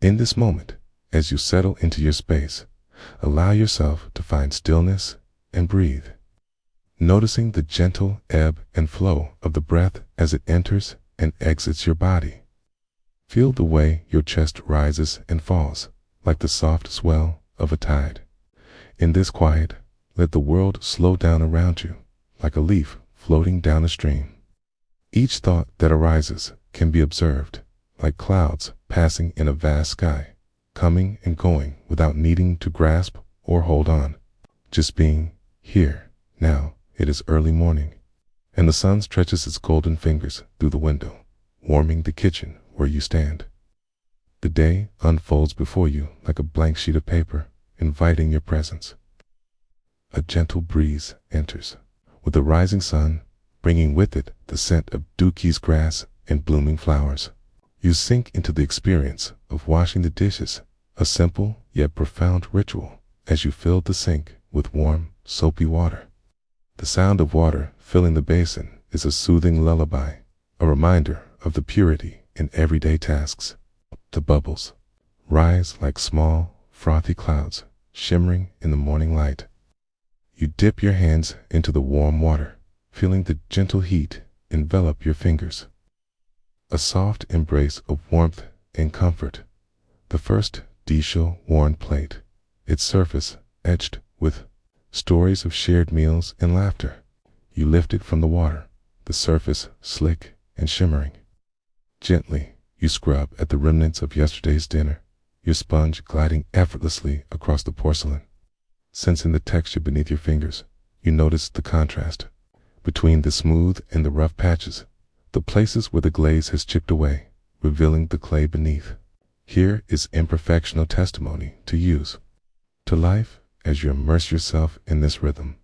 In this moment, as you settle into your space, allow yourself to find stillness and breathe, noticing the gentle ebb and flow of the breath as it enters and exits your body. Feel the way your chest rises and falls, like the soft swell of a tide. In this quiet, let the world slow down around you, like a leaf floating down a stream. Each thought that arises can be observed, like clouds passing in a vast sky, coming and going without needing to grasp or hold on. Just being here, now. It is early morning, and the sun stretches its golden fingers through the window, warming the kitchen where you stand. The day unfolds before you like a blank sheet of paper, inviting your presence. A gentle breeze enters, with the rising sun, bringing with it the scent of Dooky's grass and blooming flowers. You sink into the experience of washing the dishes, a simple yet profound ritual, as you fill the sink with warm, soapy water. The sound of water filling the basin is a soothing lullaby, a reminder of the purity in everyday tasks. The bubbles rise like small, frothy clouds, shimmering in the morning light. You dip your hands into the warm water, feeling the gentle heat envelop your fingers. A soft embrace of warmth and comfort. The first dish-o worn plate, its surface etched with stories of shared meals and laughter. You lift it from the water, the surface slick and shimmering. Gently, you scrub at the remnants of yesterday's dinner, your sponge gliding effortlessly across the porcelain. Sensing the texture beneath your fingers, you notice the contrast between the smooth and the rough patches, the places where the glaze has chipped away, revealing the clay beneath. Here is imperfectional testimony to use, to life. As you immerse yourself in this rhythm,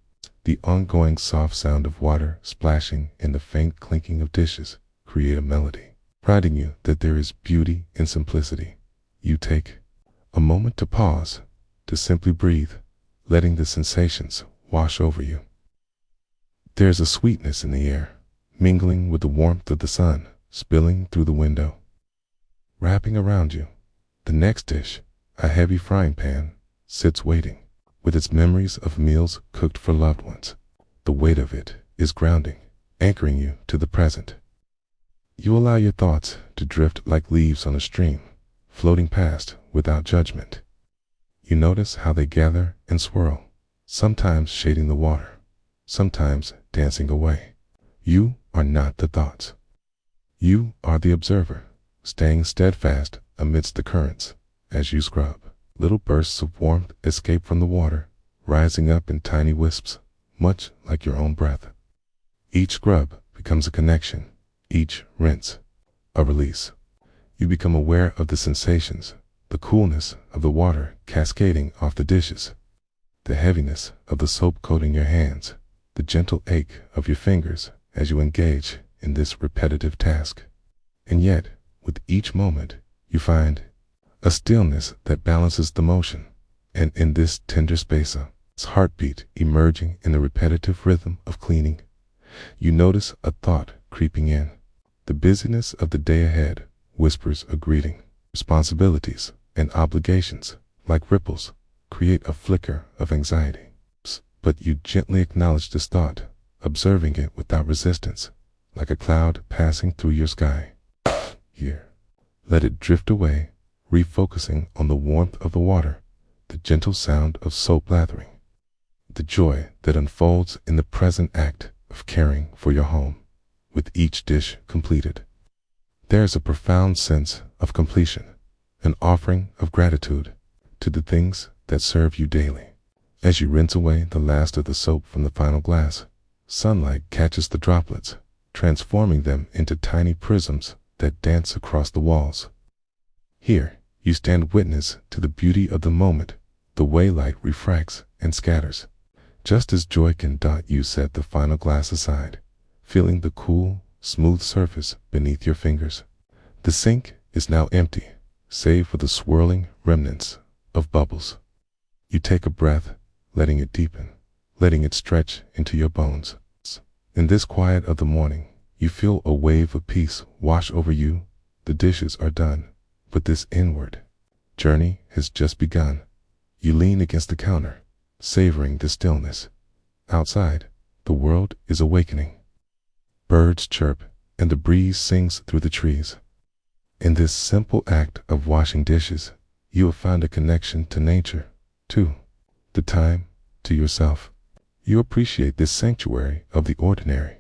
the ongoing soft sound of water splashing and the faint clinking of dishes create a melody, reminding you that there is beauty in simplicity. You take a moment to pause, to simply breathe, letting the sensations wash over you. There is a sweetness in the air, mingling with the warmth of the sun spilling through the window. Wrapping around you, the next dish, a heavy frying pan, sits waiting. With its memories of meals cooked for loved ones, the weight of it is grounding, anchoring you to the present. You allow your thoughts to drift like leaves on a stream, floating past without judgment. You notice how they gather and swirl, sometimes shading the water, sometimes dancing away. You are not the thoughts. You are the observer, staying steadfast amidst the currents as you scrub. Little bursts of warmth escape from the water, rising up in tiny wisps, much like your own breath. Each scrub becomes a connection, each rinse a release. You become aware of the sensations, the coolness of the water cascading off the dishes, the heaviness of the soap coating your hands, the gentle ache of your fingers as you engage in this repetitive task. And yet, with each moment, you find a stillness that balances the motion, and in this tender space, its heartbeat emerging in the repetitive rhythm of cleaning, you notice a thought creeping in. The busyness of the day ahead whispers a greeting. Responsibilities and obligations, like ripples, create a flicker of anxiety. But you gently acknowledge this thought, observing it without resistance, like a cloud passing through your sky. Here, let it drift away, refocusing on the warmth of the water, the gentle sound of soap lathering, the joy that unfolds in the present act of caring for your home. With each dish completed, there is a profound sense of completion, an offering of gratitude to the things that serve you daily. As you rinse away the last of the soap from the final glass, sunlight catches the droplets, transforming them into tiny prisms that dance across the walls. Here, you stand witness to the beauty of the moment, the way light refracts and scatters. Just as joy can dot you set the final glass aside, feeling the cool, smooth surface beneath your fingers. The sink is now empty, save for the swirling remnants of bubbles. You take a breath, letting it deepen, letting it stretch into your bones. In this quiet of the morning, you feel a wave of peace wash over you. The dishes are done, but this inward, journey has just begun. You lean against the counter, savoring the stillness. Outside, the world is awakening. Birds chirp and the breeze sings through the trees. In this simple act of washing dishes, you have found a connection to nature, to the time, to yourself. You appreciate this sanctuary of the ordinary,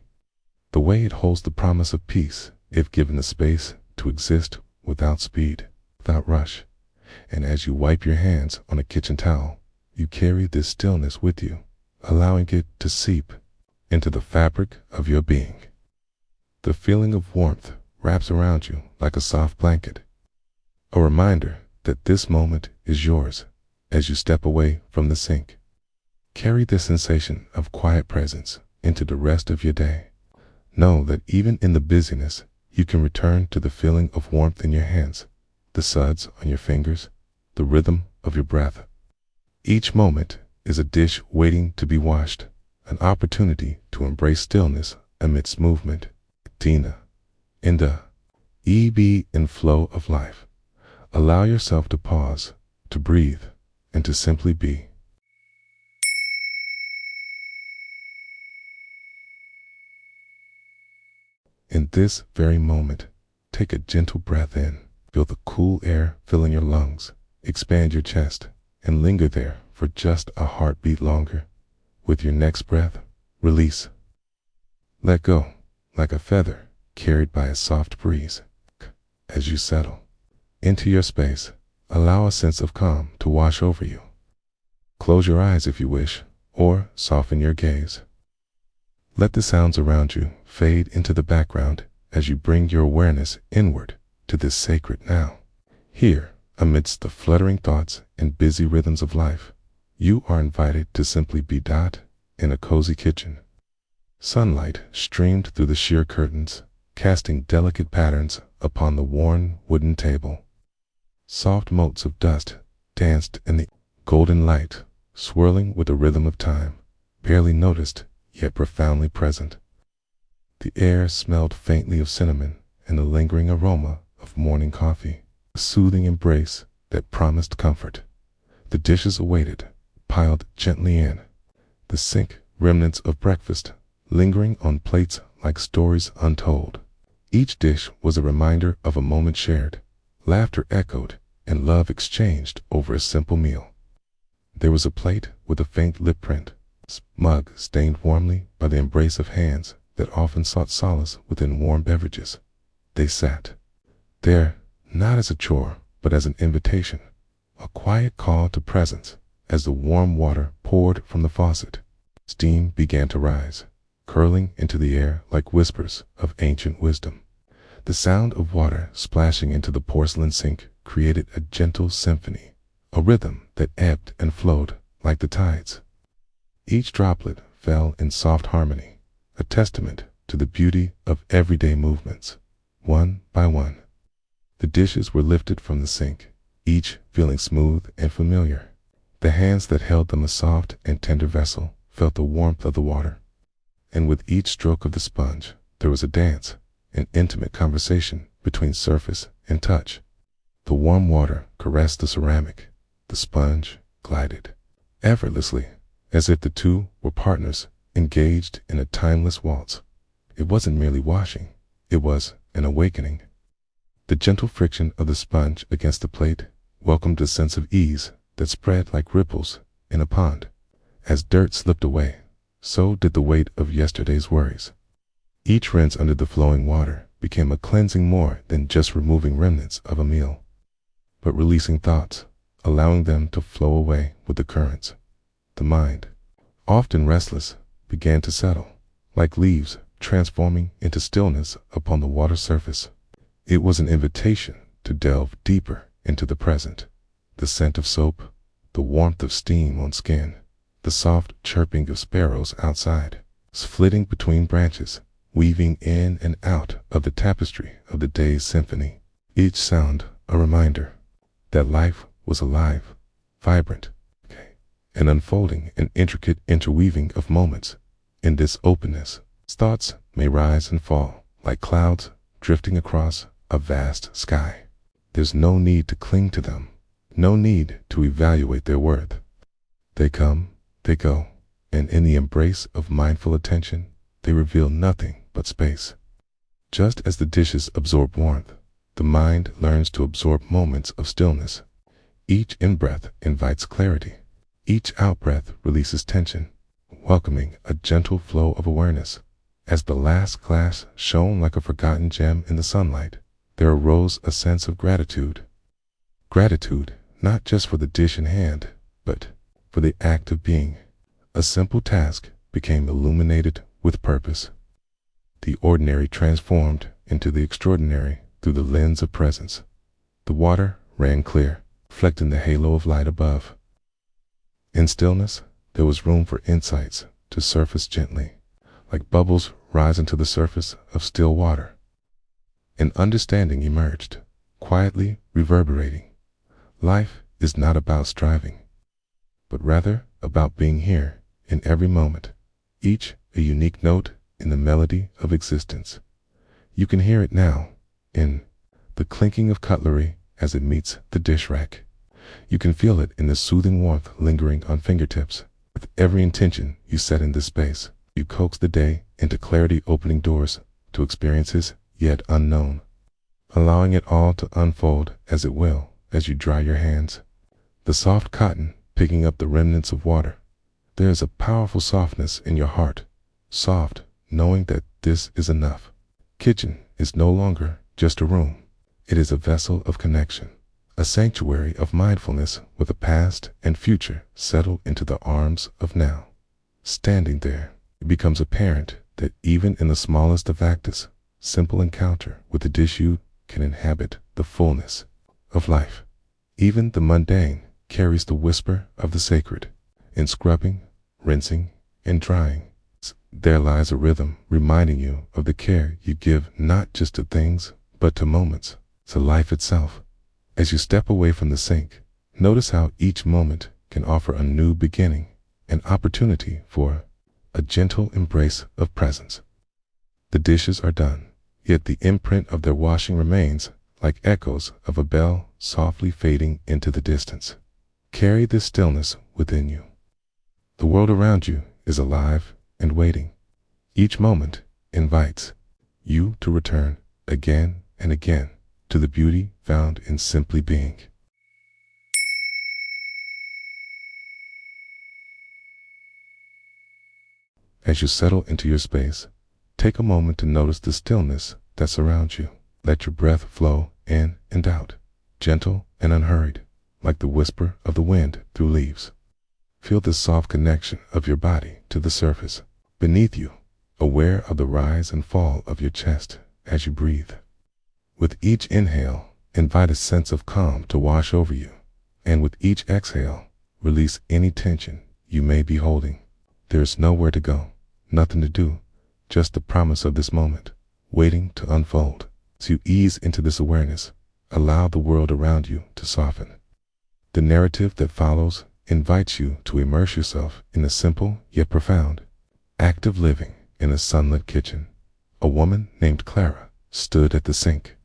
the way it holds the promise of peace if given the space to exist without speed, without rush. And as you wipe your hands on a kitchen towel, you carry this stillness with you, allowing it to seep into the fabric of your being. The feeling of warmth wraps around you like a soft blanket, a reminder that this moment is yours as you step away from the sink. Carry this sensation of quiet presence into the rest of your day. Know that even in the busyness, you can return to the feeling of warmth in your hands, the suds on your fingers, the rhythm of your breath. Each moment is a dish waiting to be washed, an opportunity to embrace stillness amidst movement. Tina, in the ebb and flow of life, allow yourself to pause, to breathe, and to simply be. In this very moment, take a gentle breath in. Feel the cool air filling your lungs. Expand your chest and linger there for just a heartbeat longer. With your next breath, release. Let go, like a feather carried by a soft breeze. As you settle into your space, allow a sense of calm to wash over you. Close your eyes if you wish, or soften your gaze. Let the sounds around you fade into the background as you bring your awareness inward to this sacred now. Here, amidst the fluttering thoughts and busy rhythms of life, you are invited to simply be in a cozy kitchen. Sunlight streamed through the sheer curtains, casting delicate patterns upon the worn wooden table. Soft motes of dust danced in the golden light, swirling with the rhythm of time, barely noticed yet profoundly present. The air smelled faintly of cinnamon and the lingering aroma of morning coffee, a soothing embrace that promised comfort. The dishes awaited, piled gently in, the sink remnants of breakfast lingering on plates like stories untold. Each dish was a reminder of a moment shared, laughter echoed, and love exchanged over a simple meal. There was a plate with a faint lip print, mug stained warmly by the embrace of hands that often sought solace within warm beverages. They sat there, not as a chore, but as an invitation, a quiet call to presence. As the warm water poured from the faucet, steam began to rise, curling into the air like whispers of ancient wisdom. The sound of water splashing into the porcelain sink created a gentle symphony, a rhythm that ebbed and flowed like the tides. Each droplet fell in soft harmony, a testament to the beauty of everyday movements. One by one, the dishes were lifted from the sink, each feeling smooth and familiar. The hands that held them, a soft and tender vessel, felt the warmth of the water. And with each stroke of the sponge, there was a dance, an intimate conversation between surface and touch. The warm water caressed the ceramic. The sponge glided effortlessly, as if the two were partners engaged in a timeless waltz. It wasn't merely washing, it was an awakening. The gentle friction of the sponge against the plate welcomed a sense of ease that spread like ripples in a pond. As dirt slipped away, so did the weight of yesterday's worries. Each rinse under the flowing water became a cleansing more than just removing remnants of a meal, but releasing thoughts, allowing them to flow away with the currents. The mind, often restless, began to settle, like leaves transforming into stillness upon the water surface. It was an invitation to delve deeper into the present. The scent of soap, the warmth of steam on skin, the soft chirping of sparrows outside, flitting between branches, weaving in and out of the tapestry of the day's symphony. Each sound a reminder that life was alive, vibrant, and unfolding an intricate interweaving of moments. In this openness, thoughts may rise and fall like clouds drifting across a vast sky. There's no need to cling to them, No need to evaluate their worth. They come, they go, and in the embrace of mindful attention, they reveal nothing but space. Just as the dishes absorb warmth, the mind learns to absorb moments of stillness. Each in-breath invites clarity. Each out-breath releases tension, welcoming a gentle flow of awareness. As the last glass shone like a forgotten gem in the sunlight, there arose a sense of gratitude. Gratitude, not just for the dish in hand, but for the act of being. A simple task became illuminated with purpose. The ordinary transformed into the extraordinary through the lens of presence. The water ran clear, reflecting the halo of light above. In stillness, there was room for insights to surface gently, like bubbles rising to the surface of still water. An understanding emerged, quietly reverberating. Life is not about striving, but rather about being here in every moment, each a unique note in the melody of existence. You can hear it now, in the clinking of cutlery as it meets the dish rack. You can feel it in the soothing warmth lingering on fingertips. With every intention you set in this space, you coax the day into clarity, opening doors to experiences yet unknown, allowing it all to unfold as it will as you dry your hands. The soft cotton picking up the remnants of water. There is a powerful softness in your heart, soft, knowing that this is enough. Kitchen is no longer just a room. It is a vessel of connection, a sanctuary of mindfulness with a past and future settled into the arms of now. Standing there, it becomes apparent that even in the smallest of acts, simple encounter with the dish you can inhabit the fullness of life. Even the mundane carries the whisper of the sacred. In scrubbing, rinsing, and drying, there lies a rhythm reminding you of the care you give not just to things, but to moments, to life itself. As you step away from the sink, notice how each moment can offer a new beginning, an opportunity for a gentle embrace of presence. The dishes are done, yet the imprint of their washing remains like echoes of a bell softly fading into the distance. Carry this stillness within you. The world around you is alive and waiting. Each moment invites you to return again and again to the beauty found in simply being. As you settle into your space, take a moment to notice the stillness that surrounds you. Let your breath flow in and out, gentle and unhurried, like the whisper of the wind through leaves. Feel the soft connection of your body to the surface beneath you, aware of the rise and fall of your chest as you breathe. With each inhale, invite a sense of calm to wash over you, and with each exhale, release any tension you may be holding. There is nowhere to go, nothing to do, just the promise of this moment, waiting to unfold. As you ease into this awareness, allow the world around you to soften. The narrative that follows invites you to immerse yourself in the simple yet profound act of living in a sunlit kitchen. A woman named Clara stood at the sink,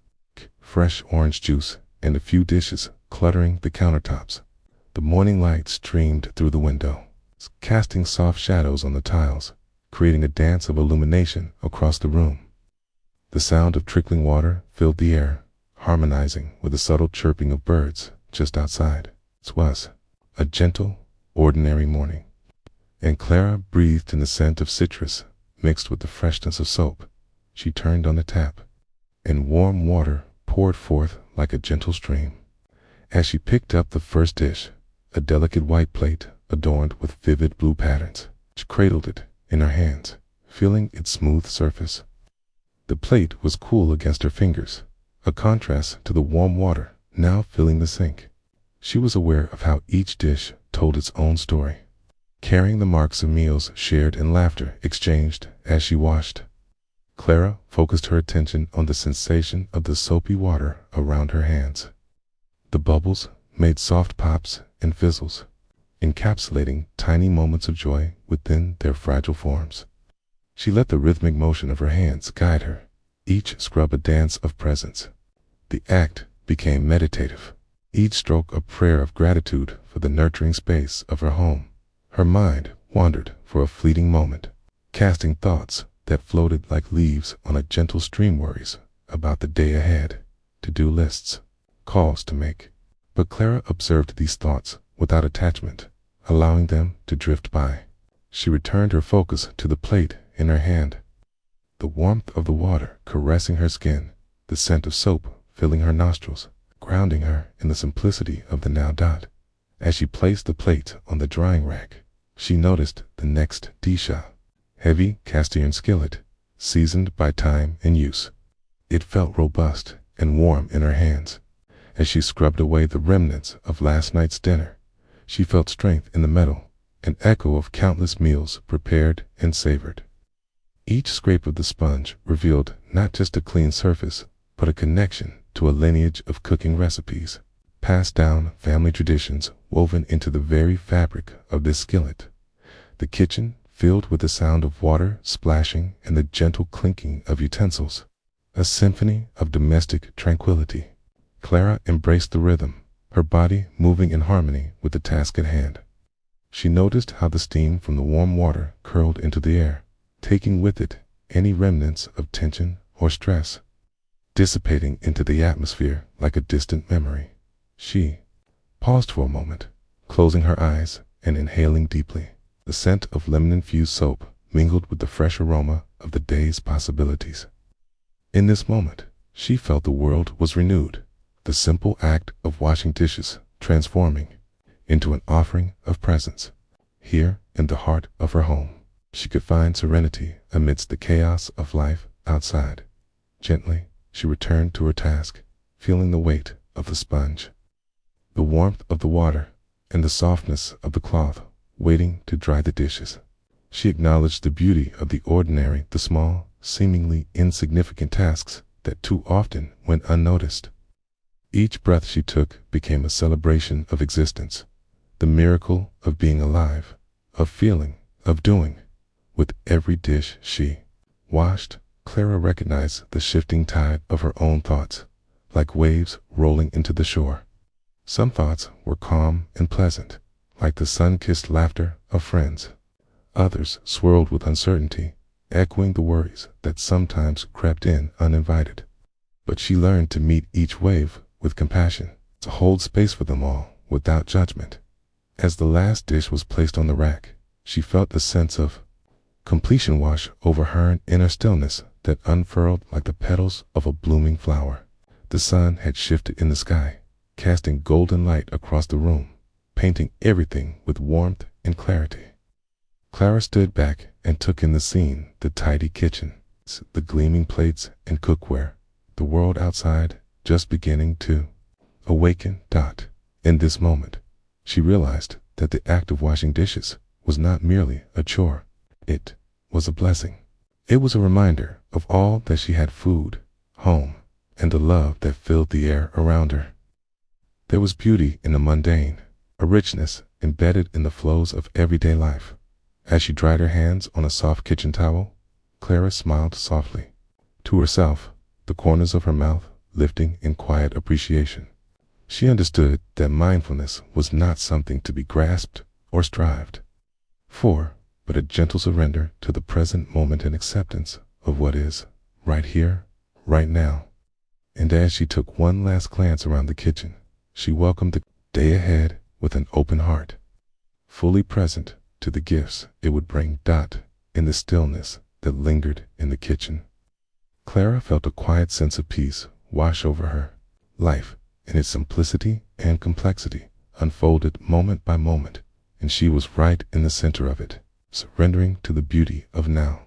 fresh orange juice and a few dishes cluttering the countertops. The morning light streamed through the window, casting soft shadows on the tiles, creating a dance of illumination across the room. The sound of trickling water filled the air, harmonizing with the subtle chirping of birds just outside. It was a gentle, ordinary morning, and Clara breathed in the scent of citrus mixed with the freshness of soap. She turned on the tap, and warm water poured forth like a gentle stream. As she picked up the first dish, a delicate white plate adorned with vivid blue patterns, she cradled it in her hands, feeling its smooth surface. The plate was cool against her fingers, a contrast to the warm water now filling the sink. She was aware of how each dish told its own story, carrying the marks of meals shared and laughter exchanged as she washed. Clara focused her attention on the sensation of the soapy water around her hands. The bubbles made soft pops and fizzles, encapsulating tiny moments of joy within their fragile forms. She let the rhythmic motion of her hands guide her, each scrub a dance of presence. The act became meditative, each stroke a prayer of gratitude for the nurturing space of her home. Her mind wandered for a fleeting moment, casting thoughts that floated like leaves on a gentle stream, worries about the day ahead, to-do lists, calls to make. But Clara observed these thoughts without attachment, allowing them to drift by. She returned her focus to the plate in her hand, the warmth of the water caressing her skin, the scent of soap filling her nostrils, grounding her in the simplicity of the now. As she placed the plate on the drying rack, she noticed the next disha, heavy cast iron skillet, seasoned by time and use. It felt robust and warm in her hands. As she scrubbed away the remnants of last night's dinner, she felt strength in the metal, an echo of countless meals prepared and savored. Each scrape of the sponge revealed not just a clean surface, but a connection to a lineage of cooking recipes, passed down family traditions woven into the very fabric of this skillet. The kitchen filled with the sound of water splashing and the gentle clinking of utensils, a symphony of domestic tranquility. Clara embraced the rhythm, her body moving in harmony with the task at hand. She noticed how the steam from the warm water curled into the air, taking with it any remnants of tension or stress, dissipating into the atmosphere like a distant memory. She paused for a moment, closing her eyes and inhaling deeply. The scent of lemon-infused soap mingled with the fresh aroma of the day's possibilities. In this moment, she felt the world was renewed, the simple act of washing dishes transforming into an offering of presence. Here, in the heart of her home, she could find serenity amidst the chaos of life outside. Gently, she returned to her task, feeling the weight of the sponge, the warmth of the water, and the softness of the cloth waiting to dry the dishes. She acknowledged the beauty of the ordinary, the small, seemingly insignificant tasks that too often went unnoticed. Each breath she took became a celebration of existence, the miracle of being alive, of feeling, of doing. With every dish she washed, Clara recognized the shifting tide of her own thoughts, like waves rolling into the shore. Some thoughts were calm and pleasant, like the sun-kissed laughter of friends. Others swirled with uncertainty, echoing the worries that sometimes crept in uninvited. But she learned to meet each wave with compassion, to hold space for them all without judgment. As the last dish was placed on the rack, she felt the sense of completion wash over her inner stillness that unfurled like the petals of a blooming flower. The sun had shifted in the sky, casting golden light across the room, painting everything with warmth and clarity. Clara stood back and took in the scene, the tidy kitchen, the gleaming plates and cookware, the world outside just beginning to awaken. In this moment, she realized that the act of washing dishes was not merely a chore. It was a blessing. It was a reminder of all that she had: food, home, and the love that filled the air around her. There was beauty in the mundane, a richness embedded in the flows of everyday life. As she dried her hands on a soft kitchen towel, Clara smiled softly to herself, the corners of her mouth lifting in quiet appreciation. She understood that mindfulness was not something to be grasped or strived for, but a gentle surrender to the present moment and acceptance of what is, right here, right now. And as she took one last glance around the kitchen, she welcomed the day ahead with an open heart, fully present to the gifts it would bring. In the stillness that lingered in the kitchen, Clara felt a quiet sense of peace wash over her. Life, in its simplicity and complexity, unfolded moment by moment, and she was right in the center of it, surrendering to the beauty of now.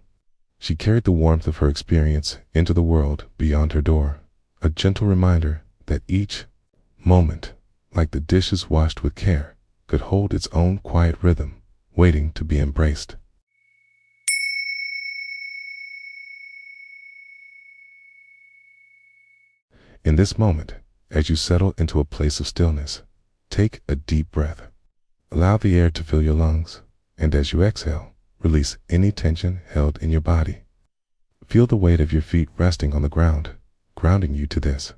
She carried the warmth of her experience into the world beyond her door, a gentle reminder that each moment, like the dishes washed with care, could hold its own quiet rhythm, waiting to be embraced. In this moment, as you settle into a place of stillness, take a deep breath. Allow the air to fill your lungs, and as you exhale, release any tension held in your body. Feel the weight of your feet resting on the ground, grounding you to this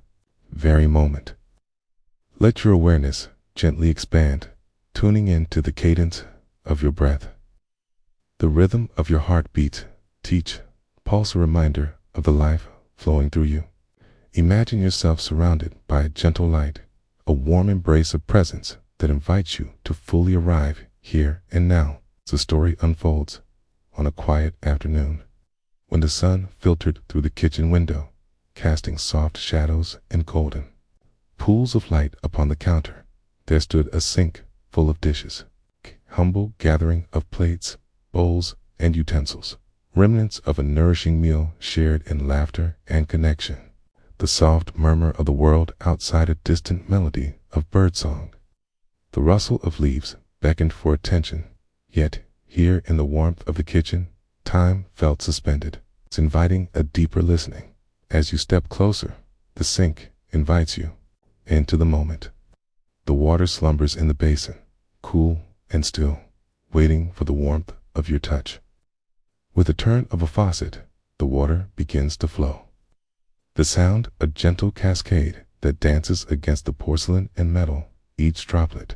very moment. Let your awareness gently expand, tuning in to the cadence of your breath. The rhythm of your heartbeat, teach, pulse a reminder of the life flowing through you. Imagine yourself surrounded by a gentle light, a warm embrace of presence that invites you to fully arrive here and now. The story unfolds on a quiet afternoon, when the sun filtered through the kitchen window, casting soft shadows and golden pools of light upon the counter. There stood a sink full of dishes, humble gathering of plates, bowls, and utensils, remnants of a nourishing meal shared in laughter and connection. The soft murmur of the world outside, a distant melody of birdsong. The rustle of leaves beckoned for attention, yet here in the warmth of the kitchen, time felt suspended. It's inviting a deeper listening. As you step closer, the sink invites you into the moment. The water slumbers in the basin, cool and still, waiting for the warmth of your touch. With the turn of a faucet, the water begins to flow. The sound, a gentle cascade that dances against the porcelain and metal, each droplet,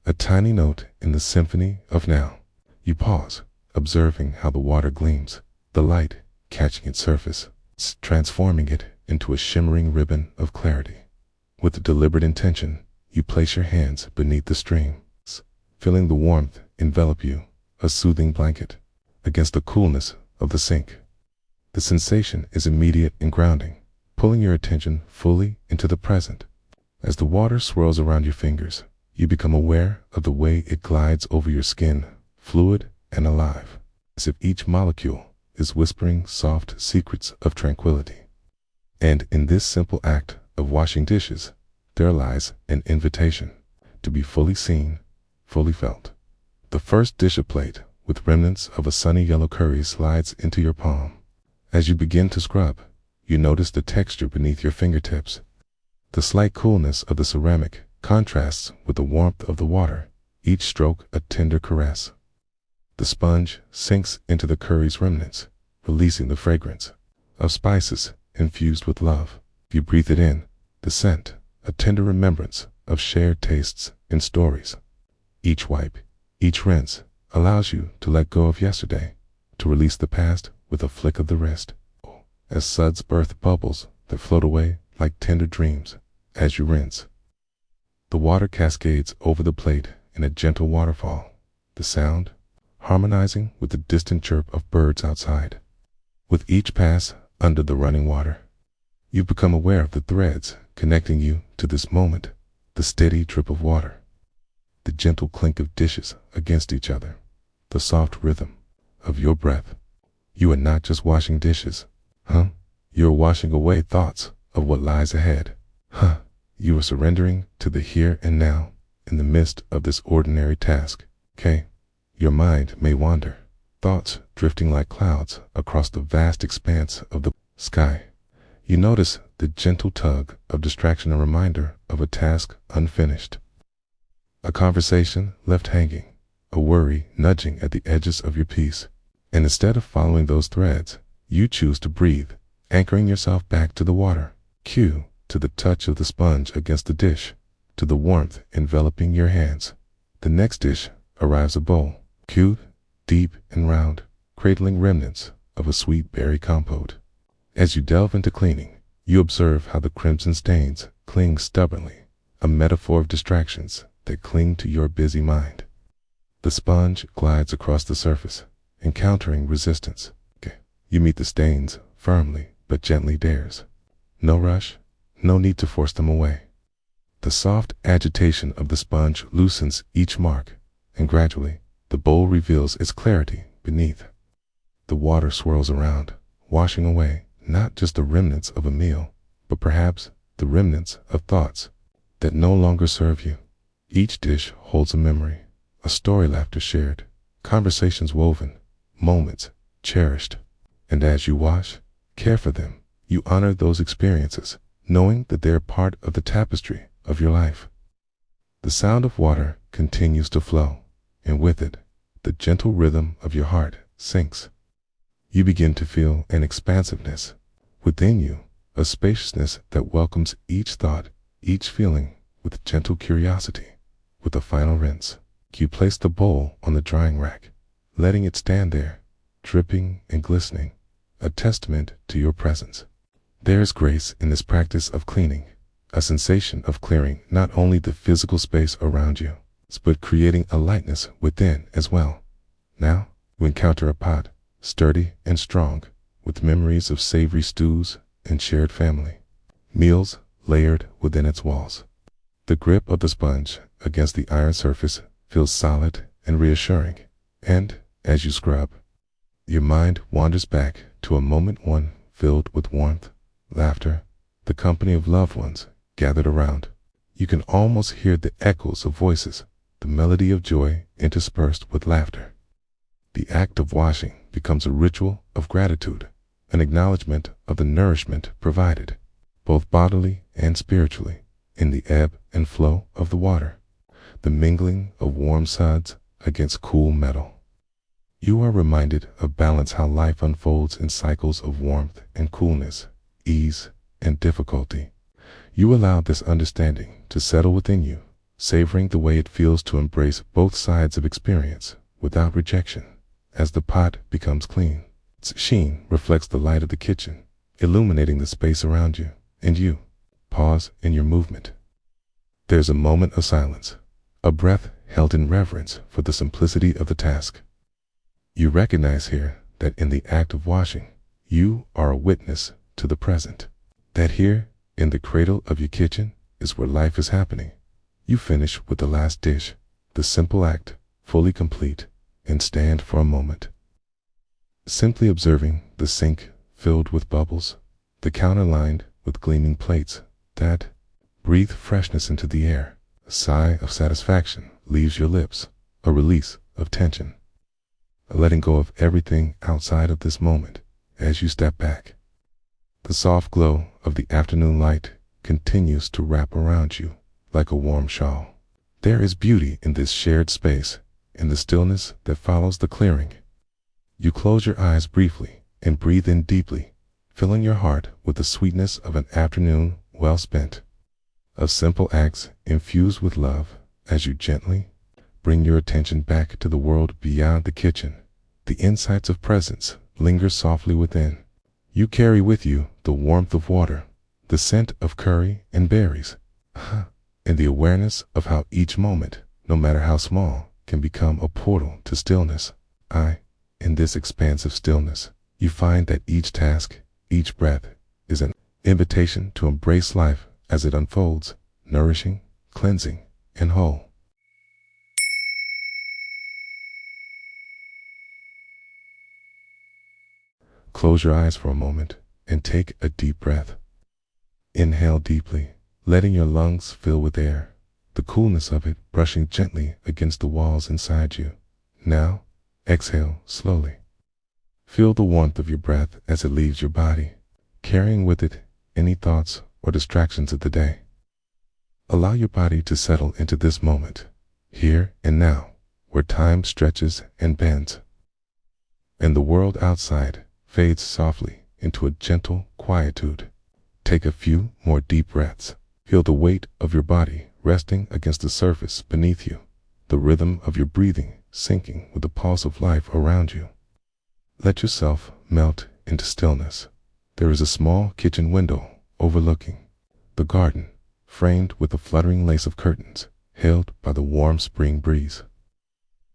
a tiny note in the symphony of now. You pause, observing how the water gleams, the light catching its surface, transforming it into a shimmering ribbon of clarity. With a deliberate intention, you place your hands beneath the stream, feeling the warmth envelop you, a soothing blanket, against the coolness of the sink. The sensation is immediate and grounding, pulling your attention fully into the present. As the water swirls around your fingers, you become aware of the way it glides over your skin, fluid and alive, as if each molecule is whispering soft secrets of tranquility. And in this simple act of washing dishes, there lies an invitation to be fully seen, fully felt. The first dish plate, with remnants of a sunny yellow curry, slides into your palm. As you begin to scrub, you notice the texture beneath your fingertips. The slight coolness of the ceramic contrasts with the warmth of the water, each stroke a tender caress. The sponge sinks into the curry's remnants, releasing the fragrance of spices infused with love. You breathe it in, the scent, a tender remembrance of shared tastes and stories. Each wipe, each rinse, allows you to let go of yesterday, to release the past with a flick of the wrist. As suds birth bubbles that float away like tender dreams as you rinse. The water cascades over the plate in a gentle waterfall, the sound harmonizing with the distant chirp of birds outside. With each pass under the running water, you become aware of the threads connecting you to this moment, the steady drip of water, the gentle clink of dishes against each other, the soft rhythm of your breath. You are not just washing dishes, you are washing away thoughts of what lies ahead. You are surrendering to the here and now in the midst of this ordinary task. Your mind may wander, thoughts drifting like clouds across the vast expanse of the sky. You notice the gentle tug of distraction, a reminder of a task unfinished, a conversation left hanging, a worry nudging at the edges of your peace. And instead of following those threads, you choose to breathe, anchoring yourself back to the water. Cue to the touch of the sponge against the dish, to the warmth enveloping your hands. The next dish arrives, a bowl, cute, deep and round, cradling remnants of a sweet berry compote. As you delve into cleaning, you observe how the crimson stains cling stubbornly, a metaphor of distractions that cling to your busy mind. The sponge glides across the surface, encountering resistance. You meet the stains firmly but gently, dares. No rush, no need to force them away. The soft agitation of the sponge loosens each mark, and gradually the bowl reveals its clarity beneath. The water swirls around, washing away not just the remnants of a meal, but perhaps the remnants of thoughts that no longer serve you. Each dish holds a memory, a story, laughter shared, conversations woven, moments cherished. And as you wash, care for them, you honor those experiences, knowing that they are part of the tapestry of your life. The sound of water continues to flow, and with it, the gentle rhythm of your heart sinks. You begin to feel an expansiveness within you, a spaciousness that welcomes each thought, each feeling with gentle curiosity. With a final rinse, you place the bowl on the drying rack, letting it stand there, dripping and glistening, a testament to your presence. There is grace in this practice of cleaning, a sensation of clearing not only the physical space around you, but creating a lightness within as well. Now, you encounter a pot, sturdy and strong, with memories of savory stews and shared family, meals layered within its walls. The grip of the sponge against the iron surface feels solid and reassuring, and as you scrub, your mind wanders back to a moment one filled with warmth, laughter, the company of loved ones gathered around. You can almost hear the echoes of voices, the melody of joy interspersed with laughter. The act of washing becomes a ritual of gratitude, an acknowledgement of the nourishment provided, both bodily and spiritually, in the ebb and flow of the water, the mingling of warm suds against cool metal. You are reminded of balance, how life unfolds in cycles of warmth and coolness, ease and difficulty. You allow this understanding to settle within you, savoring the way it feels to embrace both sides of experience without rejection. As the pot becomes clean, its sheen reflects the light of the kitchen, illuminating the space around you, and you pause in your movement. There's a moment of silence, a breath held in reverence for the simplicity of the task. You recognize here that in the act of washing, you are a witness to the present, that here in the cradle of your kitchen is where life is happening. You finish with the last dish, the simple act, fully complete, and stand for a moment, simply observing the sink filled with bubbles, the counter lined with gleaming plates that breathe freshness into the air. A sigh of satisfaction leaves your lips, a release of tension, a letting go of everything outside of this moment as you step back. The soft glow of the afternoon light continues to wrap around you like a warm shawl. There is beauty in this shared space, in the stillness that follows the clearing. You close your eyes briefly and breathe in deeply, filling your heart with the sweetness of an afternoon well spent, of simple acts infused with love as you gently bring your attention back to the world beyond the kitchen. The insights of presence linger softly within. You carry with you the warmth of water, the scent of curry and berries, and the awareness of how each moment, no matter how small, can become a portal to stillness. In this expansive stillness, you find that each task, each breath, is an invitation to embrace life as it unfolds, nourishing, cleansing, and whole. Close your eyes for a moment and take a deep breath. Inhale deeply, letting your lungs fill with air, the coolness of it brushing gently against the walls inside you. Now, exhale slowly. Feel the warmth of your breath as it leaves your body, carrying with it any thoughts or distractions of the day. Allow your body to settle into this moment, here and now, where time stretches and bends, and the world outside fades softly into a gentle quietude. Take a few more deep breaths. Feel the weight of your body resting against the surface beneath you, the rhythm of your breathing syncing with the pulse of life around you. Let yourself melt into stillness. There is a small kitchen window overlooking the garden, framed with a fluttering lace of curtains, held by the warm spring breeze.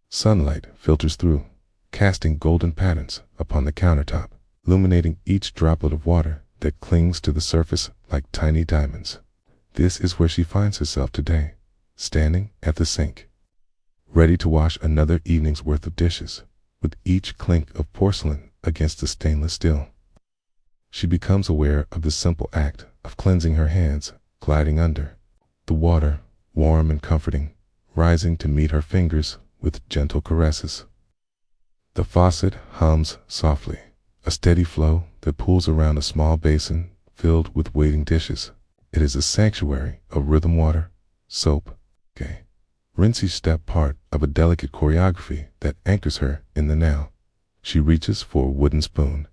Sunlight filters through, casting golden patterns upon the countertop, illuminating each droplet of water that clings to the surface like tiny diamonds. This is where she finds herself today, standing at the sink, ready to wash another evening's worth of dishes, with each clink of porcelain against the stainless steel. She becomes aware of the simple act of cleansing her hands, gliding under the water, warm and comforting, rising to meet her fingers with gentle caresses. The faucet hums softly, a steady flow that pools around a small basin filled with waiting dishes. It is a sanctuary of rhythm water, soap, rinse each step part of a delicate choreography that anchors her in the now. She reaches for a wooden spoon,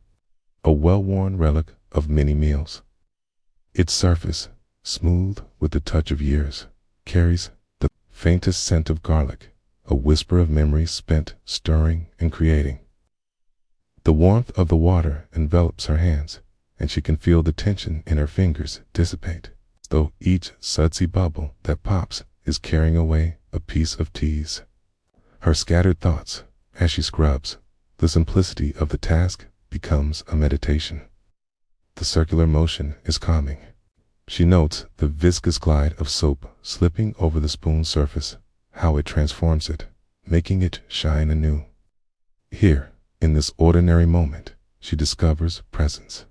a well-worn relic of many meals. Its surface, smooth with the touch of years, carries the faintest scent of garlic, a whisper of memories spent stirring and creating. The warmth of the water envelops her hands, and she can feel the tension in her fingers dissipate, as though each sudsy bubble that pops is carrying away a piece of tease. Her scattered thoughts, as she scrubs, the simplicity of the task becomes a meditation. The circular motion is calming. She notes the viscous glide of soap slipping over the spoon's surface, how it transforms it, making it shine anew. Here, in this ordinary moment, she discovers presence.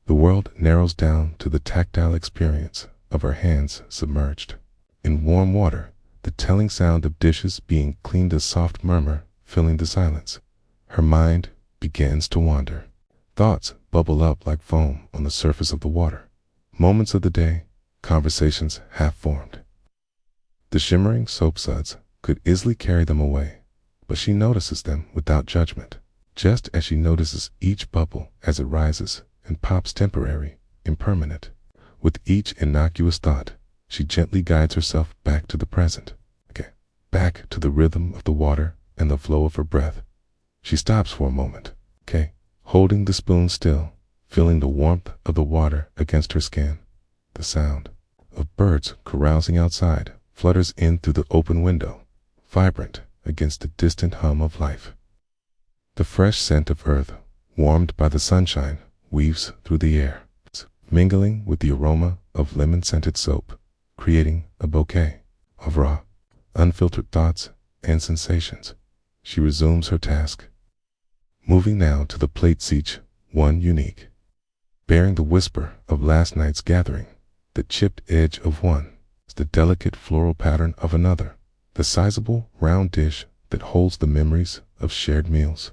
The world narrows down to the tactile experience of her hands submerged in warm water, the telling sound of dishes being cleaned, a soft murmur filling the silence. Her mind begins to wander. Thoughts bubble up like foam on the surface of the water. Moments of the day, conversations half formed. The shimmering soap suds could easily carry them away, but she notices them without judgment, just as she notices each bubble as it rises and pops, temporary, impermanent. With each innocuous thought, she gently guides herself back to the present, back to the rhythm of the water and the flow of her breath. She stops for a moment, holding the spoon still, feeling the warmth of the water against her skin. The sound of birds carousing outside flutters in through the open window, vibrant against the distant hum of life. The fresh scent of earth, warmed by the sunshine, weaves through the air, mingling with the aroma of lemon-scented soap, creating a bouquet of raw, unfiltered thoughts and sensations. She resumes her task, moving now to the plates, each one unique, bearing the whisper of last night's gathering, the chipped edge of one, the delicate floral pattern of another, the sizable round dish that holds the memories of shared meals.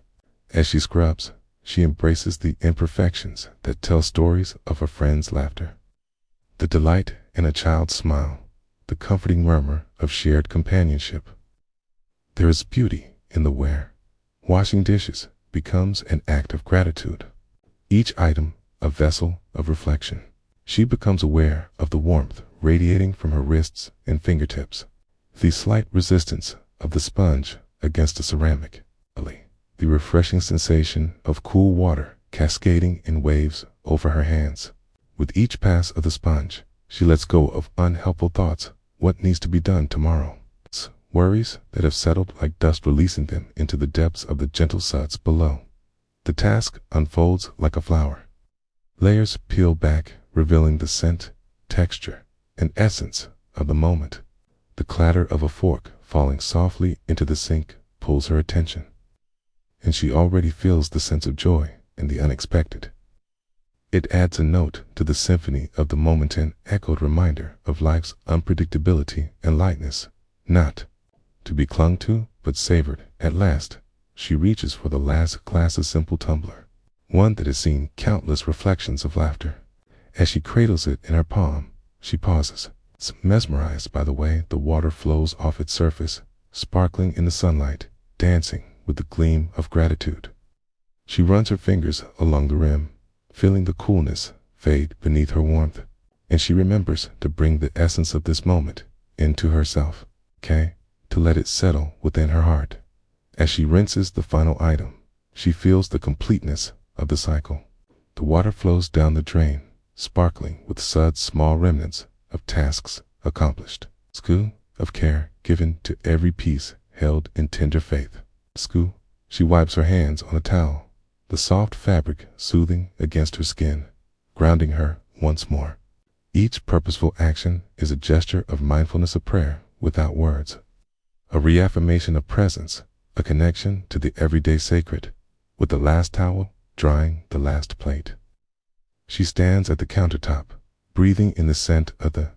As she scrubs, she embraces the imperfections that tell stories of a friend's laughter, the delight in a child's smile, the comforting murmur of shared companionship. There is beauty in the wear. Washing dishes becomes an act of gratitude, each item a vessel of reflection. She becomes aware of the warmth radiating from her wrists and fingertips, the slight resistance of the sponge against the ceramic, the refreshing sensation of cool water cascading in waves over her hands. With each pass of the sponge, she lets go of unhelpful thoughts, what needs to be done tomorrow, worries that have settled like dust, releasing them into the depths of the gentle suds below. The task unfolds like a flower. Layers peel back, revealing the scent, texture, and essence of the moment. The clatter of a fork falling softly into the sink pulls her attention, and she already feels the sense of joy in the unexpected. It adds a note to the symphony of the moment, an echoed reminder of life's unpredictability and lightness, not to be clung to, but savored. At last, she reaches for the last glass, a simple tumbler, one that has seen countless reflections of laughter. As she cradles it in her palm, she pauses, mesmerized by the way the water flows off its surface, sparkling in the sunlight, dancing with the gleam of gratitude. She runs her fingers along the rim, feeling the coolness fade beneath her warmth, and she remembers to bring the essence of this moment into herself, to let it settle within her heart. As she rinses the final item, she feels the completeness of the cycle. The water flows down the drain, sparkling with suds, small remnants of tasks accomplished, of care given to every piece held in tender faith. She wipes her hands on a towel, the soft fabric soothing against her skin, grounding her once more. Each purposeful action is a gesture of mindfulness, a prayer without words, a reaffirmation of presence, a connection to the everyday sacred, with the last towel drying the last plate. She stands at the countertop, breathing in the scent of the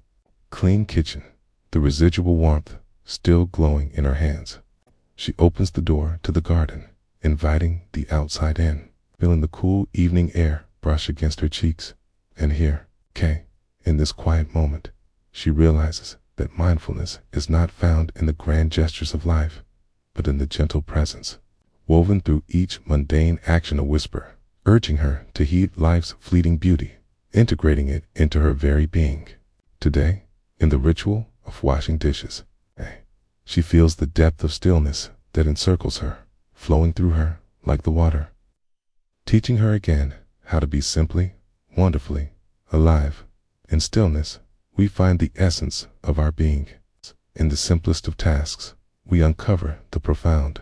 clean kitchen, the residual warmth still glowing in her hands. She opens the door to the garden, inviting the outside in, feeling the cool evening air brush against her cheeks. And here, in this quiet moment, she realizes that mindfulness is not found in the grand gestures of life, but in the gentle presence, woven through each mundane action, a whisper, urging her to heed life's fleeting beauty, integrating it into her very being. Today, in the ritual of washing dishes. She feels the depth of stillness that encircles her, flowing through her like the water, teaching her again how to be simply, wonderfully alive. In stillness, we find the essence of our being. In the simplest of tasks, we uncover the profound.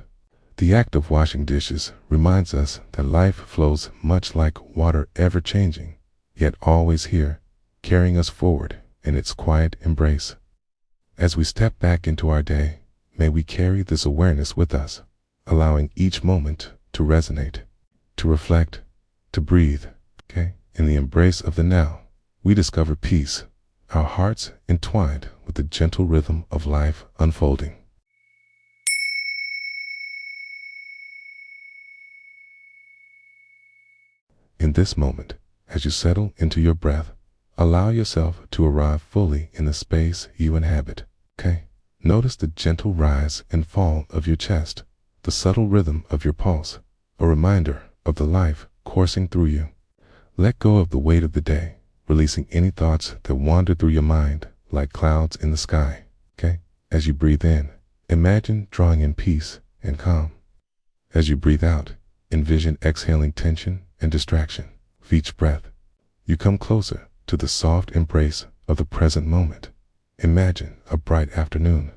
The act of washing dishes reminds us that life flows much like water, ever changing, yet always here, carrying us forward in its quiet embrace. As we step back into our day, may we carry this awareness with us, allowing each moment to resonate, to reflect, to breathe. In the embrace of the now, we discover peace, our hearts entwined with the gentle rhythm of life unfolding. In this moment, as you settle into your breath, allow yourself to arrive fully in the space you inhabit. Notice the gentle rise and fall of your chest, the subtle rhythm of your pulse, a reminder of the life coursing through you. Let go of the weight of the day, releasing any thoughts that wander through your mind like clouds in the sky. As you breathe in, imagine drawing in peace and calm. As you breathe out, envision exhaling tension and distraction. With each breath, you come closer to the soft embrace of the present moment. Imagine a bright afternoon,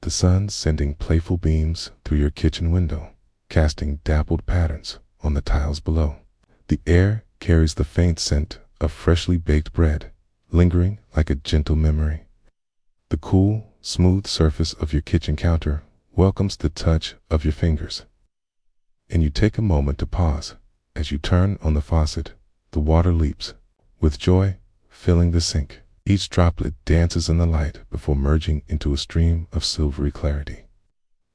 the sun sending playful beams through your kitchen window, casting dappled patterns on the tiles below. The air carries the faint scent of freshly baked bread, lingering like a gentle memory. The cool, smooth surface of your kitchen counter welcomes the touch of your fingers. And you take a moment to pause. As you turn on the faucet, the water leaps, with joy filling the sink. Each droplet dances in the light before merging into a stream of silvery clarity.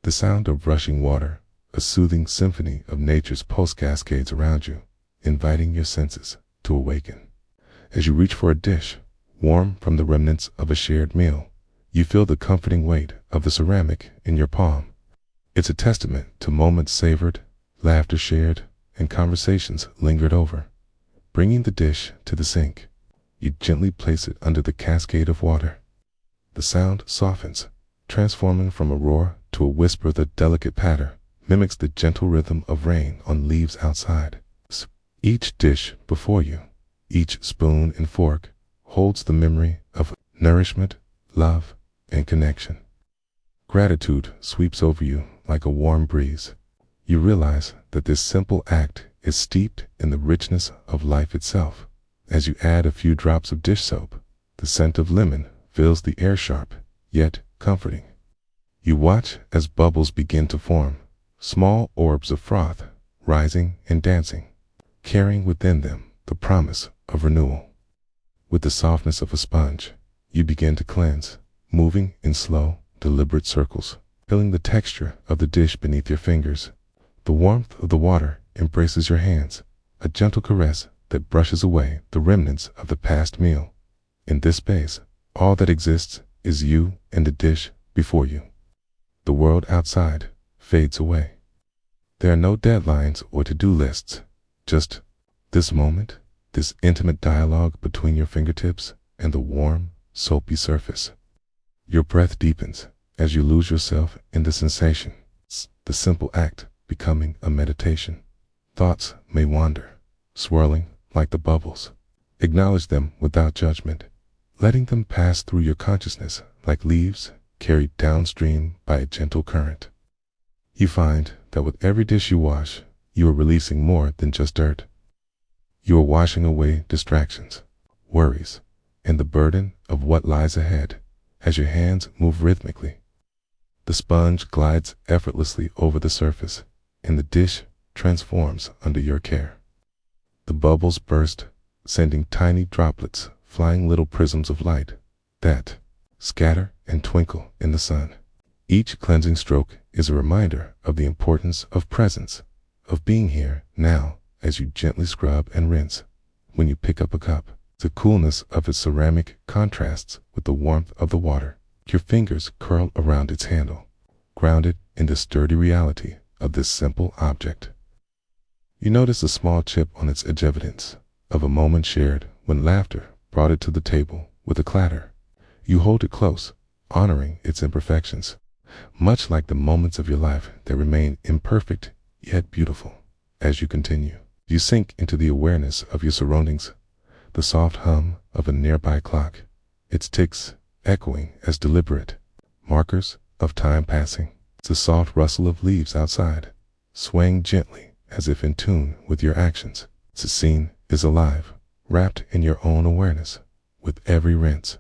The sound of rushing water, a soothing symphony of nature's pulse, cascades around you, inviting your senses to awaken. As you reach for a dish, warm from the remnants of a shared meal, you feel the comforting weight of the ceramic in your palm. It's a testament to moments savored, laughter shared, and conversations lingered over. Bringing the dish to the sink, you gently place it under the cascade of water. The sound softens, transforming from a roar to a whisper. The delicate patter mimics the gentle rhythm of rain on leaves outside. Each dish before you, each spoon and fork, holds the memory of nourishment, love, and connection. Gratitude sweeps over you like a warm breeze. You realize that this simple act is steeped in the richness of life itself. As you add a few drops of dish soap, the scent of lemon fills the air, sharp, yet comforting. You watch as bubbles begin to form, small orbs of froth, rising and dancing, carrying within them the promise of renewal. With the softness of a sponge, you begin to cleanse, moving in slow, deliberate circles, feeling the texture of the dish beneath your fingers. The warmth of the water embraces your hands, a gentle caress that brushes away the remnants of the past meal. In this space, all that exists is you and the dish before you. The world outside fades away. There are no deadlines or to-do lists, just this moment, this intimate dialogue between your fingertips and the warm, soapy surface. Your breath deepens as you lose yourself in the sensation, the simple act becoming a meditation. Thoughts may wander, swirling like the bubbles. Acknowledge them without judgment, letting them pass through your consciousness like leaves carried downstream by a gentle current. You find that with every dish you wash, you are releasing more than just dirt. You are washing away distractions, worries, and the burden of what lies ahead as your hands move rhythmically. The sponge glides effortlessly over the surface, and the dish transforms under your care. The bubbles burst, sending tiny droplets flying, little prisms of light that scatter and twinkle in the sun. Each cleansing stroke is a reminder of the importance of presence, of being here now as you gently scrub and rinse. When you pick up a cup, the coolness of its ceramic contrasts with the warmth of the water. Your fingers curl around its handle, grounded in the sturdy reality of this simple object. You notice a small chip on its edge, evidence of a moment shared when laughter brought it to the table with a clatter. You hold it close, honoring its imperfections, much like the moments of your life that remain imperfect yet beautiful. As you continue, you sink into the awareness of your surroundings, the soft hum of a nearby clock, its ticks echoing as deliberate markers of time passing. It's the soft rustle of leaves outside, swaying gently as if in tune with your actions. The scene is alive, wrapped in your own awareness. With every rinse,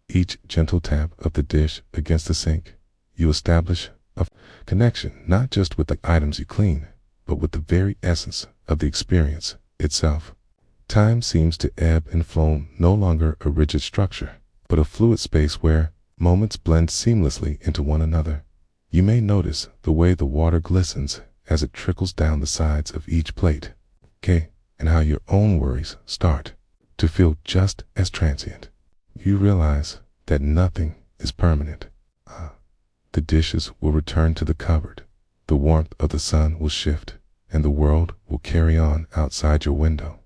each gentle tap of the dish against the sink, you establish a connection not just with the items you clean, but with the very essence of the experience itself. Time seems to ebb and flow, no longer a rigid structure, but a fluid space where moments blend seamlessly into one another. You may notice the way the water glistens as it trickles down the sides of each plate, and how your own worries start to feel just as transient. You realize that nothing is permanent. The dishes will return to the cupboard, the warmth of the sun will shift, and the world will carry on outside your window.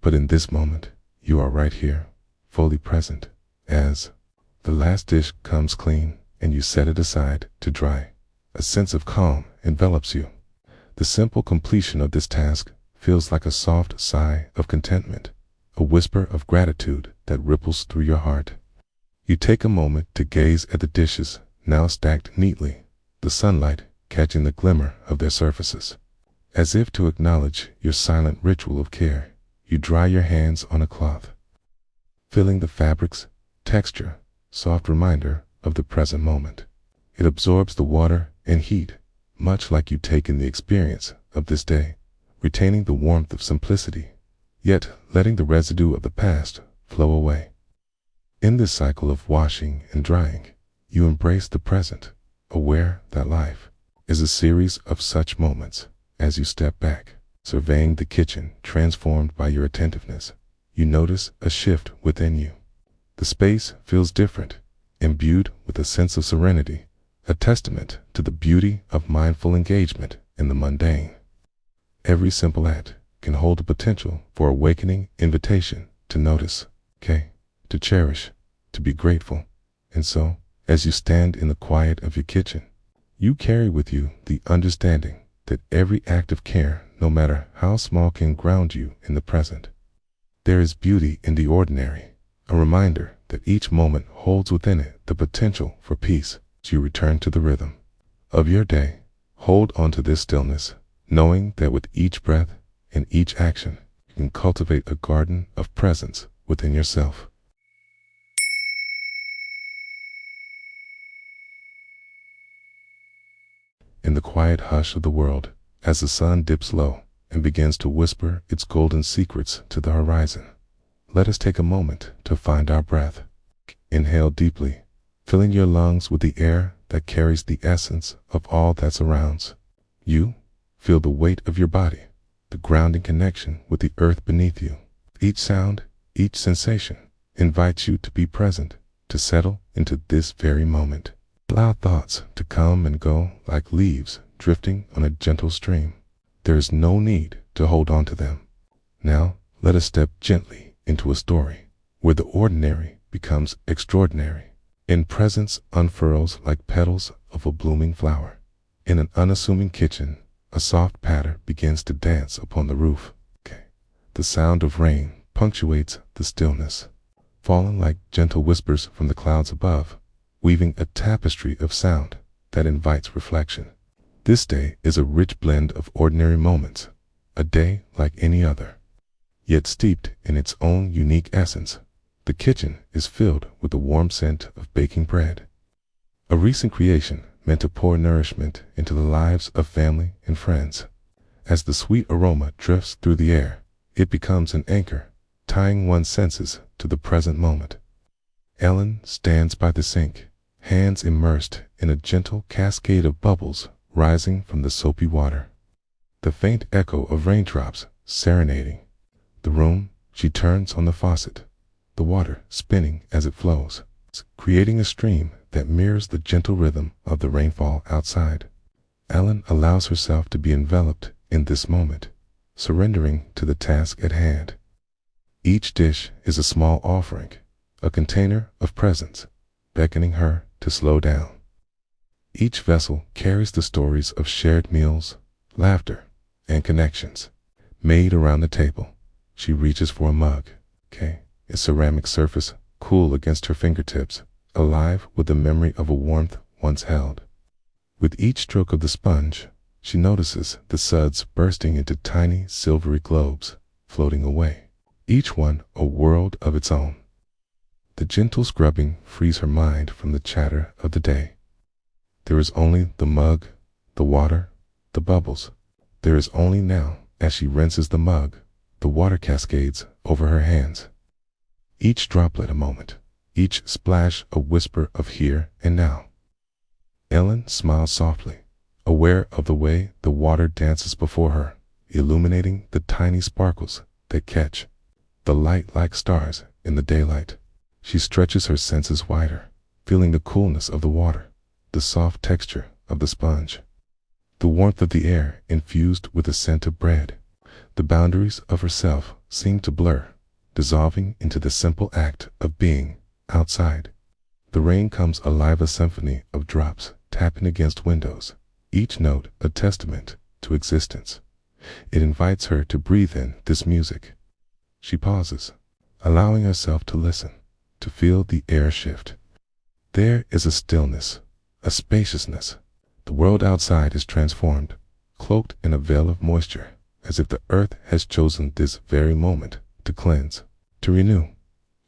But in this moment, you are right here, fully present, as the last dish comes clean and you set it aside to dry. A sense of calm envelops you. The simple completion of this task feels like a soft sigh of contentment, a whisper of gratitude that ripples through your heart. You take a moment to gaze at the dishes, now stacked neatly, the sunlight catching the glimmer of their surfaces. As if to acknowledge your silent ritual of care, you dry your hands on a cloth, feeling the fabric's texture, soft reminder of the present moment. It absorbs the water and heat, much like you take in the experience of this day, retaining the warmth of simplicity, yet letting the residue of the past flow away. In this cycle of washing and drying, you embrace the present, aware that life is a series of such moments. As you step back, surveying the kitchen transformed by your attentiveness, you notice a shift within you. The space feels different, imbued with a sense of serenity, a testament to the beauty of mindful engagement in the mundane. Every simple act can hold the potential for awakening invitation to notice, to cherish, to be grateful. And so, as you stand in the quiet of your kitchen, you carry with you the understanding that every act of care, no matter how small, can ground you in the present. There is beauty in the ordinary, a reminder that each moment holds within it the potential for peace. As you return to the rhythm of your day, hold on to this stillness, knowing that with each breath and each action, you can cultivate a garden of presence within yourself. In the quiet hush of the world, as the sun dips low and begins to whisper its golden secrets to the horizon, let us take a moment to find our breath. Inhale deeply, filling your lungs with the air that carries the essence of all that surrounds you. Feel the weight of your body, the grounding connection with the earth beneath you. Each sound, each sensation invites you to be present, to settle into this very moment. Allow thoughts to come and go like leaves drifting on a gentle stream. There is no need to hold on to them. Now, let us step gently into a story where the ordinary becomes extraordinary. In presence unfurls like petals of a blooming flower. In an unassuming kitchen, a soft patter begins to dance upon the roof. The sound of rain punctuates the stillness, falling like gentle whispers from the clouds above, weaving a tapestry of sound that invites reflection. This day is a rich blend of ordinary moments, a day like any other, yet steeped in its own unique essence. The kitchen is filled with the warm scent of baking bread, a recent creation meant to pour nourishment into the lives of family and friends. As the sweet aroma drifts through the air, it becomes an anchor, tying one's senses to the present moment. Ellen stands by the sink, hands immersed in a gentle cascade of bubbles rising from the soapy water. The faint echo of raindrops serenading the room. She turns on the faucet, the water spinning as it flows, creating a stream that mirrors the gentle rhythm of the rainfall outside. Ellen allows herself to be enveloped in this moment, surrendering to the task at hand. Each dish is a small offering, a container of presence, beckoning her to slow down. Each vessel carries the stories of shared meals, laughter, and connections. Made around the table, she reaches for a mug, its ceramic surface cool against her fingertips, alive with the memory of a warmth once held. With each stroke of the sponge, she notices the suds bursting into tiny silvery globes, floating away, each one a world of its own. The gentle scrubbing frees her mind from the chatter of the day. There is only the mug, the water, the bubbles. There is only now, as she rinses the mug, the water cascades over her hands. Each droplet a moment, each splash a whisper of here and now. Ellen smiles softly, aware of the way the water dances before her, illuminating the tiny sparkles that catch the light like stars in the daylight. She stretches her senses wider, feeling the coolness of the water, the soft texture of the sponge, the warmth of the air infused with the scent of bread. The boundaries of herself seem to blur, dissolving into the simple act of being outside. The rain comes alive, a symphony of drops tapping against windows, each note a testament to existence. It invites her to breathe in this music. She pauses, allowing herself to listen, to feel the air shift. There is a stillness, a spaciousness. The world outside is transformed, cloaked in a veil of moisture, as if the earth has chosen this very moment to cleanse, to renew.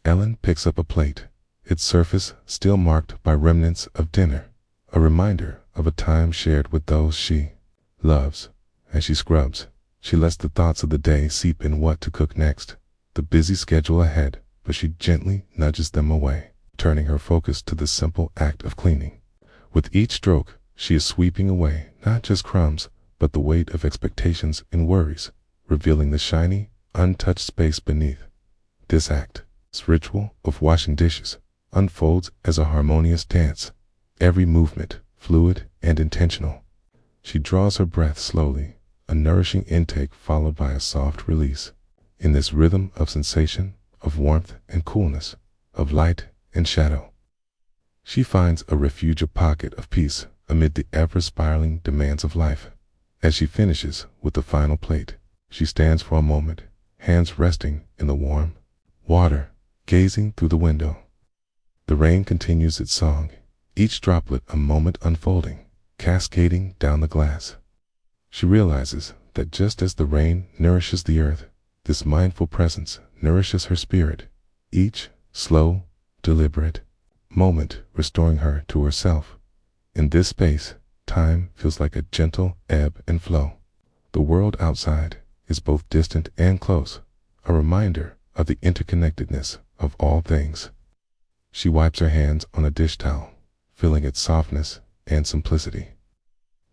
Ellen picks up a plate, its surface still marked by remnants of dinner, a reminder of a time shared with those she loves. As she scrubs, she lets the thoughts of the day seep in, what to cook next, the busy schedule ahead, but she gently nudges them away, turning her focus to the simple act of cleaning. With each stroke, she is sweeping away not just crumbs, but the weight of expectations and worries, revealing the shiny, untouched space beneath. This act, this ritual of washing dishes, unfolds as a harmonious dance, every movement fluid and intentional. She draws her breath slowly, a nourishing intake followed by a soft release. In this rhythm of sensation, of warmth and coolness, of light and shadow, she finds a refuge, a pocket of peace amid the ever-spiraling demands of life. As she finishes with the final plate, she stands for a moment, hands resting in the warm water, gazing through the window. The rain continues its song, each droplet a moment unfolding, cascading down the glass. She realizes that just as the rain nourishes the earth, this mindful presence nourishes her spirit, each slow, deliberate moment restoring her to herself. In this space, time feels like a gentle ebb and flow. The world outside is both distant and close, a reminder of the interconnectedness of all things. She wipes her hands on a dish towel, feeling its softness and simplicity.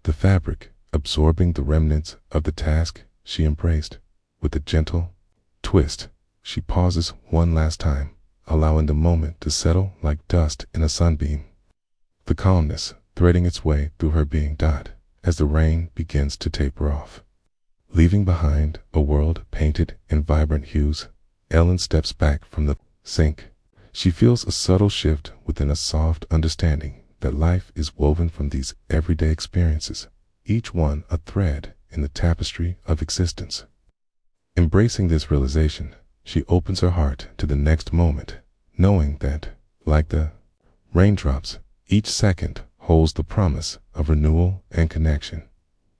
The fabric absorbing the remnants of the task she embraced. With a gentle twist, she pauses one last time, allowing the moment to settle like dust in a sunbeam. The calmness threading its way through her being as the rain begins to taper off. Leaving behind a world painted in vibrant hues, Ellen steps back from the sink. She feels a subtle shift within, a soft understanding that life is woven from these everyday experiences, each one a thread in the tapestry of existence. Embracing this realization, she opens her heart to the next moment, knowing that, like the raindrops, each second holds the promise of renewal and connection.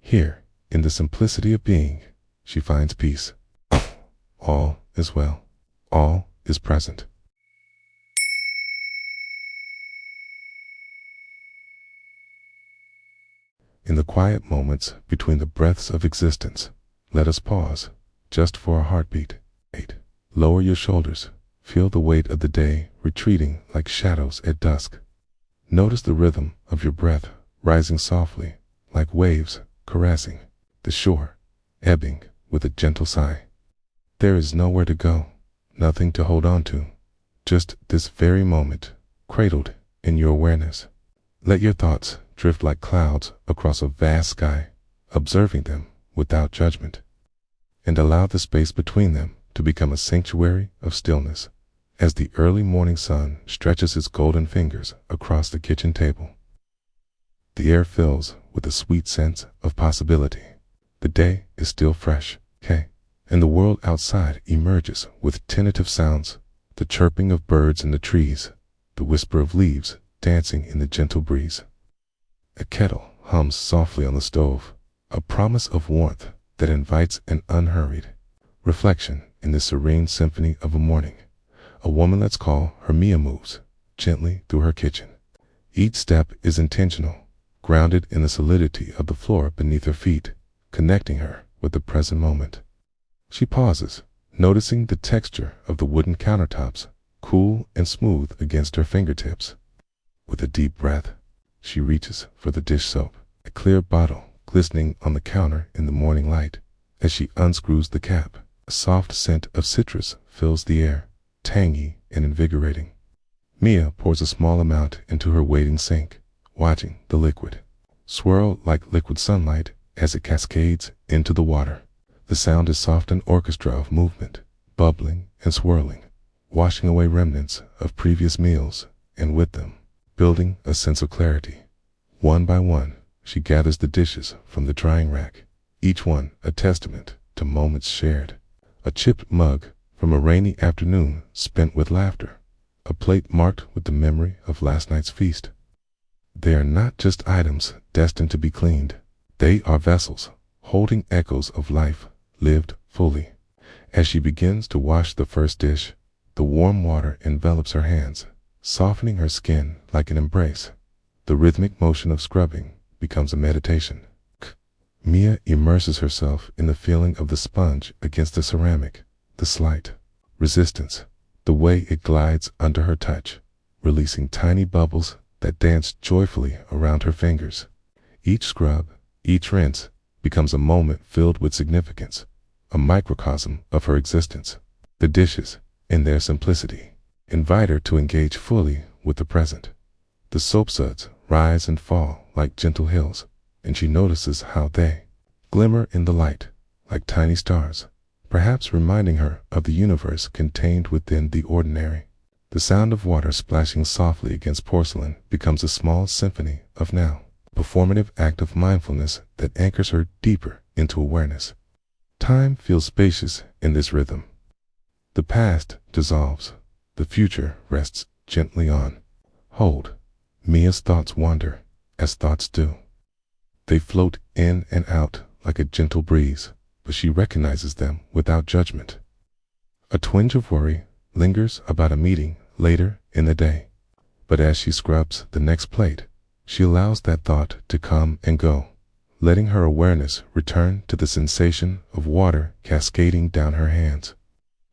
Here, in the simplicity of being, she finds peace. All is well. All is present. In the quiet moments between the breaths of existence, let us pause, just for a heartbeat. 8. Lower your shoulders. Feel the weight of the day retreating like shadows at dusk. Notice the rhythm of your breath rising softly, like waves caressing the shore, ebbing with a gentle sigh. There is nowhere to go, nothing to hold on to, just this very moment, cradled in your awareness. Let your thoughts drift like clouds across a vast sky, observing them without judgment, and allow the space between them to become a sanctuary of stillness. as the early morning sun stretches its golden fingers across the kitchen table. The air fills with a sweet sense of possibility. The day is still fresh, and the world outside emerges with tentative sounds, the chirping of birds in the trees, the whisper of leaves dancing in the gentle breeze. A kettle hums softly on the stove, a promise of warmth that invites an unhurried reflection in the serene symphony of a morning. A woman, let's call her Mia, moves gently through her kitchen. Each step is intentional, grounded in the solidity of the floor beneath her feet, connecting her with the present moment. She pauses, noticing the texture of the wooden countertops, cool and smooth against her fingertips. With a deep breath, she reaches for the dish soap, a clear bottle glistening on the counter in the morning light. As she unscrews the cap, a soft scent of citrus fills the air, tangy and invigorating. Mia pours a small amount into her waiting sink, watching the liquid swirl like liquid sunlight as it cascades into the water. The sound is soft, an orchestra of movement, bubbling and swirling, washing away remnants of previous meals, and with them, building a sense of clarity. One by one, she gathers the dishes from the drying rack, each one a testament to moments shared. A chipped mug from a rainy afternoon spent with laughter, a plate marked with the memory of last night's feast. They are not just items destined to be cleaned. They are vessels holding echoes of life lived fully. As she begins to wash the first dish, the warm water envelops her hands, softening her skin like an embrace. The rhythmic motion of scrubbing becomes a meditation. Mia immerses herself in the feeling of the sponge against the ceramic, the slight resistance, the way it glides under her touch, releasing tiny bubbles that dance joyfully around her fingers. Each scrub, each rinse, becomes a moment filled with significance, a microcosm of her existence. The dishes, in their simplicity, invite her to engage fully with the present. The soap suds rise and fall like gentle hills, and she notices how they glimmer in the light like tiny stars, perhaps reminding her of the universe contained within the ordinary. The sound of water splashing softly against porcelain becomes a small symphony of now, a performative act of mindfulness that anchors her deeper into awareness. Time feels spacious in this rhythm. The past dissolves, the future rests gently on hold. Mia's thoughts wander, as thoughts do. They float in and out like a gentle breeze, but she recognizes them without judgment. A twinge of worry lingers about a meeting later in the day, but as she scrubs the next plate, she allows that thought to come and go, letting her awareness return to the sensation of water cascading down her hands.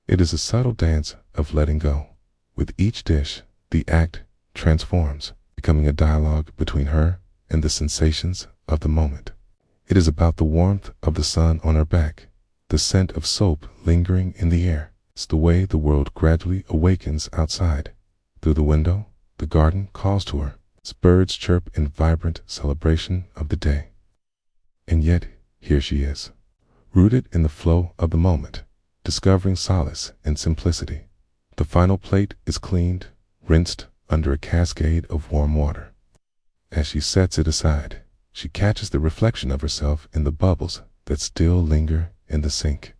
It is a subtle dance of letting go. With each dish, the act transforms, becoming a dialogue between her and the sensations of the moment. It is about the warmth of the sun on her back, the scent of soap lingering in the air. It's the way the world gradually awakens outside. Through the window, the garden calls to her. Its birds chirp in vibrant celebration of the day. And yet, here she is, rooted in the flow of the moment, discovering solace in simplicity. The final plate is cleaned, rinsed under a cascade of warm water. As she sets it aside, she catches the reflection of herself in the bubbles that still linger in the sink.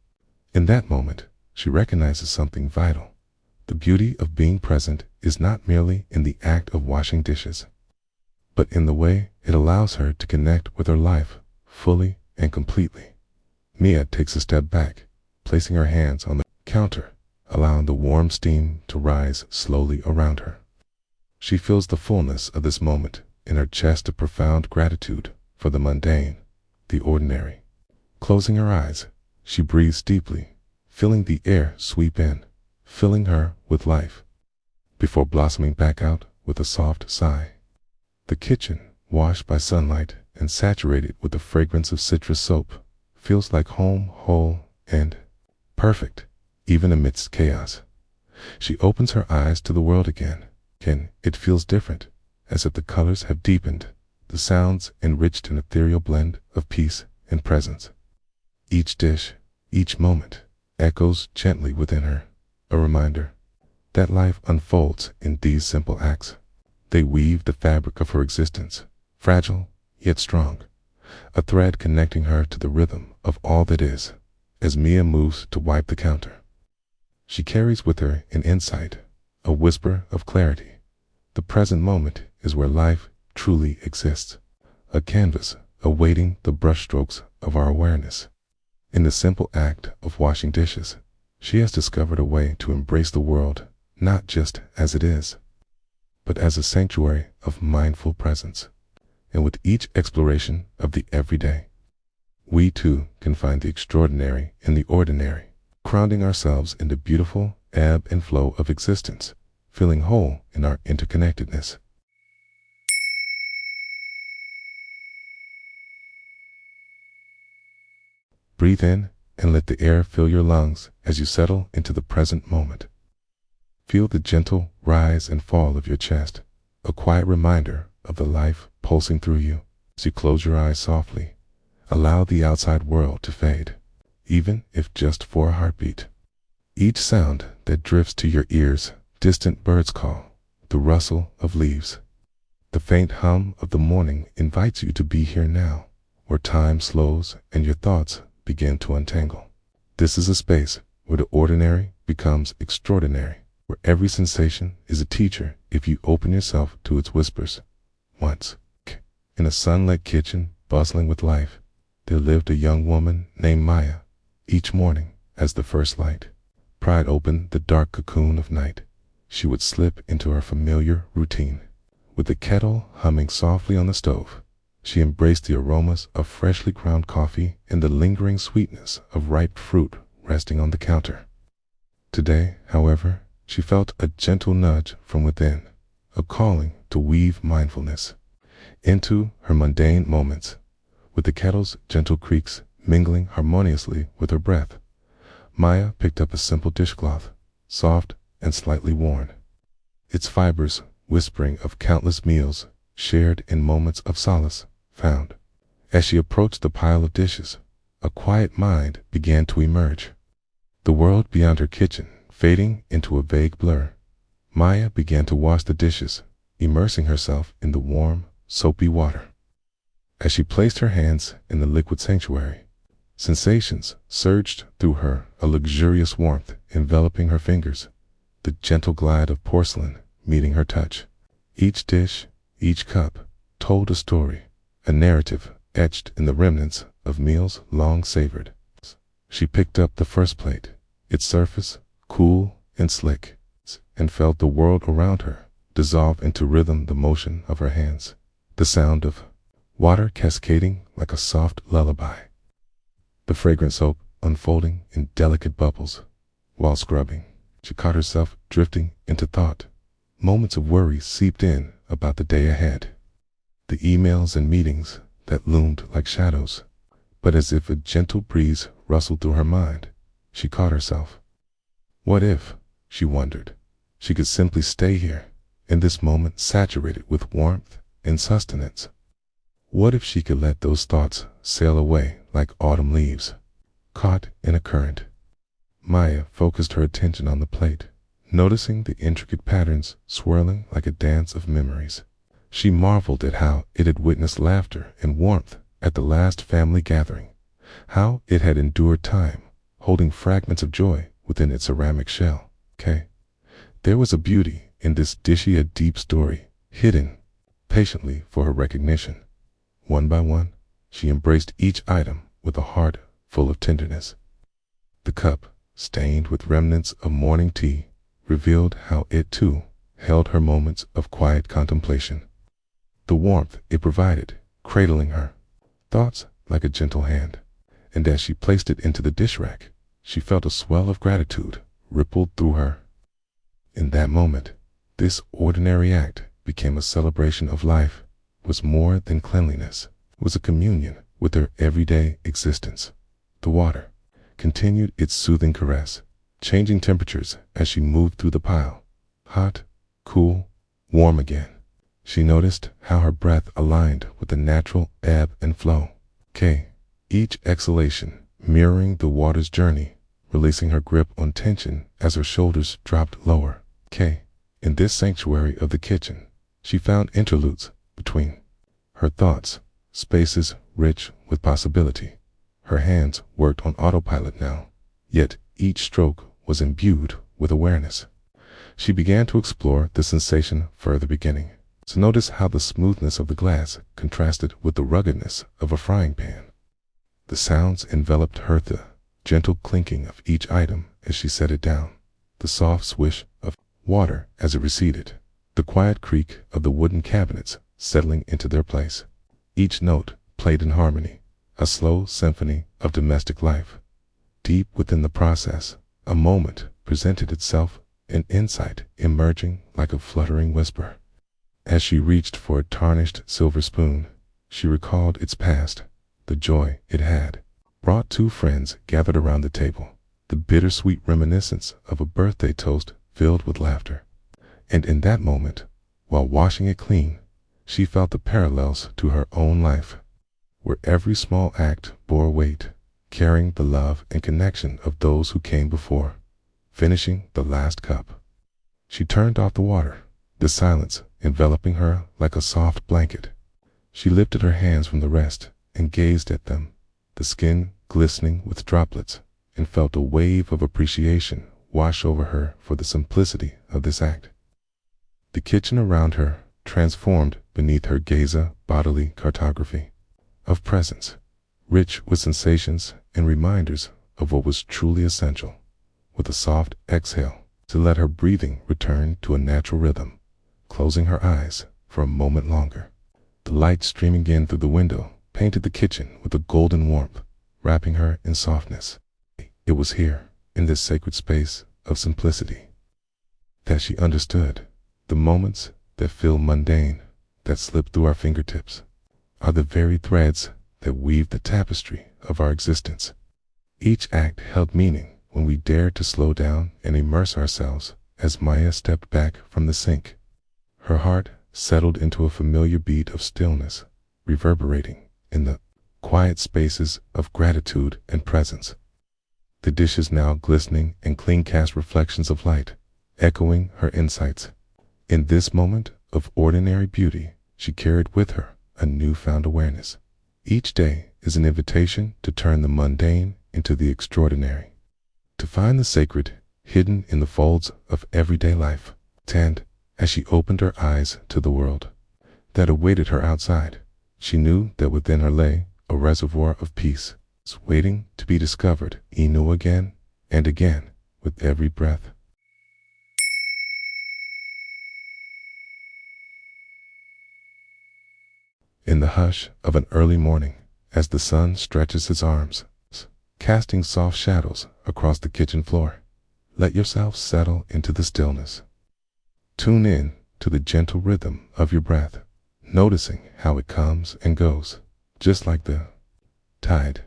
In that moment, she recognizes something vital. The beauty of being present is not merely in the act of washing dishes, but in the way it allows her to connect with her life fully and completely. Mia takes a step back, placing her hands on the counter, allowing the warm steam to rise slowly around her. She feels the fullness of this moment in her chest, of profound gratitude for the mundane, the ordinary. Closing her eyes, she breathes deeply, feeling the air sweep in, filling her with life, before blossoming back out with a soft sigh. The kitchen, washed by sunlight and saturated with the fragrance of citrus soap, feels like home, whole and perfect, even amidst chaos. She opens her eyes to the world again. It feels different, as if the colors have deepened, the sounds enriched an ethereal blend of peace and presence. Each dish, each moment, echoes gently within her, a reminder that life unfolds in these simple acts. They weave the fabric of her existence, fragile yet strong, a thread connecting her to the rhythm of all that is. As Mia moves to wipe the counter, she carries with her an insight, a whisper of clarity. The present moment is where life truly exists, a canvas awaiting the brushstrokes of our awareness. In the simple act of washing dishes, she has discovered a way to embrace the world not just as it is, but as a sanctuary of mindful presence. And with each exploration of the everyday, we too can find the extraordinary in the ordinary, grounding ourselves in the beautiful ebb and flow of existence, feeling whole in our interconnectedness. Breathe in and let the air fill your lungs as you settle into the present moment. Feel the gentle rise and fall of your chest, a quiet reminder of the life pulsing through you. As you close your eyes softly, allow the outside world to fade, even if just for a heartbeat. Each sound that drifts to your ears, distant birds' call, the rustle of leaves, the faint hum of the morning invites you to be here now, where time slows and your thoughts begin to untangle. This is a space where the ordinary becomes extraordinary, where every sensation is a teacher if you open yourself to its whispers. Once, in a sunlit kitchen bustling with life, there lived a young woman named Maya. Each morning, as the first light pried open the dark cocoon of night, she would slip into her familiar routine. With the kettle humming softly on the stove, she embraced the aromas of freshly ground coffee and the lingering sweetness of ripe fruit resting on the counter. Today, however, she felt a gentle nudge from within, a calling to weave mindfulness into her mundane moments. With the kettle's gentle creaks mingling harmoniously with her breath, Maya picked up a simple dishcloth, soft and slightly worn, its fibers whispering of countless meals shared in moments of solace found. As she approached the pile of dishes, a quiet mind began to emerge. The world beyond her kitchen fading into a vague blur, Maya began to wash the dishes, immersing herself in the warm, soapy water. As she placed her hands in the liquid sanctuary, sensations surged through her, a luxurious warmth enveloping her fingers, the gentle glide of porcelain meeting her touch. Each dish, each cup, told a story, a narrative etched in the remnants of meals long savored. She picked up the first plate, its surface cool and slick, and felt the world around her dissolve into rhythm, the motion of her hands, the sound of water cascading like a soft lullaby, the fragrant soap unfolding in delicate bubbles. While scrubbing, she caught herself drifting into thought. Moments of worry seeped in about the day ahead, the emails and meetings that loomed like shadows. But as if a gentle breeze rustled through her mind, she caught herself. What if, she wondered, she could simply stay here, in this moment saturated with warmth and sustenance? What if she could let those thoughts sail away like autumn leaves, caught in a current? Maya focused her attention on the plate, noticing the intricate patterns swirling like a dance of memories. She marveled at how it had witnessed laughter and warmth at the last family gathering, how it had endured time, holding fragments of joy within its ceramic shell. There was a beauty in this dishy, a deep story, hidden patiently for her recognition. One by one, she embraced each item with a heart full of tenderness. The cup, stained with remnants of morning tea, revealed how it too held her moments of quiet contemplation. The warmth it provided, cradling her thoughts like a gentle hand, and as she placed it into the dish rack, she felt a swell of gratitude rippled through her. In that moment, this ordinary act became a celebration of life, was more than cleanliness, was a communion with her everyday existence. The water continued its soothing caress, changing temperatures as she moved through the pile, hot, cool, warm again. She noticed how her breath aligned with the natural ebb and flow. Each exhalation mirroring the water's journey, releasing her grip on tension as her shoulders dropped lower. In this sanctuary of the kitchen, she found interludes between her thoughts, spaces rich with possibility. Her hands worked on autopilot now, yet each stroke was imbued with awareness. She began to explore the sensation further, beginning to notice how the smoothness of the glass contrasted with the ruggedness of a frying pan. The sounds enveloped her, the gentle clinking of each item as she set it down, the soft swish of water as it receded, the quiet creak of the wooden cabinets settling into their place. Each note played in harmony, a slow symphony of domestic life. Deep within the process, a moment presented itself, an insight emerging like a fluttering whisper. As she reached for a tarnished silver spoon, she recalled its past, the joy it had brought two friends gathered around the table, the bittersweet reminiscence of a birthday toast filled with laughter. And in that moment, while washing it clean, she felt the parallels to her own life, where every small act bore weight, carrying the love and connection of those who came before. Finishing the last cup, she turned off the water, the silence enveloping her like a soft blanket. She lifted her hands from the rest and gazed at them, the skin glistening with droplets, and felt a wave of appreciation wash over her for the simplicity of this act. The kitchen around her transformed beneath her gaze, a bodily cartography of presence, rich with sensations and reminders of what was truly essential. With a soft exhale, to let her breathing return to a natural rhythm, closing her eyes for a moment longer. The light streaming in through the window painted the kitchen with a golden warmth, wrapping her in softness. It was here, in this sacred space of simplicity, that she understood the moments that feel mundane, that slip through our fingertips, are the very threads that weave the tapestry of our existence. Each act held meaning when we dared to slow down and immerse ourselves. As Maya stepped back from the sink, her heart settled into a familiar beat of stillness, reverberating in the quiet spaces of gratitude and presence. The dishes now glistening and clean cast reflections of light, echoing her insights. In this moment of ordinary beauty, she carried with her a newfound awareness. Each day is an invitation to turn the mundane into the extraordinary, to find the sacred hidden in the folds of everyday life. And as she opened her eyes to the world that awaited her outside, she knew that within her lay a reservoir of peace, waiting to be discovered anew again and again with every breath. In the hush of an early morning, as the sun stretches its arms, casting soft shadows across the kitchen floor, let yourself settle into the stillness. Tune in to the gentle rhythm of your breath, noticing how it comes and goes, just like the tide.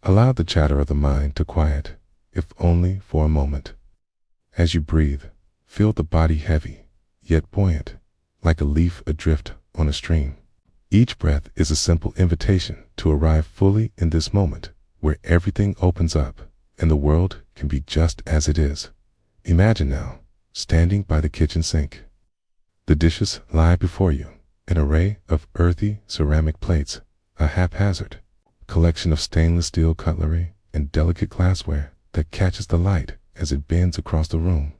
Allow the chatter of the mind to quiet, if only for a moment. As you breathe, feel the body heavy, yet buoyant, like a leaf adrift on a stream. Each breath is a simple invitation to arrive fully in this moment, where everything opens up and the world can be just as it is. Imagine now, standing by the kitchen sink. The dishes lie before you, an array of earthy ceramic plates, a haphazard collection of stainless steel cutlery and delicate glassware that catches the light as it bends across the room.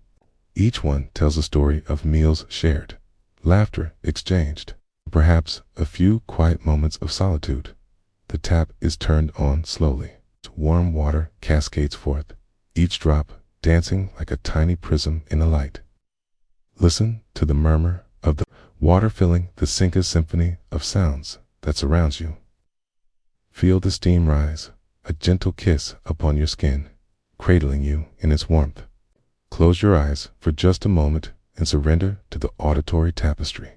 Each one tells a story of meals shared, laughter exchanged, perhaps a few quiet moments of solitude. The tap is turned on slowly. Warm water cascades forth, each drop dancing like a tiny prism in the light. Listen to the murmur of the water filling the sink, symphony of sounds that surrounds you. Feel the steam rise, a gentle kiss upon your skin, cradling you in its warmth. Close your eyes for just a moment and surrender to the auditory tapestry.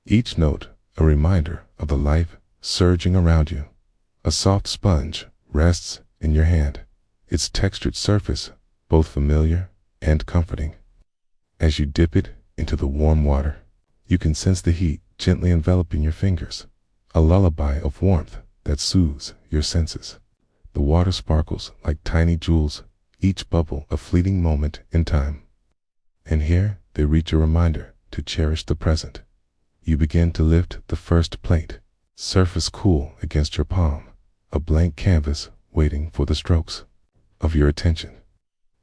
Each note a reminder of the life surging around you. A soft sponge rests in your hand, its textured surface both familiar and comforting. As you dip it into the warm water, you can sense the heat gently enveloping your fingers, a lullaby of warmth that soothes your senses. The water sparkles like tiny jewels, each bubble a fleeting moment in time. And here, they reach a reminder to cherish the present. You begin to lift the first plate, surface cool against your palm, a blank canvas waiting for the strokes of your attention.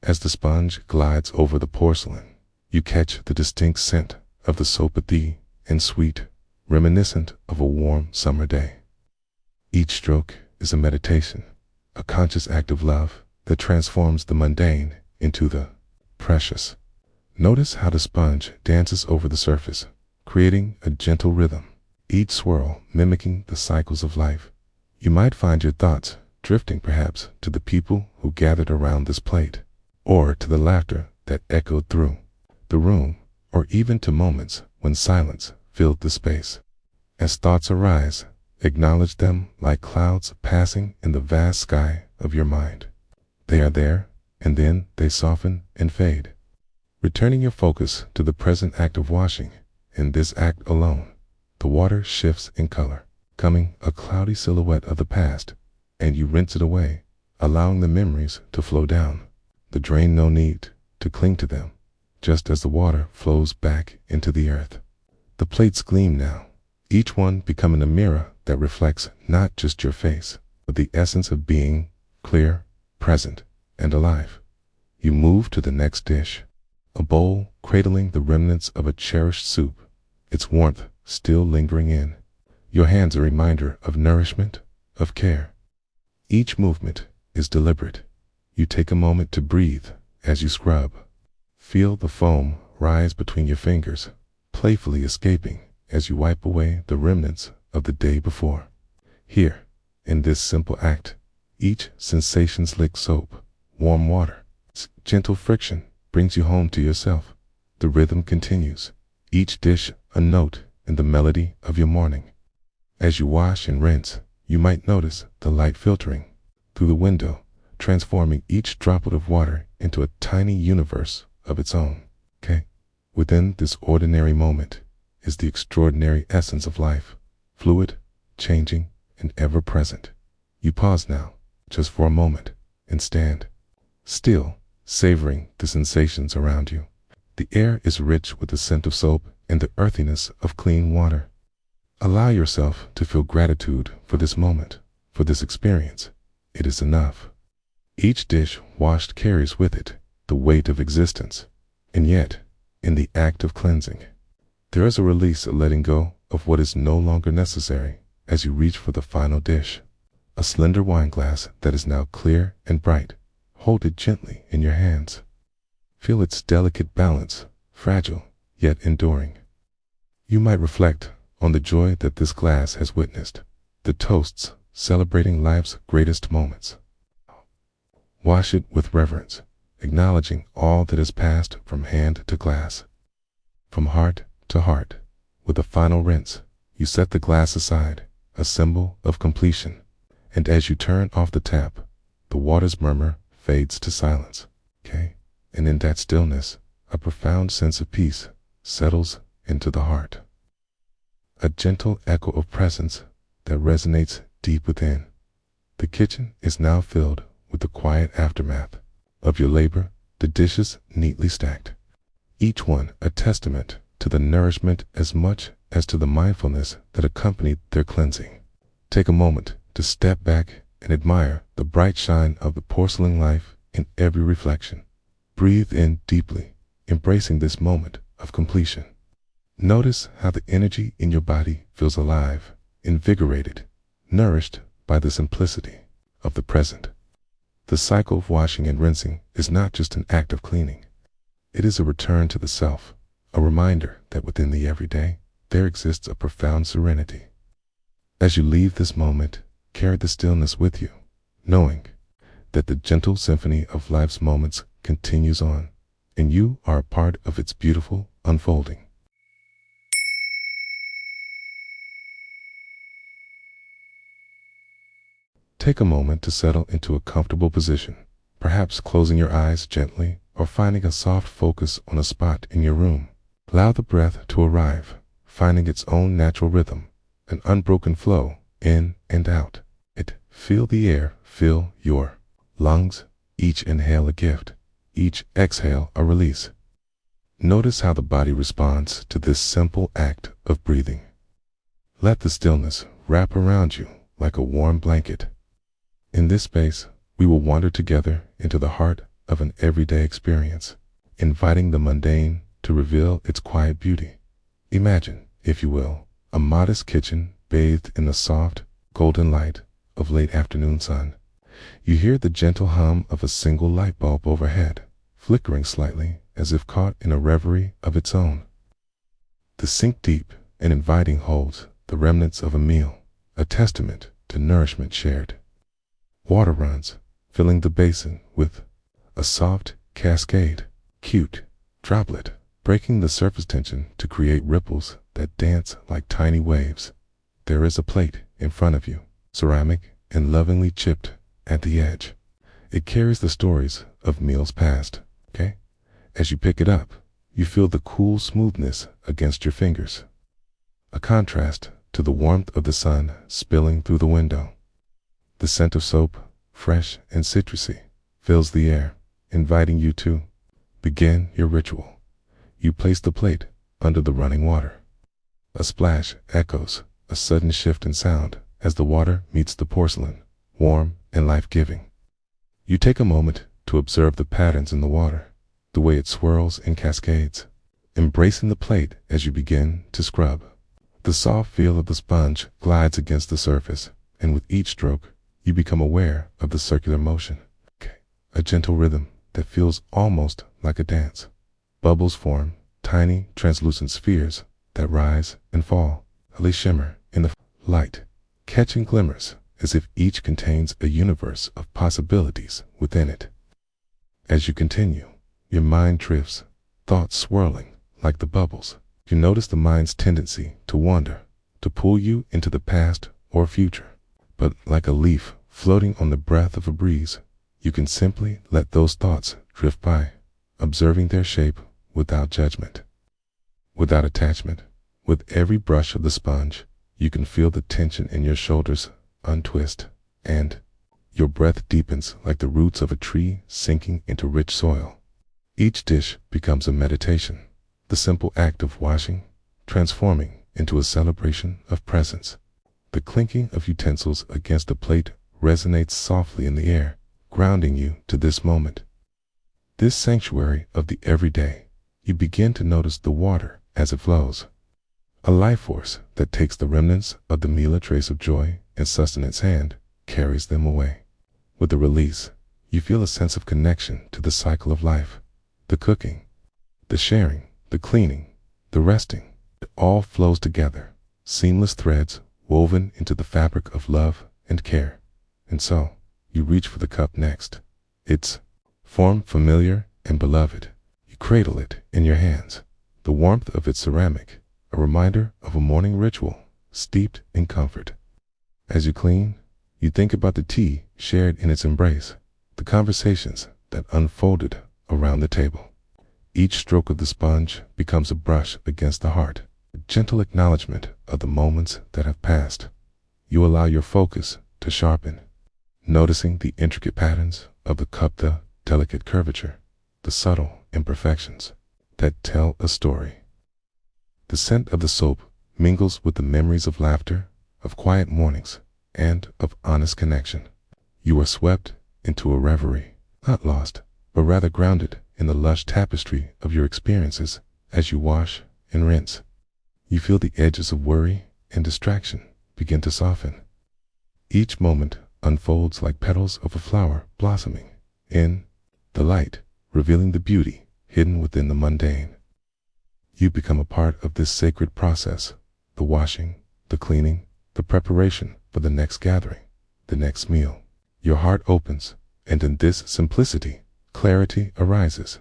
As the sponge glides over the porcelain, you catch the distinct scent of the soapy and sweet, reminiscent of a warm summer day. Each stroke is a meditation, a conscious act of love that transforms the mundane into the precious. Notice how the sponge dances over the surface, creating a gentle rhythm, each swirl mimicking the cycles of life. You might find your thoughts drifting perhaps to the people who gathered around this plate, or to the laughter that echoed through the room, or even to moments when silence filled the space. As thoughts arise, acknowledge them like clouds passing in the vast sky of your mind. They are there, and then they soften and fade. Returning your focus to the present act of washing, in this act alone, the water shifts in color, becoming a cloudy silhouette of the past, and you rinse it away, allowing the memories to flow down the drain. No need to cling to them, just as the water flows back into the earth. The plates gleam now, each one becoming a mirror that reflects not just your face, but the essence of being clear, present, and alive. You move to the next dish, a bowl cradling the remnants of a cherished soup, its warmth still lingering in. Your hands a reminder of nourishment, of care. Each movement is deliberate. You take a moment to breathe as you scrub. Feel the foam rise between your fingers, playfully escaping as you wipe away the remnants of the day before. Here, in this simple act, each sensation's lick soap, warm water, gentle friction brings you home to yourself. The rhythm continues, each dish a note in the melody of your morning. As you wash and rinse, you might notice the light filtering through the window, transforming each droplet of water into a tiny universe of its own. Within this ordinary moment is the extraordinary essence of life, fluid, changing, and ever present. You pause now, just for a moment, and stand still, savoring the sensations around you. The air is rich with the scent of soap and the earthiness of clean water. Allow yourself to feel gratitude for this moment, for this experience. It is enough. Each dish washed carries with it the weight of existence, and yet, in the act of cleansing, there is a release, a letting go of what is no longer necessary as you reach for the final dish. A slender wine glass that is now clear and bright. Hold it gently in your hands. Feel its delicate balance, fragile yet enduring. You might reflect on the joy that this glass has witnessed, the toasts celebrating life's greatest moments. Wash it with reverence, acknowledging all that has passed from hand to glass. From heart to heart, with a final rinse, you set the glass aside, a symbol of completion, and as you turn off the tap, the water's murmur fades to silence. And in that stillness, a profound sense of peace settles into the heart. A gentle echo of presence that resonates deep within. The kitchen is now filled with the quiet aftermath of your labor, the dishes neatly stacked, each one a testament to the nourishment as much as to the mindfulness that accompanied their cleansing. Take a moment to step back and admire the bright shine of the porcelain life in every reflection. Breathe in deeply, embracing this moment of completion. Notice how the energy in your body feels alive, invigorated, nourished by the simplicity of the present. The cycle of washing and rinsing is not just an act of cleaning. It is a return to the self, a reminder that within the everyday, there exists a profound serenity. As you leave this moment, carry the stillness with you, knowing that the gentle symphony of life's moments continues on, and you are a part of its beautiful unfolding. Take a moment to settle into a comfortable position, perhaps closing your eyes gently or finding a soft focus on a spot in your room. Allow the breath to arrive, finding its own natural rhythm, an unbroken flow in and out. Feel the air fill your lungs, each inhale a gift, each exhale a release. Notice how the body responds to this simple act of breathing. Let the stillness wrap around you like a warm blanket. In this space, we will wander together into the heart of an everyday experience, inviting the mundane to reveal its quiet beauty. Imagine, if you will, a modest kitchen bathed in the soft, golden light of late afternoon sun. You hear the gentle hum of a single light bulb overhead, flickering slightly as if caught in a reverie of its own. The sink deep and inviting holds the remnants of a meal, a testament to nourishment shared. Water runs, filling the basin with a soft cascade, cute droplet, breaking the surface tension to create ripples that dance like tiny waves. There is a plate in front of you, ceramic and lovingly chipped at the edge. It carries the stories of meals past, okay? As you pick it up, you feel the cool smoothness against your fingers, a contrast to the warmth of the sun spilling through the window. The scent of soap, fresh and citrusy, fills the air, inviting you to begin your ritual. You place the plate under the running water. A splash echoes, a sudden shift in sound as the water meets the porcelain, warm and life-giving. You take a moment to observe the patterns in the water, the way it swirls and cascades, embracing the plate as you begin to scrub. The soft feel of the sponge glides against the surface, and with each stroke, you become aware of the circular motion, a gentle rhythm that feels almost like a dance. Bubbles form, tiny translucent spheres that rise and fall. They shimmer in the light, catching glimmers as if each contains a universe of possibilities within it. As you continue, your mind drifts, thoughts swirling like the bubbles. You notice the mind's tendency to wander, to pull you into the past or future. But like a leaf floating on the breath of a breeze, you can simply let those thoughts drift by, observing their shape without judgment, without attachment. With every brush of the sponge, you can feel the tension in your shoulders untwist, and your breath deepens like the roots of a tree sinking into rich soil. Each dish becomes a meditation, the simple act of washing, transforming into a celebration of presence. The clinking of utensils against a plate resonates softly in the air, grounding you to this moment. This sanctuary of the everyday, you begin to notice the water as it flows, a life force that takes the remnants of the meal, a trace of joy and sustenance, and carries them away. With the release, you feel a sense of connection to the cycle of life. The cooking, the sharing, the cleaning, the resting, it all flows together, seamless threads woven into the fabric of love and care. And so, you reach for the cup next. Its form familiar and beloved. You cradle it in your hands, the warmth of its ceramic, a reminder of a morning ritual steeped in comfort. As you clean, you think about the tea shared in its embrace, the conversations that unfolded around the table. Each stroke of the sponge becomes a brush against the heart, a gentle acknowledgement of the moments that have passed. You allow your focus to sharpen, noticing the intricate patterns of the cup, the delicate curvature, the subtle imperfections that tell a story. The scent of the soap mingles with the memories of laughter, of quiet mornings, and of honest connection. You are swept into a reverie, not lost, but rather grounded in the lush tapestry of your experiences. As you wash and rinse, you feel the edges of worry and distraction begin to soften. Each moment unfolds like petals of a flower blossoming in the light, revealing the beauty hidden within the mundane. You become a part of this sacred process, the washing, the cleaning, the preparation for the next gathering, the next meal. Your heart opens, and in this simplicity, clarity arises.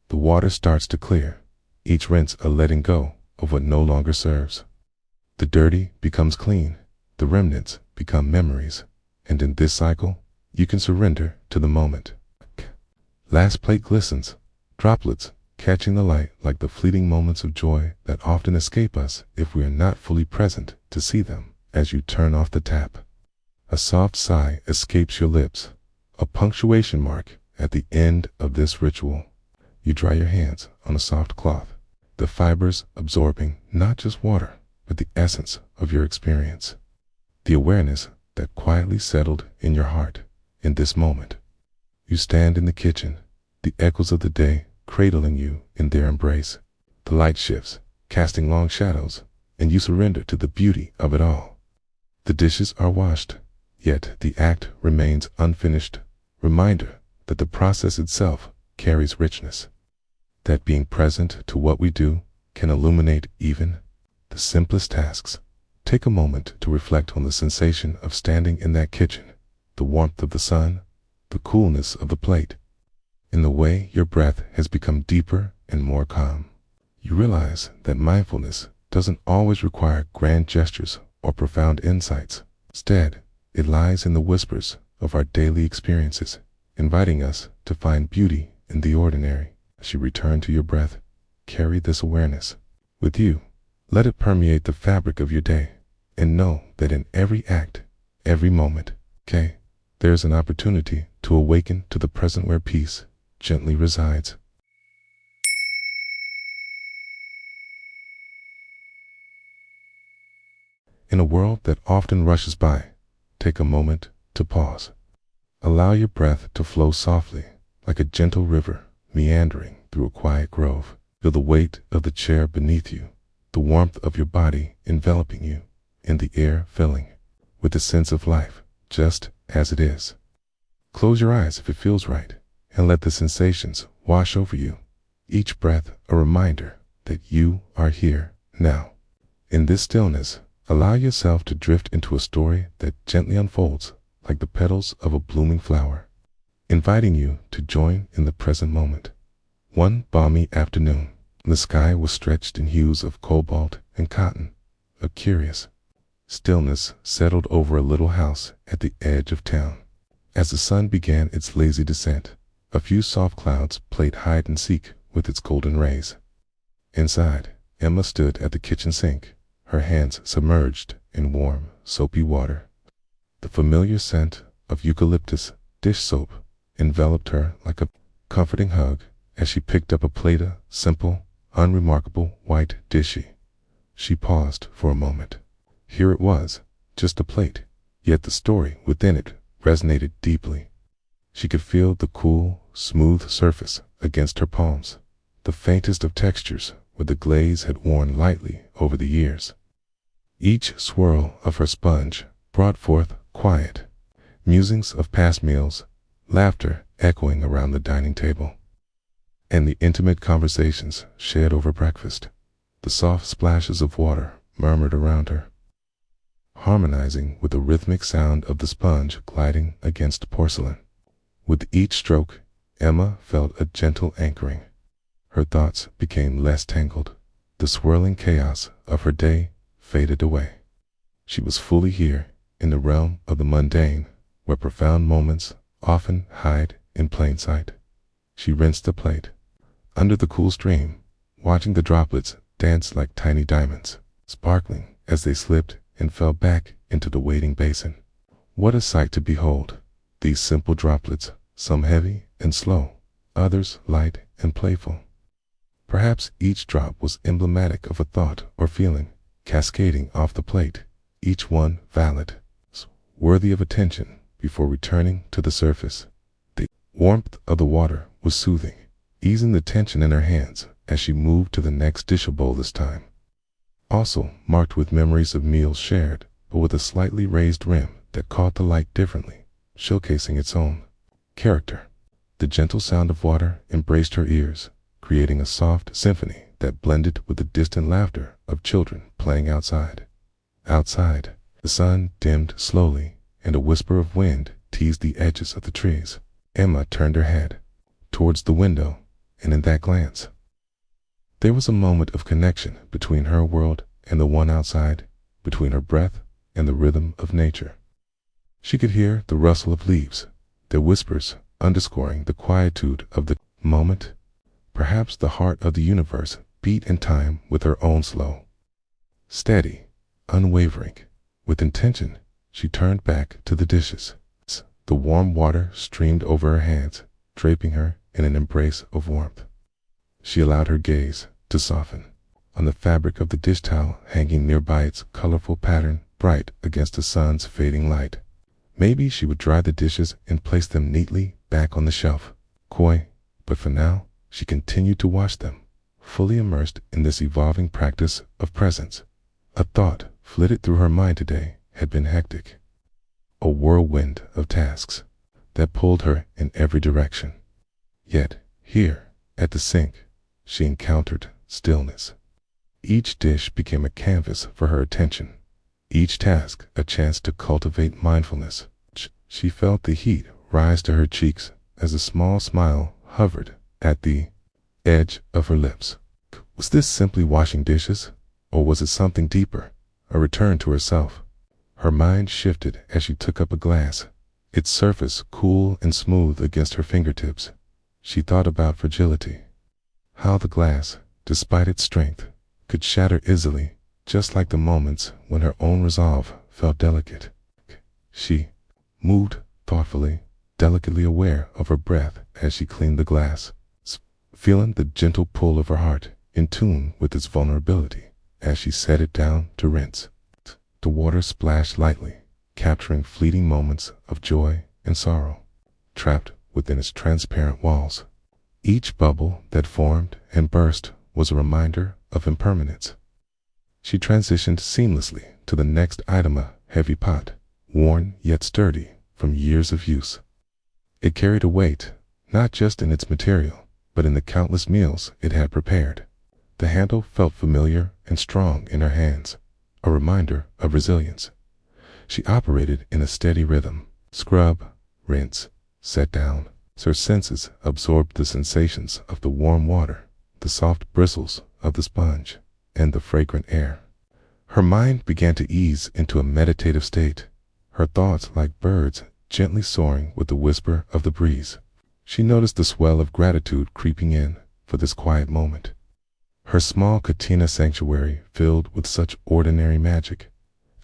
The water starts to clear, each rinse a letting go of what no longer serves. The dirty becomes clean, the remnants become memories, and in this cycle, you can surrender to the moment. Last plate glistens, droplets catching the light like the fleeting moments of joy that often escape us if we are not fully present to see them. As you turn off the tap, a soft sigh escapes your lips, a punctuation mark at the end of this ritual. You dry your hands on a soft cloth, the fibers absorbing not just water, but the essence of your experience. The awareness that quietly settled in your heart in this moment. You stand in the kitchen, the echoes of the day cradling you in their embrace. The light shifts, casting long shadows, and you surrender to the beauty of it all. The dishes are washed, yet the act remains unfinished, reminder that the process itself carries richness, that being present to what we do can illuminate even the simplest tasks. Take a moment to reflect on the sensation of standing in that kitchen, the warmth of the sun, the coolness of the plate, and the way your breath has become deeper and more calm. You realize that mindfulness doesn't always require grand gestures or profound insights. Instead, it lies in the whispers of our daily experiences, inviting us to find beauty in the ordinary. As you return to your breath, carry this awareness with you. Let it permeate the fabric of your day, and know that in every act, every moment, there's an opportunity to awaken to the present where peace gently resides. In a world that often rushes by, take a moment to pause. Allow your breath to flow softly, like a gentle river meandering through a quiet grove. Feel the weight of the chair beneath you, the warmth of your body enveloping you, and the air filling with a sense of life, just as it is. Close your eyes if it feels right, and let the sensations wash over you, each breath a reminder that you are here now. In this stillness, allow yourself to drift into a story that gently unfolds like the petals of a blooming flower, inviting you to join in the present moment. One balmy afternoon, the sky was stretched in hues of cobalt and cotton. A curious stillness settled over a little house at the edge of town. As the sun began its lazy descent, a few soft clouds played hide and seek with its golden rays. Inside, Emma stood at the kitchen sink, her hands submerged in warm, soapy water. The familiar scent of eucalyptus dish soap enveloped her like a comforting hug as she picked up a plate of simple, unremarkable white dishy. She paused for a moment. Here it was, just a plate, yet the story within it resonated deeply. She could feel the cool, smooth surface against her palms, the faintest of textures where the glaze had worn lightly over the years. Each swirl of her sponge brought forth quiet musings of past meals, laughter echoing around the dining table, and the intimate conversations shared over breakfast. The soft splashes of water murmured around her, harmonizing with the rhythmic sound of the sponge gliding against porcelain. With each stroke, Emma felt a gentle anchoring. Her thoughts became less tangled. The swirling chaos of her day faded away. She was fully here in the realm of the mundane, where profound moments often hide in plain sight. She rinsed the plate under the cool stream, watching the droplets dance like tiny diamonds, sparkling as they slipped and fell back into the waiting basin. What a sight to behold! These simple droplets, some heavy and slow, others light and playful. Perhaps each drop was emblematic of a thought or feeling, cascading off the plate, each one valid, worthy of attention before returning to the surface. The warmth of the water was soothing, easing the tension in her hands as she moved to the next dish bowl this time. Also marked with memories of meals shared, but with a slightly raised rim that caught the light differently, showcasing its own character. The gentle sound of water embraced her ears, creating a soft symphony that blended with the distant laughter of children playing outside. Outside, the sun dimmed slowly, and a whisper of wind teased the edges of the trees. Emma turned her head towards the window, and in that glance, there was a moment of connection between her world and the one outside, between her breath and the rhythm of nature. She could hear the rustle of leaves, their whispers underscoring the quietude of the moment. Perhaps the heart of the universe beat in time with her own slow. Steady, unwavering, with intention, she turned back to the dishes. The warm water streamed over her hands, draping her in an embrace of warmth. She allowed her gaze to soften on the fabric of the dish towel hanging nearby, its colorful pattern bright against the sun's fading light. Maybe she would dry the dishes and place them neatly back on the shelf. Coy, but for now, she continued to wash them, fully immersed in this evolving practice of presence. A thought flitted through her mind today had been hectic, a whirlwind of tasks that pulled her in every direction. Yet, here, at the sink, she encountered stillness. Each dish became a canvas for her attention, each task a chance to cultivate mindfulness. She felt the heat rise to her cheeks as a small smile hovered at the edge of her lips. Was this simply washing dishes, or was it something deeper, a return to herself? Her mind shifted as she took up a glass, its surface cool and smooth against her fingertips. She thought about fragility, how the glass, despite its strength, could shatter easily, just like the moments when her own resolve felt delicate. She moved thoughtfully, delicately aware of her breath as she cleaned the glass, feeling the gentle pull of her heart in tune with its vulnerability as she set it down to rinse. The water splashed lightly, capturing fleeting moments of joy and sorrow, trapped within its transparent walls. Each bubble that formed and burst was a reminder of impermanence. She transitioned seamlessly to the next item, a heavy pot, worn yet sturdy from years of use. It carried a weight, not just in its material, but in the countless meals it had prepared. The handle felt familiar and strong in her hands, a reminder of resilience. She operated in a steady rhythm, scrub, rinse, set down. Her senses absorbed the sensations of the warm water, the soft bristles of the sponge, and the fragrant air. Her mind began to ease into a meditative state, her thoughts like birds gently soaring with the whisper of the breeze. She noticed the swell of gratitude creeping in for this quiet moment. Her small katina sanctuary filled with such ordinary magic.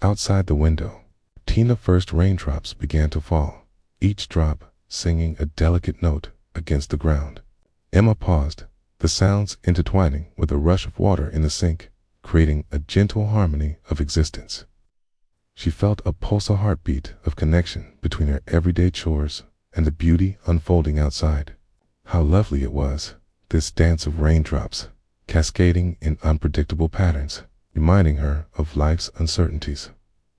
Outside the window, first raindrops began to fall, each drop singing a delicate note against the ground. Emma paused, the sounds intertwining with a rush of water in the sink, creating a gentle harmony of existence. She felt a pulsar heartbeat of connection between her everyday chores and the beauty unfolding outside. How lovely it was, this dance of raindrops, cascading in unpredictable patterns, reminding her of life's uncertainties.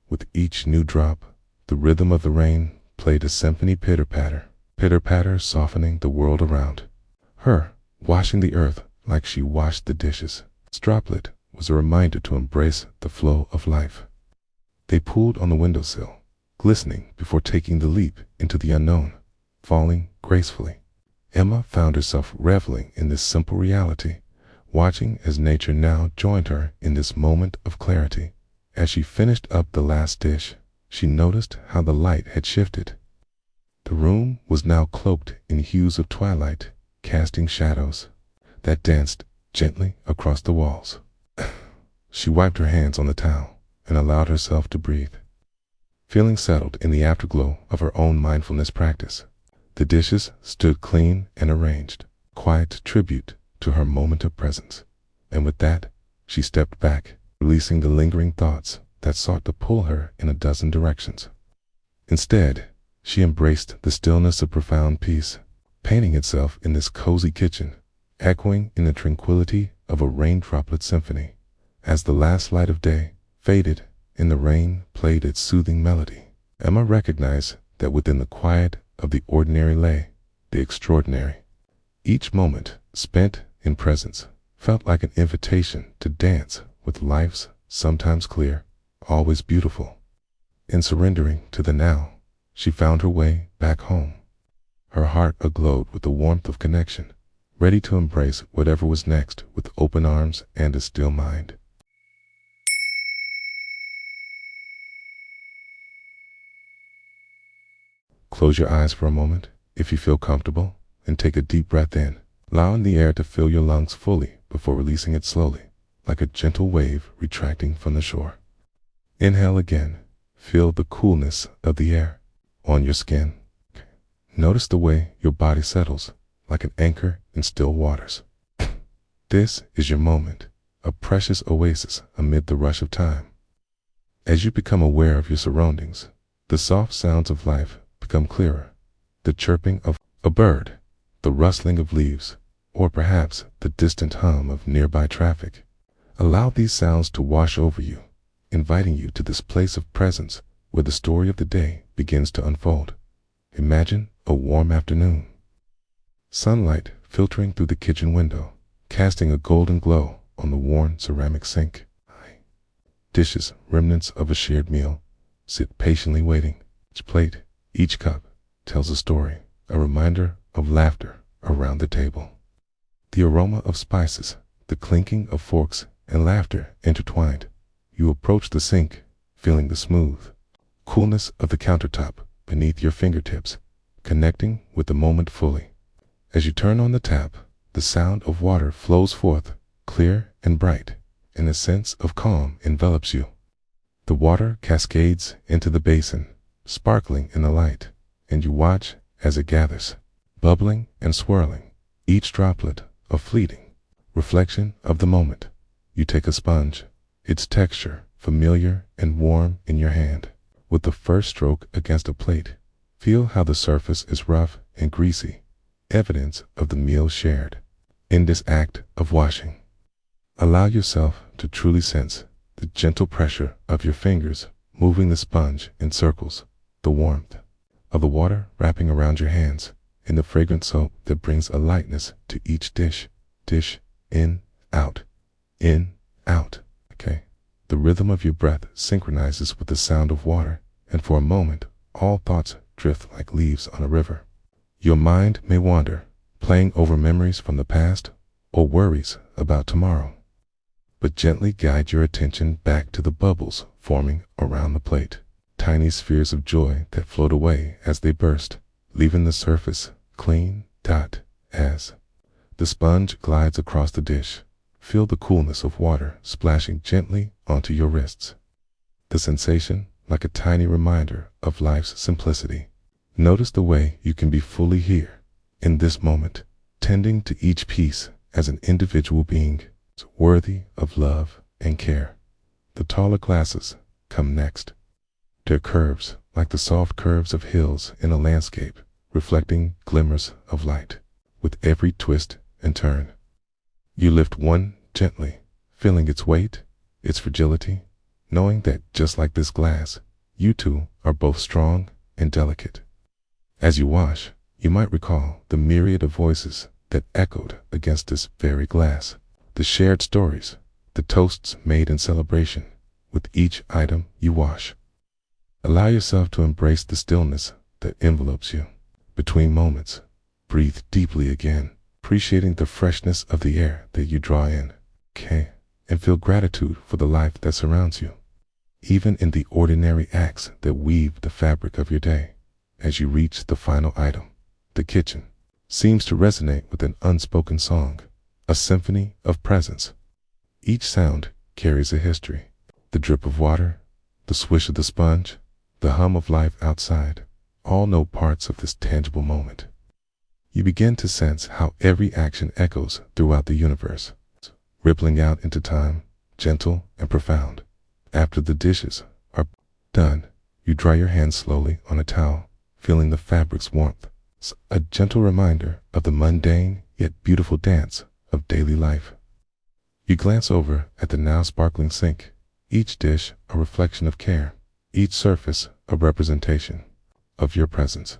With each new drop, the rhythm of the rain played a symphony, pitter-patter, softening the world around her, washing the earth like she washed the dishes. Its droplet was a reminder to embrace the flow of life. They pooled on the windowsill, glistening before taking the leap into the unknown, falling gracefully. Emma found herself reveling in this simple reality, watching as nature now joined her in this moment of clarity. As she finished up the last dish, she noticed how the light had shifted. The room was now cloaked in hues of twilight, casting shadows that danced gently across the walls. She wiped her hands on the towel and allowed herself to breathe, feeling settled in the afterglow of her own mindfulness practice. The dishes stood clean and arranged, quiet tribute to her moment of presence. And with that, she stepped back, releasing the lingering thoughts that sought to pull her in a dozen directions. Instead, she embraced the stillness of profound peace, painting itself in this cozy kitchen, echoing in the tranquility of a rain-droplet symphony. As the last light of day faded and the rain played its soothing melody, Emma recognized that within the quiet of the ordinary lay the extraordinary. Each moment spent in presence felt like an invitation to dance with life's sometimes clear, always beautiful. In surrendering to the now, she found her way back home, her heart aglow with the warmth of connection, ready to embrace whatever was next with open arms and a still mind. Close your eyes for a moment, if you feel comfortable, and take a deep breath in, allowing the air to fill your lungs fully before releasing it slowly, like a gentle wave retracting from the shore. Inhale again. Feel the coolness of the air on your skin. Notice the way your body settles, like an anchor in still waters. This is your moment, a precious oasis amid the rush of time. As you become aware of your surroundings, the soft sounds of life become clearer. The chirping of a bird, the rustling of leaves, or perhaps the distant hum of nearby traffic. Allow these sounds to wash over you, inviting you to this place of presence where the story of the day begins to unfold. Imagine a warm afternoon. Sunlight filtering through the kitchen window, casting a golden glow on the worn ceramic sink. Dishes, remnants of a shared meal, sit patiently waiting. Each plate, each cup, tells a story, a reminder of laughter around the table. The aroma of spices, the clinking of forks and laughter intertwined. You approach the sink, feeling the smooth coolness of the countertop beneath your fingertips, connecting with the moment fully. As you turn on the tap, the sound of water flows forth, clear and bright, and a sense of calm envelops you. The water cascades into the basin, sparkling in the light, and you watch as it gathers, bubbling and swirling, each droplet a fleeting reflection of the moment. You take a sponge, its texture familiar and warm in your hand. With the first stroke against a plate, feel how the surface is rough and greasy, evidence of the meal shared. In this act of washing, allow yourself to truly sense the gentle pressure of your fingers moving the sponge in circles, the warmth of the water wrapping around your hands, and the fragrant soap that brings a lightness to each dish. Dish, in, out, in, out. Okay. The rhythm of your breath synchronizes with the sound of water, and for a moment, all thoughts drift like leaves on a river. Your mind may wander, playing over memories from the past or worries about tomorrow. But gently guide your attention back to the bubbles forming around the plate, tiny spheres of joy that float away as they burst, leaving the surface clean. As the sponge glides across the dish, feel the coolness of water splashing gently onto your wrists. The sensation like a tiny reminder of life's simplicity. Notice the way you can be fully here, in this moment, tending to each piece as an individual being, worthy of love and care. The taller glasses come next. Their curves, like the soft curves of hills in a landscape, reflecting glimmers of light, with every twist and turn. You lift one gently, feeling its weight, its fragility, knowing that just like this glass, you two are both strong and delicate. As you wash, you might recall the myriad of voices that echoed against this very glass, the shared stories, the toasts made in celebration with each item you wash. Allow yourself to embrace the stillness that envelopes you. Between moments, breathe deeply again, appreciating the freshness of the air that you draw in. Okay. And feel gratitude for the life that surrounds you, even in the ordinary acts that weave the fabric of your day. As you reach the final item, the kitchen seems to resonate with an unspoken song, a symphony of presence. Each sound carries a history. The drip of water, the swish of the sponge, the hum of life outside, all know parts of this tangible moment. You begin to sense how every action echoes throughout the universe, rippling out into time, gentle and profound. After the dishes are done, you dry your hands slowly on a towel, feeling the fabric's warmth, a gentle reminder of the mundane yet beautiful dance of daily life. You glance over at the now sparkling sink, each dish a reflection of care, each surface a representation of your presence.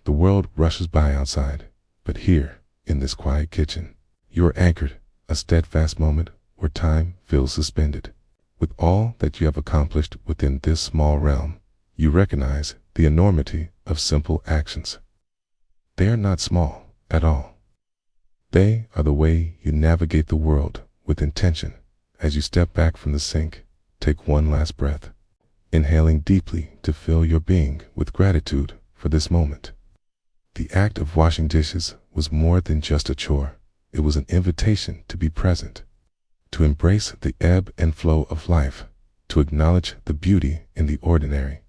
The world rushes by outside, but here, in this quiet kitchen, you are anchored, a steadfast moment where time feels suspended. With all that you have accomplished within this small realm, you recognize the enormity of simple actions. They are not small at all. They are the way you navigate the world with intention. As you step back from the sink, take one last breath, inhaling deeply to fill your being with gratitude for this moment. The act of washing dishes was more than just a chore. It was an invitation to be present, to embrace the ebb and flow of life, to acknowledge the beauty in the ordinary.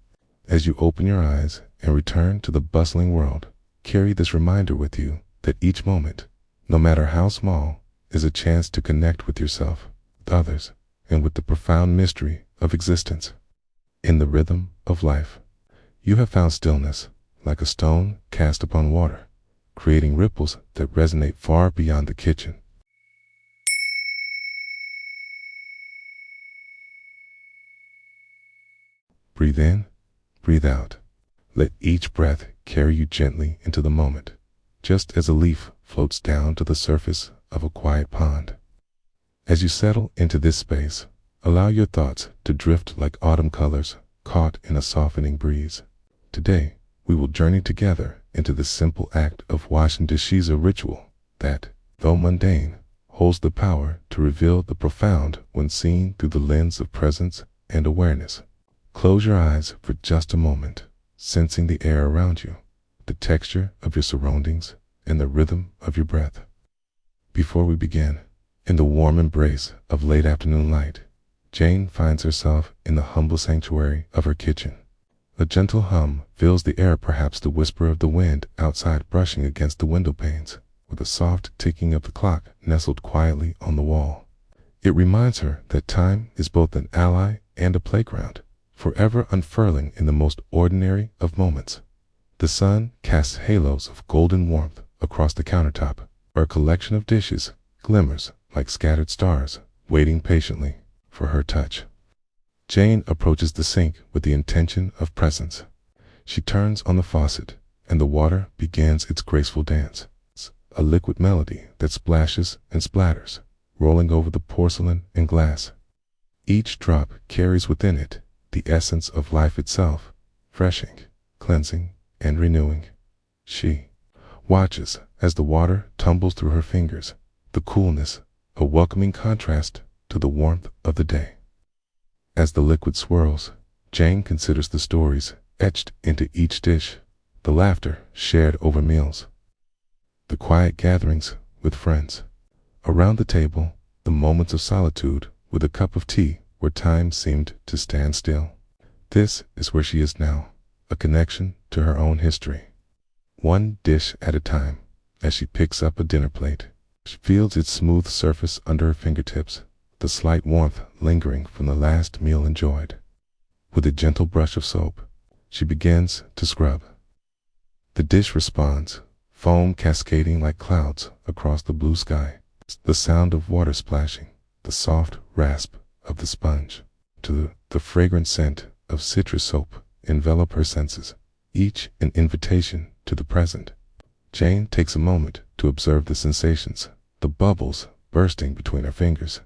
As you open your eyes and return to the bustling world, carry this reminder with you that each moment, no matter how small, is a chance to connect with yourself, with others, and with the profound mystery of existence. In the rhythm of life, you have found stillness, like a stone cast upon water, creating ripples that resonate far beyond the kitchen. Breathe in, breathe out. Let each breath carry you gently into the moment, just as a leaf floats down to the surface of a quiet pond. As you settle into this space, allow your thoughts to drift like autumn colors caught in a softening breeze. Today, we will journey together into the simple act of washing dishes, a ritual that, though mundane, holds the power to reveal the profound when seen through the lens of presence and awareness. Close your eyes for just a moment, sensing the air around you, the texture of your surroundings, and the rhythm of your breath. Before we begin, in the warm embrace of late afternoon light, Jane finds herself in the humble sanctuary of her kitchen. A gentle hum fills the air, perhaps the whisper of the wind outside brushing against the window panes, with a soft ticking of the clock nestled quietly on the wall. It reminds her that time is both an ally and a playground, forever unfurling in the most ordinary of moments. The sun casts halos of golden warmth across the countertop, where a collection of dishes glimmers like scattered stars, waiting patiently for her touch. Jane approaches the sink with the intention of presence. She turns on the faucet, and the water begins its graceful dance, a liquid melody that splashes and splatters, rolling over the porcelain and glass. Each drop carries within it the essence of life itself, freshing, cleansing, and renewing. She watches as the water tumbles through her fingers, the coolness a welcoming contrast to the warmth of the day. As the liquid swirls, Jane considers the stories etched into each dish, the laughter shared over meals, the quiet gatherings with friends. Around the table, the moments of solitude with a cup of tea where time seemed to stand still. This is where she is now, a connection to her own history. One dish at a time, as she picks up a dinner plate, she feels its smooth surface under her fingertips, the slight warmth lingering from the last meal enjoyed. With a gentle brush of soap, she begins to scrub. The dish responds, foam cascading like clouds across the blue sky, the sound of water splashing, the soft rasp of the sponge, to the fragrant scent of citrus soap envelop her senses, each an invitation to the present. Jane takes a moment to observe the sensations, the bubbles bursting between her fingers,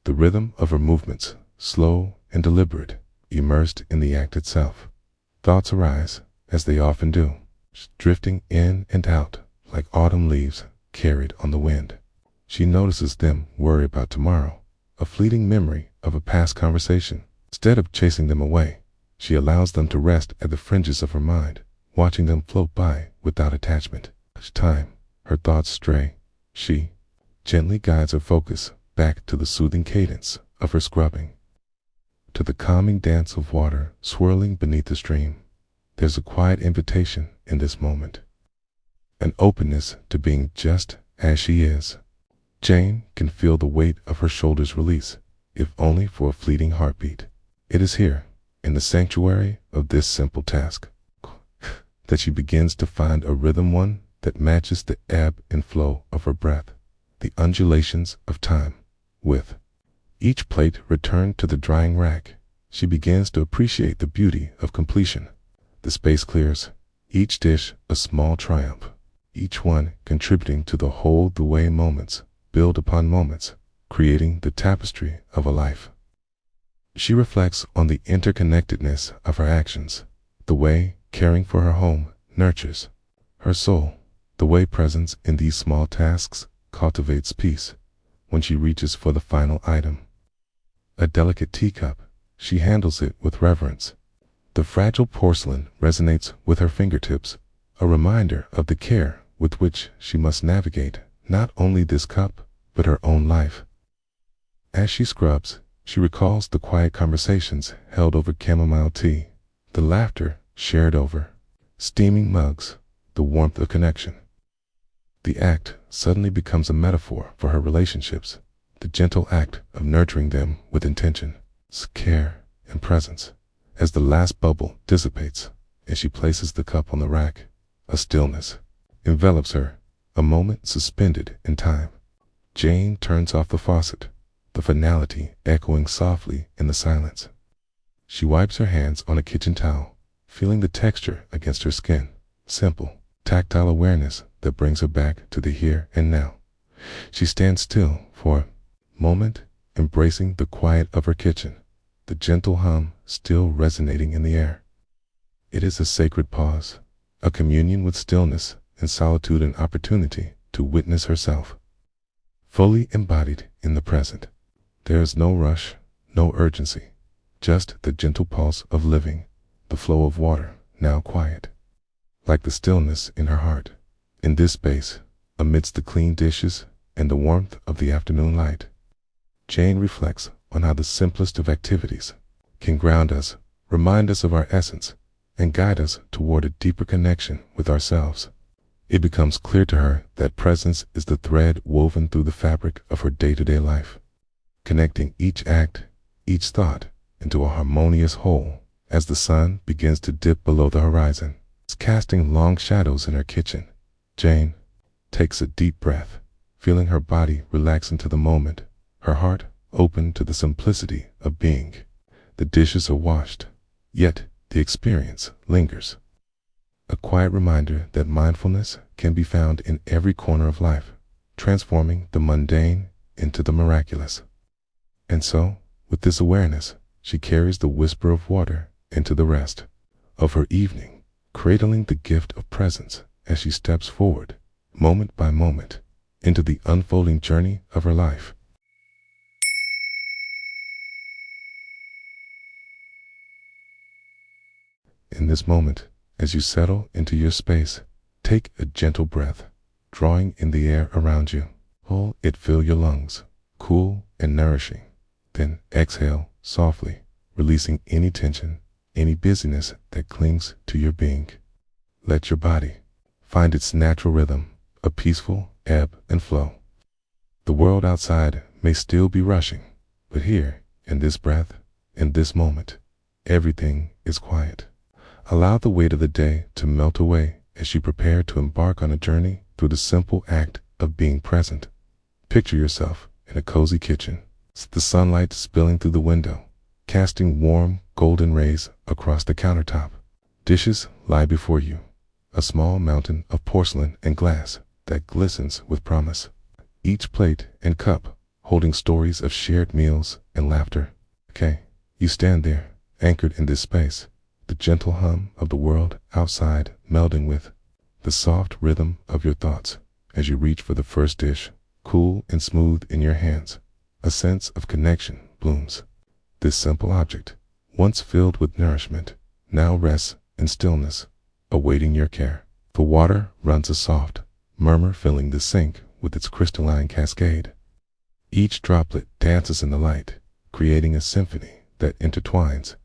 the rhythm of her movements, slow and deliberate, immersed in the act itself. Thoughts arise, as they often do, drifting in and out like autumn leaves carried on the wind. She notices them worry about tomorrow, a fleeting memory of a past conversation. Instead of chasing them away, she allows them to rest at the fringes of her mind, watching them float by without attachment. Each time her thoughts stray, she gently guides her focus back to the soothing cadence of her scrubbing, to the calming dance of water swirling beneath the stream. There's a quiet invitation in this moment, an openness to being just as she is. Jane can feel the weight of her shoulders release, if only for a fleeting heartbeat. It is here, in the sanctuary of this simple task, that she begins to find a rhythm, one that matches the ebb and flow of her breath, the undulations of time. With each plate returned to the drying rack, she begins to appreciate the beauty of completion. The space clears, each dish a small triumph, each one contributing to the whole, the way moments build upon moments, creating the tapestry of a life. She reflects on the interconnectedness of her actions, the way caring for her home nurtures her soul, the way presence in these small tasks cultivates peace. When she reaches for the final item, a delicate teacup, she handles it with reverence. The fragile porcelain resonates with her fingertips, a reminder of the care with which she must navigate not only this cup, but her own life. As she scrubs, she recalls the quiet conversations held over chamomile tea, the laughter shared over steaming mugs, the warmth of connection. The act suddenly becomes a metaphor for her relationships, the gentle act of nurturing them with intention, care, and presence. As the last bubble dissipates and she places the cup on the rack, a stillness envelops her, a moment suspended in time. Jane turns off the faucet, the finality echoing softly in the silence. She wipes her hands on a kitchen towel, feeling the texture against her skin, simple, tactile awareness that brings her back to the here and now. She stands still for a moment, embracing the quiet of her kitchen, the gentle hum still resonating in the air. It is a sacred pause, a communion with stillness and solitude, an opportunity to witness herself, fully embodied in the present. There is no rush, no urgency, just the gentle pulse of living, the flow of water, now quiet, like the stillness in her heart. In this space, amidst the clean dishes and the warmth of the afternoon light, Jane reflects on how the simplest of activities can ground us, remind us of our essence, and guide us toward a deeper connection with ourselves. It becomes clear to her that presence is the thread woven through the fabric of her day-to-day life, connecting each act, each thought, into a harmonious whole. As the sun begins to dip below the horizon, casting long shadows in her kitchen, Jane takes a deep breath, feeling her body relax into the moment, her heart open to the simplicity of being. The dishes are washed, yet the experience lingers. A quiet reminder that mindfulness can be found in every corner of life, transforming the mundane into the miraculous. And so, with this awareness, she carries the whisper of water into the rest of her evening, cradling the gift of presence as she steps forward, moment by moment, into the unfolding journey of her life. In this moment, as you settle into your space, take a gentle breath, drawing in the air around you. Hold it, fill your lungs, cool and nourishing. Then exhale softly, releasing any tension, any busyness that clings to your being. Let your body find its natural rhythm, a peaceful ebb and flow. The world outside may still be rushing, but here, in this breath, in this moment, everything is quiet. Allow the weight of the day to melt away as you prepare to embark on a journey through the simple act of being present. Picture yourself in a cozy kitchen, the sunlight spilling through the window, casting warm, golden rays across the countertop. Dishes lie before you, a small mountain of porcelain and glass that glistens with promise. Each plate and cup holding stories of shared meals and laughter. You stand there, anchored in this space, the gentle hum of the world outside melding with the soft rhythm of your thoughts. As you reach for the first dish, cool and smooth in your hands, a sense of connection blooms. This simple object, once filled with nourishment, now rests in stillness, awaiting your care. The water runs a soft murmur, filling the sink with its crystalline cascade. Each droplet dances in the light, creating a symphony that intertwines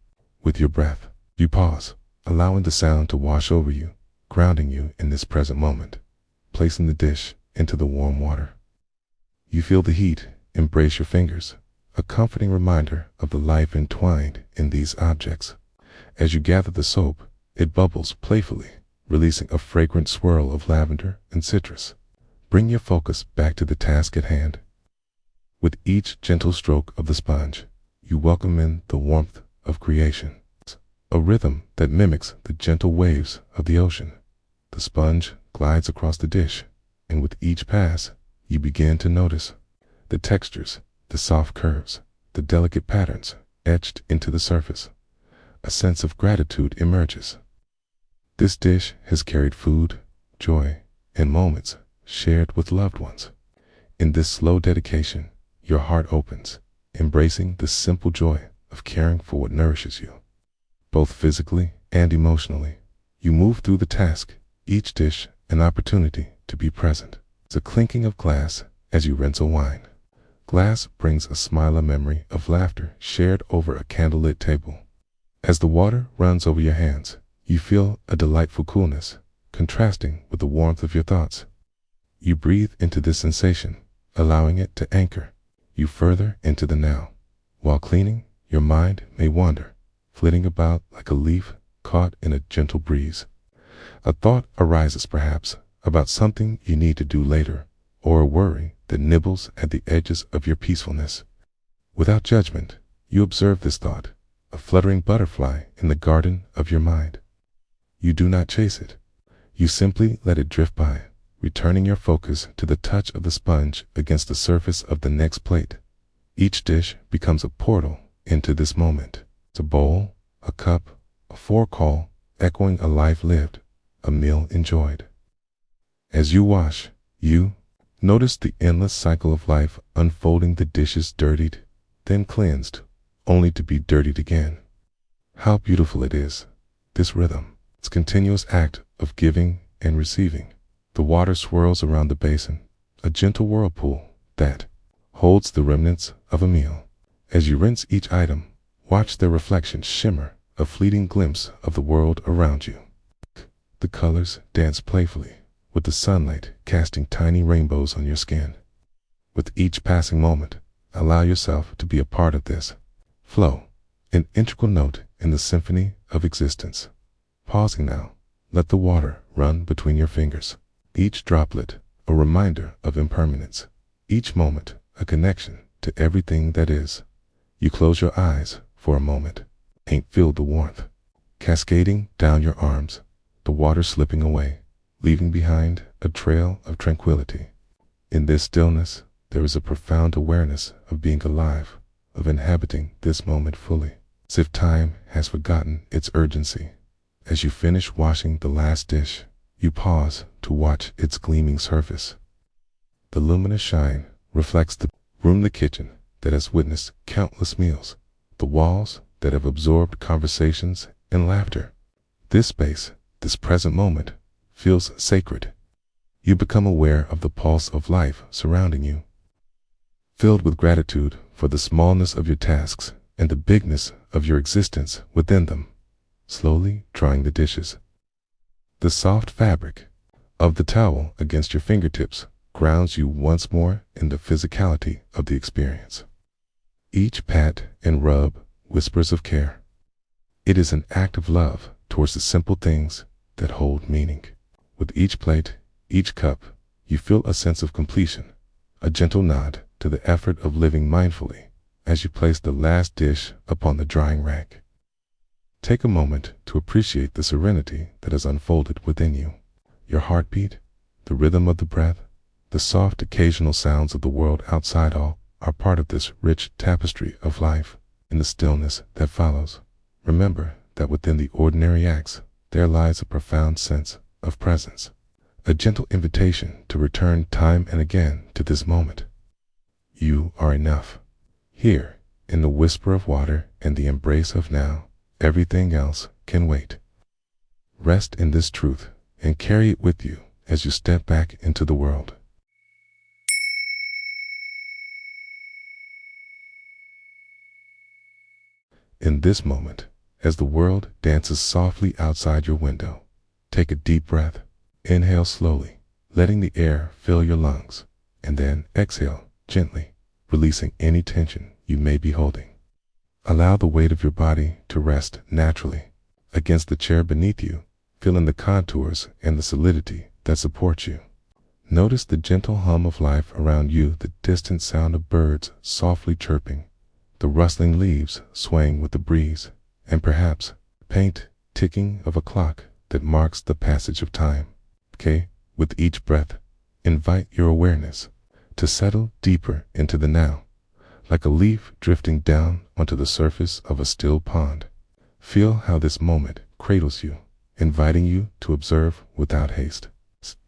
with your breath. You pause, allowing the sound to wash over you, grounding you in this present moment, placing the dish into the warm water. You feel the heat embrace your fingers, a comforting reminder of the life entwined in these objects. As you gather the soap, it bubbles playfully, releasing a fragrant swirl of lavender and citrus. Bring your focus back to the task at hand. With each gentle stroke of the sponge, you welcome in the warmth of creation, a rhythm that mimics the gentle waves of the ocean. The sponge glides across the dish, and with each pass, you begin to notice the textures, the soft curves, the delicate patterns etched into the surface. A sense of gratitude emerges. This dish has carried food, joy, and moments shared with loved ones. In this slow dedication, your heart opens, embracing the simple joy of caring for what nourishes you. Both physically and emotionally, you move through the task, each dish an opportunity to be present. It's a clinking of glass as you rinse a wine. Glass brings a smile, a memory of laughter shared over a candlelit table. As the water runs over your hands, you feel a delightful coolness, contrasting with the warmth of your thoughts. You breathe into this sensation, allowing it to anchor you further into the now. While cleaning, your mind may wander, flitting about like a leaf caught in a gentle breeze. A thought arises perhaps about something you need to do later, or a worry that nibbles at the edges of your peacefulness. Without judgment, you observe this thought, a fluttering butterfly in the garden of your mind. You do not chase it. You simply let it drift by, returning your focus to the touch of the sponge against the surface of the next plate. Each dish becomes a portal into this moment. It's a bowl, a cup, a forecall, echoing a life lived, a meal enjoyed. As you wash, you notice the endless cycle of life unfolding, the dishes dirtied, then cleansed, only to be dirtied again. How beautiful it is, this rhythm, its continuous act of giving and receiving. The water swirls around the basin, a gentle whirlpool that holds the remnants of a meal. As you rinse each item, watch their reflections shimmer, a fleeting glimpse of the world around you. The colors dance playfully, with the sunlight casting tiny rainbows on your skin. With each passing moment, allow yourself to be a part of this flow, an integral note in the symphony of existence. Pausing now, let the water run between your fingers. Each droplet, a reminder of impermanence. Each moment, a connection to everything that is. You close your eyes for a moment and feel the warmth cascading down your arms, the water slipping away, leaving behind a trail of tranquility. In this stillness, there is a profound awareness of being alive, of inhabiting this moment fully, as if time has forgotten its urgency. As you finish washing the last dish, you pause to watch its gleaming surface. The luminous shine reflects the room, the kitchen that has witnessed countless meals, the walls that have absorbed conversations and laughter. This space, this present moment, feels sacred. You become aware of the pulse of life surrounding you, filled with gratitude for the smallness of your tasks and the bigness of your existence within them. Slowly drying the dishes. The soft fabric of the towel against your fingertips grounds you once more in the physicality of the experience. Each pat and rub whispers of care. It is an act of love towards the simple things that hold meaning. With each plate, each cup, you feel a sense of completion, a gentle nod to the effort of living mindfully as you place the last dish upon the drying rack. Take a moment to appreciate the serenity that has unfolded within you. Your heartbeat, the rhythm of the breath, the soft occasional sounds of the world outside all are part of this rich tapestry of life. In the stillness that follows, remember that within the ordinary acts there lies a profound sense of presence, a gentle invitation to return time and again to this moment. You are enough. Here, in the whisper of water and the embrace of now, everything else can wait. Rest in this truth and carry it with you as you step back into the world. In this moment, as the world dances softly outside your window, take a deep breath. Inhale slowly, letting the air fill your lungs, and then exhale gently, releasing any tension you may be holding. Allow the weight of your body to rest naturally against the chair beneath you, feeling the contours and the solidity that support you. Notice the gentle hum of life around you, the distant sound of birds softly chirping, the rustling leaves swaying with the breeze, and perhaps the faint ticking of a clock that marks the passage of time. With each breath, invite your awareness to settle deeper into the now, like a leaf drifting down onto the surface of a still pond. Feel how this moment cradles you, inviting you to observe without haste,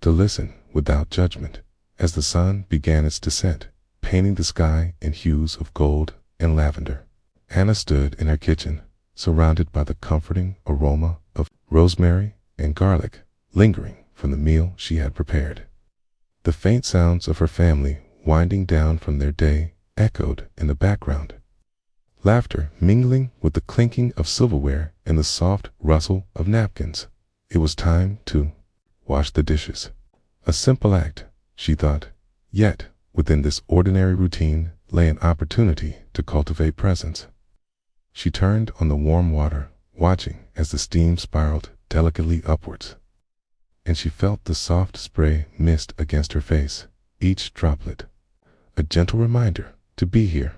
to listen without judgment. As the sun began its descent, painting the sky in hues of gold and lavender, Anna stood in her kitchen, surrounded by the comforting aroma of rosemary and garlic lingering from the meal she had prepared. The faint sounds of her family winding down from their day echoed in the background, laughter mingling with the clinking of silverware and the soft rustle of napkins. It was time to wash the dishes. A simple act, she thought. Yet, within this ordinary routine lay an opportunity to cultivate presence. She turned on the warm water, watching as the steam spiraled delicately upwards. And she felt the soft spray mist against her face, each droplet a gentle reminder to be here.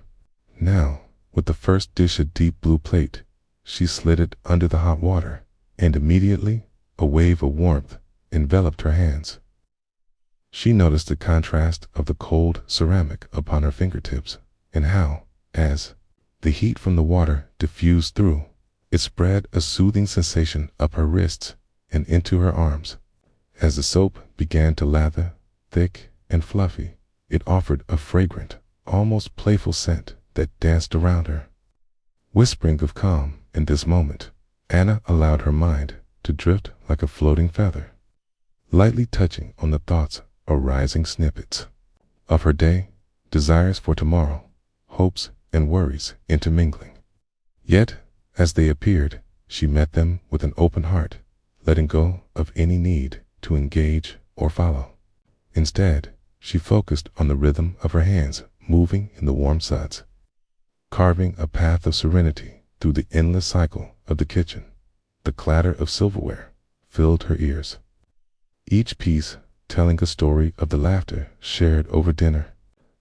Now, with the first dish a deep blue plate, she slid it under the hot water, and immediately a wave of warmth enveloped her hands. She noticed the contrast of the cold ceramic upon her fingertips, and how, as the heat from the water diffused through, it spread a soothing sensation up her wrists and into her arms. As the soap began to lather, thick and fluffy, it offered a fragrant, almost playful scent that danced around her. Whispering of calm in this moment, Anna allowed her mind to drift like a floating feather, lightly touching on the thoughts arising snippets of her day, desires for tomorrow, hopes and worries intermingling. Yet, as they appeared, she met them with an open heart, letting go of any need to engage or follow. Instead, she focused on the rhythm of her hands moving in the warm suds, carving a path of serenity through the endless cycle of the kitchen. The clatter of silverware filled her ears, each piece telling a story of the laughter shared over dinner.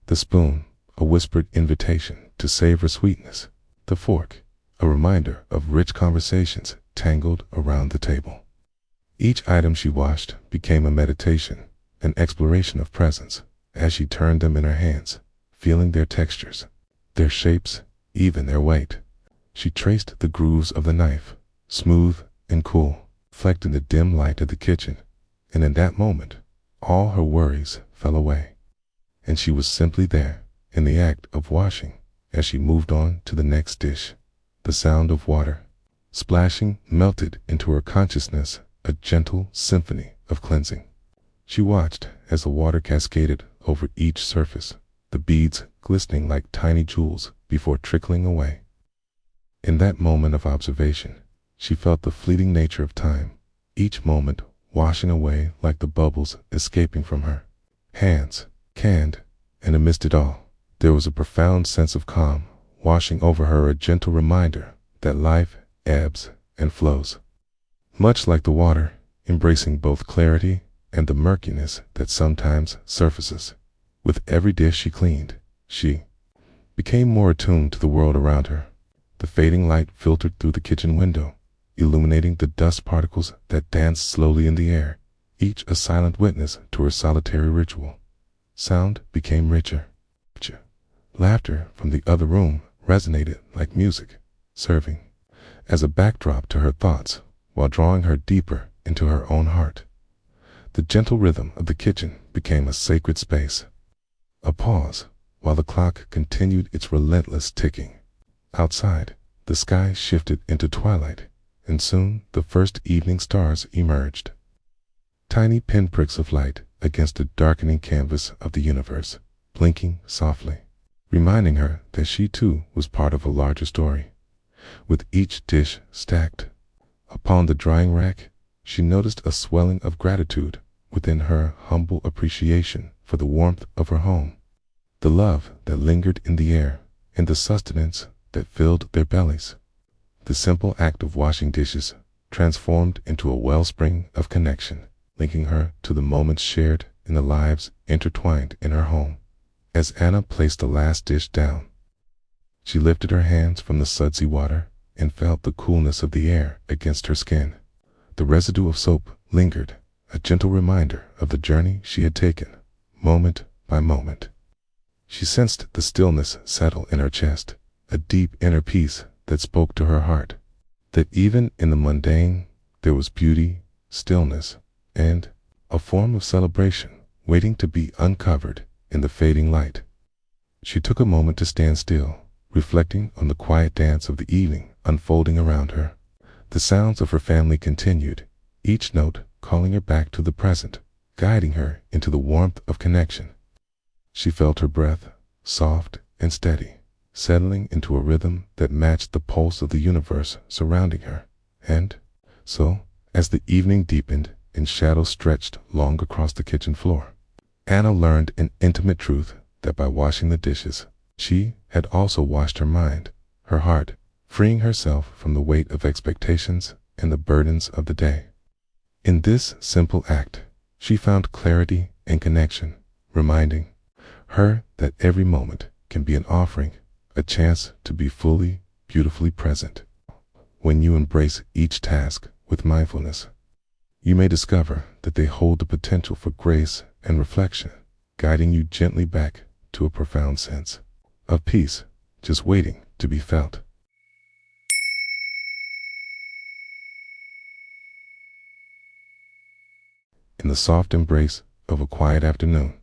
The spoon, a whispered invitation to savor sweetness. The fork, a reminder of rich conversations tangled around the table. Each item she washed became a meditation, an exploration of presence, as she turned them in her hands, feeling their textures, their shapes, even their weight. She traced the grooves of the knife, smooth and cool, flecked in the dim light of the kitchen, and in that moment, all her worries fell away, and she was simply there, in the act of washing. As she moved on to the next dish, the sound of water splashing melted into her consciousness, a gentle symphony of cleansing. She watched as the water cascaded over each surface, the beads glistening like tiny jewels before trickling away. In that moment of observation, she felt the fleeting nature of time, each moment washing away like the bubbles escaping from her hands, canned, and amidst it all, there was a profound sense of calm washing over her, a gentle reminder that life ebbs and flows, much like the water, embracing both clarity and the murkiness that sometimes surfaces. With every dish she cleaned, she became more attuned to the world around her. The fading light filtered through the kitchen window, illuminating the dust particles that danced slowly in the air, each a silent witness to her solitary ritual. Sound became richer. Laughter from the other room resonated like music, serving as a backdrop to her thoughts while drawing her deeper into her own heart. The gentle rhythm of the kitchen became a sacred space, a pause while the clock continued its relentless ticking. Outside, the sky shifted into twilight, and soon the first evening stars emerged, tiny pinpricks of light against the darkening canvas of the universe, blinking softly, reminding her that she too was part of a larger story. With each dish stacked upon the drying rack, she noticed a swelling of gratitude within her, humble appreciation for the warmth of her home, the love that lingered in the air, and the sustenance that filled their bellies. The simple act of washing dishes transformed into a wellspring of connection, linking her to the moments shared in the lives intertwined in her home. As Anna placed the last dish down, she lifted her hands from the sudsy water and felt the coolness of the air against her skin. The residue of soap lingered, a gentle reminder of the journey she had taken, moment by moment. She sensed the stillness settle in her chest, a deep inner peace that spoke to her heart, that even in the mundane there was beauty, stillness, and a form of celebration waiting to be uncovered in the fading light. She took a moment to stand still, reflecting on the quiet dance of the evening unfolding around her. The sounds of her family continued, each note calling her back to the present, guiding her into the warmth of connection. She felt her breath, soft and steady, settling into a rhythm that matched the pulse of the universe surrounding her. And so, as the evening deepened and shadows stretched long across the kitchen floor, Anna learned an intimate truth that by washing the dishes, she had also washed her mind, her heart, freeing herself from the weight of expectations and the burdens of the day. In this simple act, she found clarity and connection, reminding her that every moment can be an offering, a chance to be fully, beautifully present. When you embrace each task with mindfulness, you may discover that they hold the potential for grace and reflection, guiding you gently back to a profound sense of peace, just waiting to be felt. In the soft embrace of a quiet afternoon,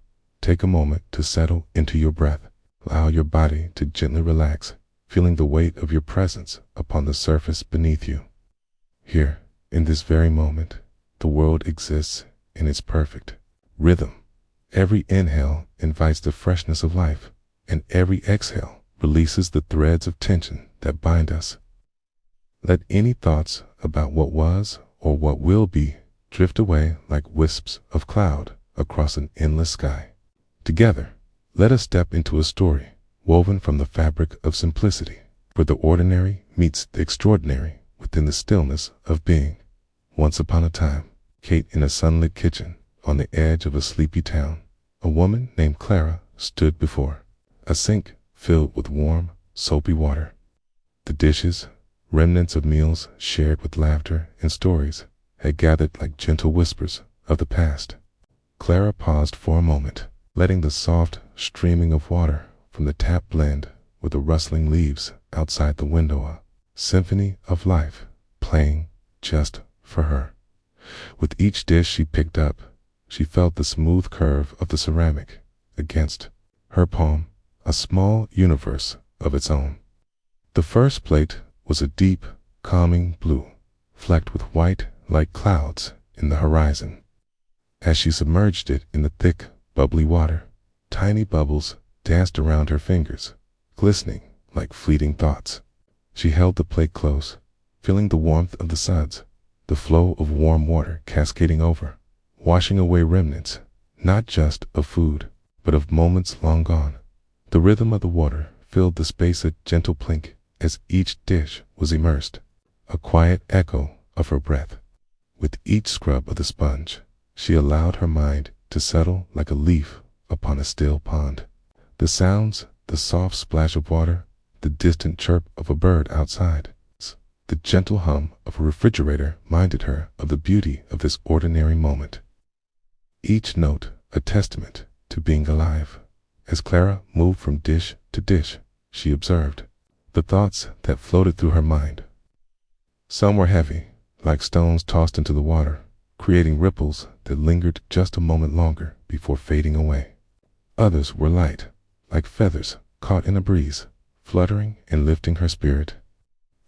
take a moment to settle into your breath. Allow your body to gently relax, feeling the weight of your presence upon the surface beneath you. Here, in this very moment, the world exists in its perfect rhythm. Every inhale invites the freshness of life, and every exhale releases the threads of tension that bind us. Let any thoughts about what was or what will be drift away like wisps of cloud across an endless sky. Together, let us step into a story woven from the fabric of simplicity, where the ordinary meets the extraordinary within the stillness of being. Once upon a time, Kate, in a sunlit kitchen on the edge of a sleepy town, a woman named Clara stood before a sink filled with warm, soapy water. The dishes, remnants of meals shared with laughter and stories, had gathered like gentle whispers of the past. Clara paused for a moment, letting the soft streaming of water from the tap blend with the rustling leaves outside the window, a symphony of life playing just for her. With each dish she picked up, she felt the smooth curve of the ceramic against her palm, a small universe of its own. The first plate was a deep, calming blue, flecked with white like clouds in the horizon. As she submerged it in the thick, bubbly water, tiny bubbles danced around her fingers, glistening like fleeting thoughts. She held the plate close, feeling the warmth of the suds, the flow of warm water cascading over, washing away remnants, not just of food, but of moments long gone. The rhythm of the water filled the space, a gentle plink as each dish was immersed, a quiet echo of her breath. With each scrub of the sponge, she allowed her mind to settle like a leaf upon a still pond. The sounds, the soft splash of water, the distant chirp of a bird outside, the gentle hum of a refrigerator reminded her of the beauty of this ordinary moment. Each note a testament to being alive. As Clara moved from dish to dish, she observed the thoughts that floated through her mind. Some were heavy, like stones tossed into the water, creating ripples that lingered just a moment longer before fading away. Others were light, like feathers caught in a breeze, fluttering and lifting her spirit.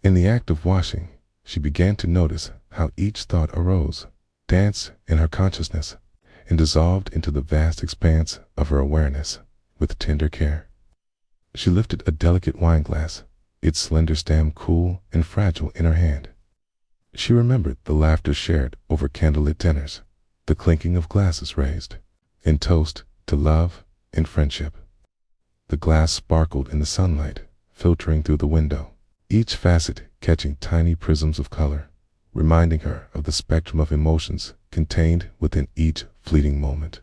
In the act of washing, she began to notice how each thought arose, danced in her consciousness, and dissolved into the vast expanse of her awareness with tender care. She lifted a delicate wine glass, its slender stem cool and fragile in her hand. She remembered the laughter shared over candlelit dinners, the clinking of glasses raised in toast to love and friendship. The glass sparkled in the sunlight, filtering through the window, each facet catching tiny prisms of color, reminding her of the spectrum of emotions contained within each fleeting moment.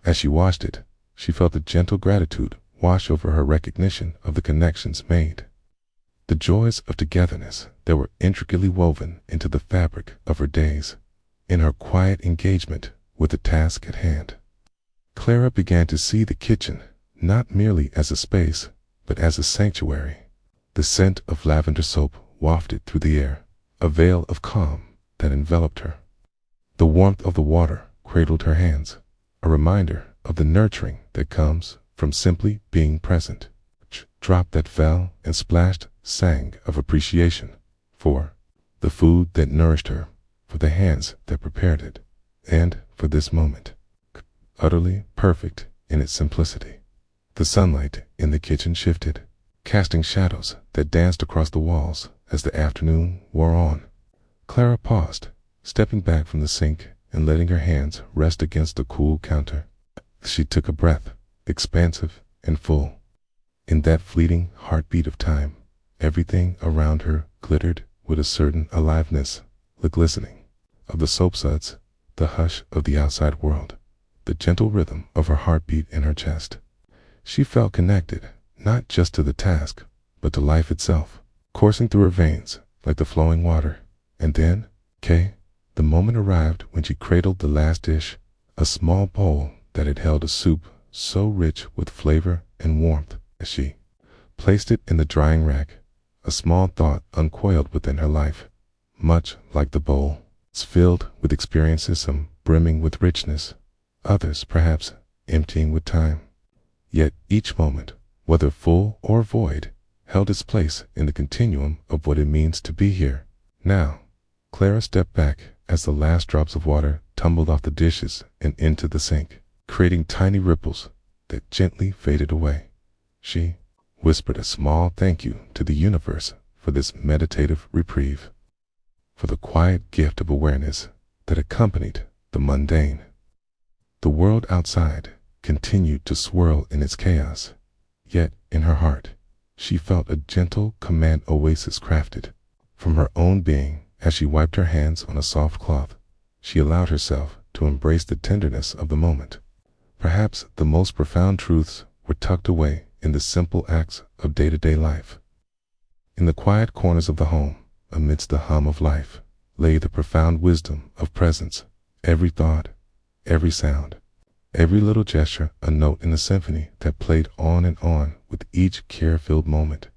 As she watched it, she felt a gentle gratitude wash over her recognition of the connections made, the joys of togetherness that were intricately woven into the fabric of her days, in her quiet engagement with the task at hand. Clara began to see the kitchen not merely as a space, but as a sanctuary. The scent of lavender soap wafted through the air, a veil of calm that enveloped her. The warmth of the water cradled her hands, a reminder of the nurturing that comes from simply being present. Drop that fell and splashed sang of appreciation for the food that nourished her, for the hands that prepared it, and for this moment, utterly perfect in its simplicity. The sunlight in the kitchen shifted, casting shadows that danced across the walls as the afternoon wore on. Clara paused, stepping back from the sink and letting her hands rest against the cool counter. She took a breath, expansive and full. In that fleeting heartbeat of time, everything around her glittered with a certain aliveness, the glistening of the soap suds, the hush of the outside world, the gentle rhythm of her heartbeat in her chest. She felt connected, not just to the task, but to life itself, coursing through her veins like the flowing water. And then, the moment arrived when she cradled the last dish, a small bowl that had held a soup so rich with flavor and warmth. As she placed it in the drying rack, a small thought uncoiled within her life. Much like the bowl, it's filled with experiences, some brimming with richness, others perhaps emptying with time. Yet each moment, whether full or void, held its place in the continuum of what it means to be here. Now, Clara stepped back as the last drops of water tumbled off the dishes and into the sink, creating tiny ripples that gently faded away. She whispered a small thank you to the universe for this meditative reprieve, for the quiet gift of awareness that accompanied the mundane. The world outside continued to swirl in its chaos, yet in her heart, she felt a gentle command oasis crafted from her own being. As she wiped her hands on a soft cloth, she allowed herself to embrace the tenderness of the moment. Perhaps the most profound truths were tucked away in the simple acts of day-to-day life. In the quiet corners of the home, amidst the hum of life, lay the profound wisdom of presence. Every thought, every sound, every little gesture a note in a symphony that played on and on with each care-filled moment.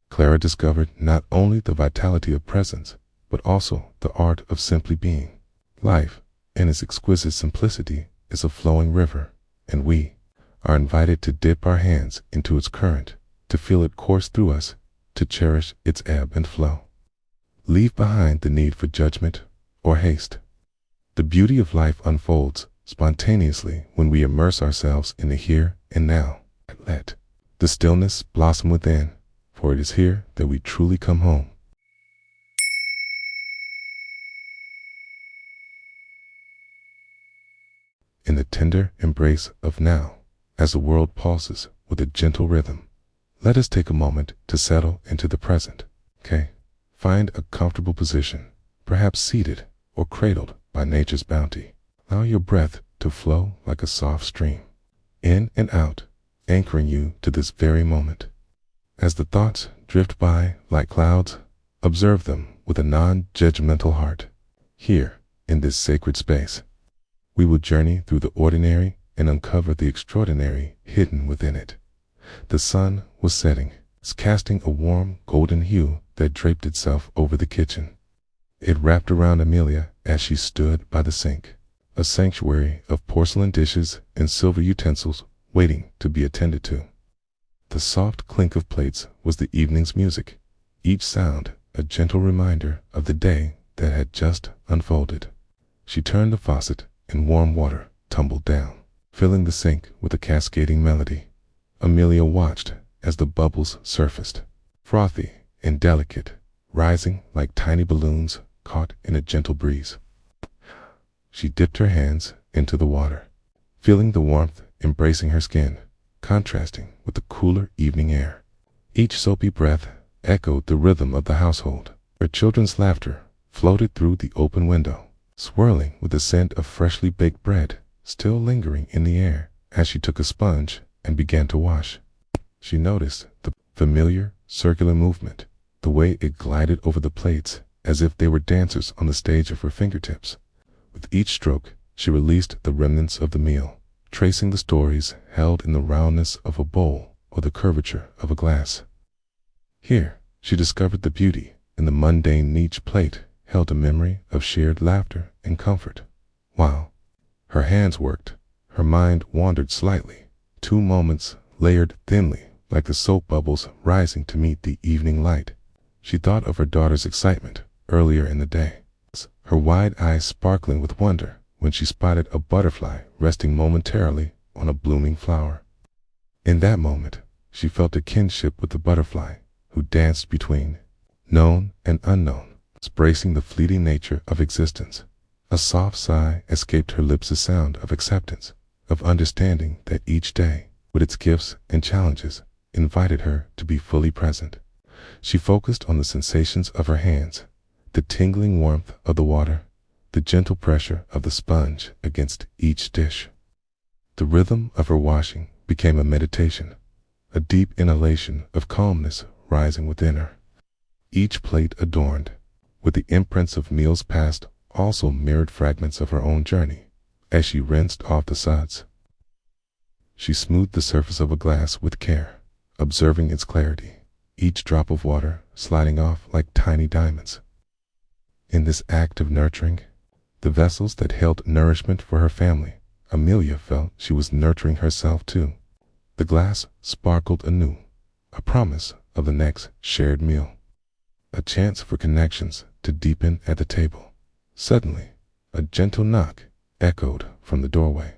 Clara discovered not only the vitality of presence, but also the art of simply being. Life, in its exquisite simplicity, is a flowing river, and we are invited to dip our hands into its current, to feel it course through us, to cherish its ebb and flow. Leave behind the need for judgment or haste. The beauty of life unfolds spontaneously when we immerse ourselves in the here and now. Let the stillness blossom within, for it is here that we truly come home. In the tender embrace of now, as the world pulses with a gentle rhythm, let us take a moment to settle into the present. Find a comfortable position, perhaps seated or cradled by nature's bounty. Allow your breath to flow like a soft stream, in and out, anchoring you to this very moment. As the thoughts drift by like clouds, observe them with a non-judgmental heart. Here, in this sacred space, we will journey through the ordinary and uncover the extraordinary hidden within it. The sun was setting, casting a warm golden hue that draped itself over the kitchen. It wrapped around Amelia as she stood by the sink, a sanctuary of porcelain dishes and silver utensils waiting to be attended to. The soft clink of plates was the evening's music, each sound a gentle reminder of the day that had just unfolded. She turned the faucet and warm water tumbled down, filling the sink with a cascading melody. Amelia watched as the bubbles surfaced, frothy and delicate, rising like tiny balloons caught in a gentle breeze. She dipped her hands into the water, feeling the warmth embracing her skin, contrasting with the cooler evening air. Each soapy breath echoed the rhythm of the household. Her children's laughter floated through the open window, swirling with the scent of freshly baked bread still lingering in the air. As she took a sponge and began to wash, she noticed the familiar circular movement, the way it glided over the plates as if they were dancers on the stage of her fingertips. With each stroke, she released the remnants of the meal, tracing the stories held in the roundness of a bowl or the curvature of a glass. Here, she discovered the beauty in the mundane. Each plate held a memory of shared laughter and comfort. While her hands worked, her mind wandered slightly, 2 moments layered thinly like the soap bubbles rising to meet the evening light. She thought of her daughter's excitement earlier in the day, her wide eyes sparkling with wonder when she spotted a butterfly resting momentarily on a blooming flower. In that moment, she felt a kinship with the butterfly, who danced between known and unknown, embracing the fleeting nature of existence. A soft sigh escaped her lips, a sound of acceptance, of understanding that each day, with its gifts and challenges, invited her to be fully present. She focused on the sensations of her hands, the tingling warmth of the water, the gentle pressure of the sponge against each dish. The rhythm of her washing became a meditation, a deep inhalation of calmness rising within her. Each plate adorned with the imprints of meals past also mirrored fragments of her own journey. As she rinsed off the suds, she smoothed the surface of a glass with care, observing its clarity, each drop of water sliding off like tiny diamonds. In this act of nurturing the vessels that held nourishment for her family, Amelia felt she was nurturing herself too. The glass sparkled anew, a promise of the next shared meal, a chance for connections to deepen at the table. Suddenly, a gentle knock echoed from the doorway.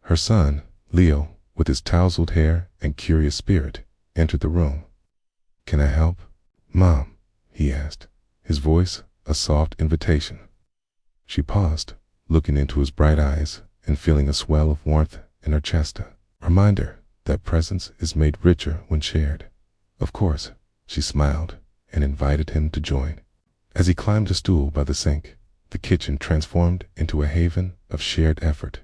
Her son, Leo, with his tousled hair and curious spirit, entered the room. "Can I help, Mom?" he asked, his voice a soft invitation. She paused, looking into his bright eyes and feeling a swell of warmth in her chest, a reminder that presence is made richer when shared. Of course, she smiled and invited him to join. As he climbed a stool by the sink, the kitchen transformed into a haven of shared effort.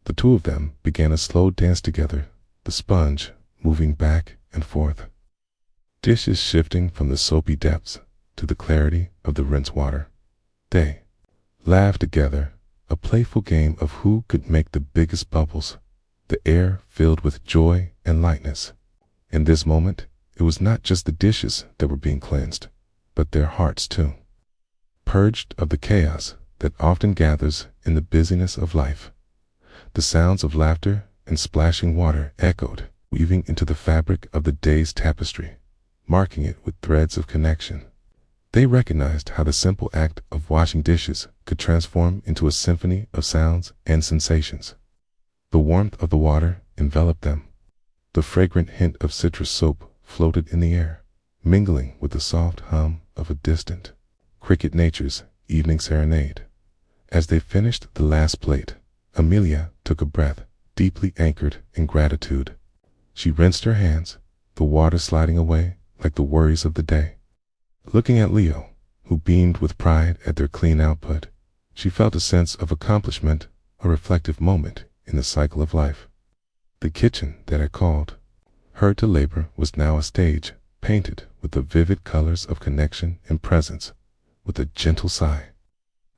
The two of them began a slow dance together, the sponge moving back and forth, dishes shifting from the soapy depths to the clarity of the rinse water. They laughed together, a playful game of who could make the biggest bubbles, the air filled with joy and lightness. In this moment, it was not just the dishes that were being cleansed, but their hearts too, purged of the chaos that often gathers in the busyness of life. The sounds of laughter and splashing water echoed, weaving into the fabric of the day's tapestry, marking it with threads of connection. They recognized how the simple act of washing dishes could transform into a symphony of sounds and sensations. The warmth of the water enveloped them. The fragrant hint of citrus soap floated in the air, mingling with the soft hum of a distant cricket nature's evening serenade. As they finished the last plate, Amelia took a breath, deeply anchored in gratitude. She rinsed her hands, the water sliding away like the worries of the day. Looking at Leo, who beamed with pride at their clean output, she felt a sense of accomplishment, a reflective moment in the cycle of life. The kitchen that had called her to labor was now a stage painted with the vivid colors of connection and presence. With a gentle sigh,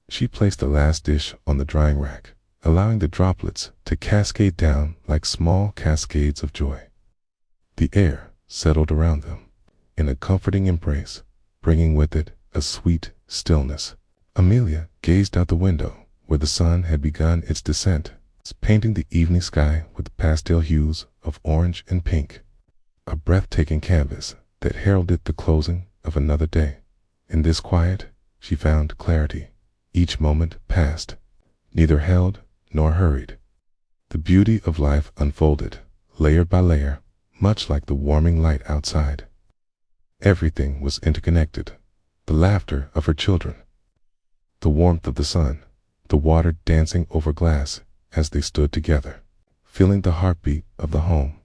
she placed the last dish on the drying rack, allowing the droplets to cascade down like small cascades of joy. The air settled around them in a comforting embrace, bringing with it a sweet stillness. Amelia gazed out the window where the sun had begun its descent, painting the evening sky with pastel hues of orange and pink, a breathtaking canvas that heralded the closing of another day. In this quiet, she found clarity. Each moment passed, neither held nor hurried. The beauty of life unfolded, layer by layer, much like the warming light outside. Everything was interconnected. The laughter of her children, the warmth of the sun, the water dancing over glass as they stood together, feeling the heartbeat of the home.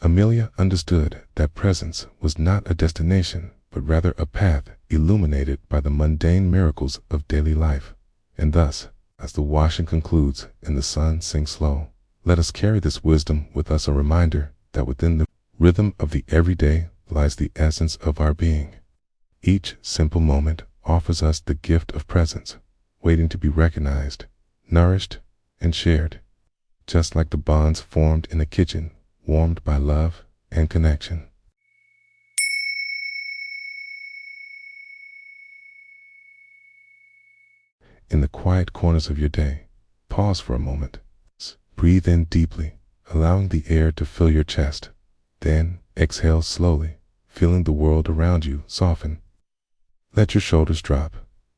Amelia understood that presence was not a destination, but rather a path illuminated by the mundane miracles of daily life. And thus, as the washing concludes and the sun sinks low, let us carry this wisdom with us, a reminder that within the rhythm of the everyday lies the essence of our being. Each simple moment offers us the gift of presence, waiting to be recognized, nourished, and shared, just like the bonds formed in the kitchen, warmed by love and connection. In the quiet corners of your day, pause for a moment. Breathe in deeply, allowing the air to fill your chest. Then exhale slowly, feeling the world around you soften. Let your shoulders drop.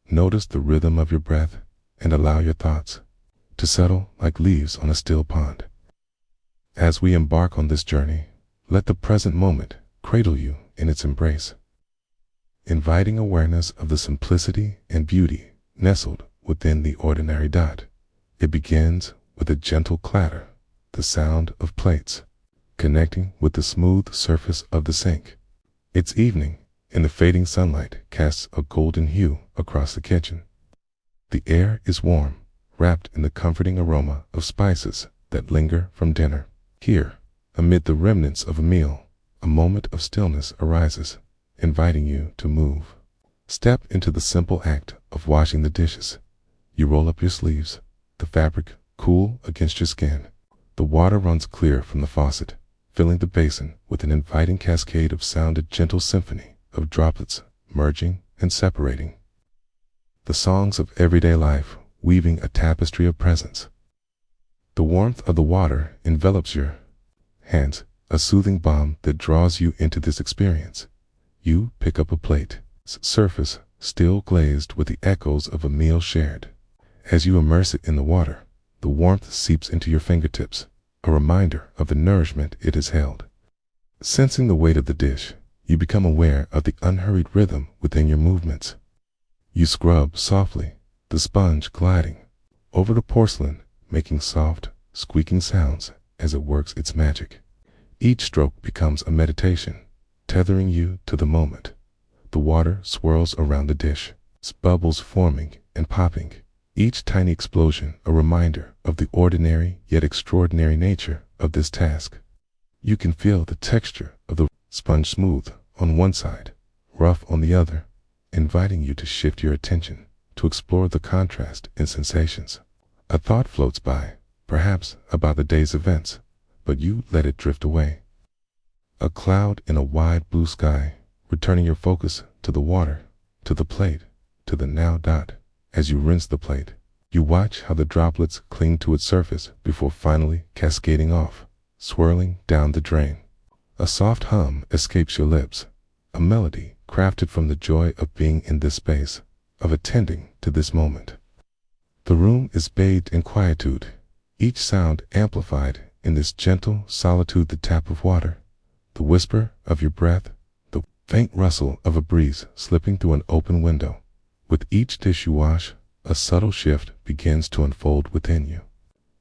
Notice the rhythm of your breath and allow your thoughts to settle like leaves on a still pond. As we embark on this journey, let the present moment cradle you in its embrace, inviting awareness of the simplicity and beauty nestled within the ordinary dot. It begins with a gentle clatter, the sound of plates connecting with the smooth surface of the sink. It's evening, and the fading sunlight casts a golden hue across the kitchen. The air is warm, wrapped in the comforting aroma of spices that linger from dinner. Here, amid the remnants of a meal, a moment of stillness arises, inviting you to move. Step into the simple act of washing the dishes. You roll up your sleeves, the fabric cool against your skin. The water runs clear from the faucet, filling the basin with an inviting cascade of sound, a gentle symphony of droplets merging and separating. The songs of everyday life weaving a tapestry of presence. The warmth of the water envelops your hands, a soothing balm that draws you into this experience. You pick up a plate, surface still glazed with the echoes of a meal shared. As you immerse it in the water, the warmth seeps into your fingertips, a reminder of the nourishment it has held. Sensing the weight of the dish, you become aware of the unhurried rhythm within your movements. You scrub softly, the sponge gliding over the porcelain, making soft, squeaking sounds as it works its magic. Each stroke becomes a meditation, tethering you to the moment. The water swirls around the dish, bubbles forming and popping, each tiny explosion a reminder of the ordinary yet extraordinary nature of this task. You can feel the texture of the sponge, smooth on one side, rough on the other, inviting you to shift your attention, to explore the contrast in sensations. A thought floats by, perhaps about the day's events, but you let it drift away. A cloud in a wide blue sky, returning your focus to the water, to the plate, to the now dot. As you rinse the plate, you watch how the droplets cling to its surface before finally cascading off, swirling down the drain. A soft hum escapes your lips, a melody crafted from the joy of being in this space, of attending to this moment. The room is bathed in quietude, each sound amplified in this gentle solitude: the tap of water, the whisper of your breath, the faint rustle of a breeze slipping through an open window. With each dish you wash, a subtle shift begins to unfold within you.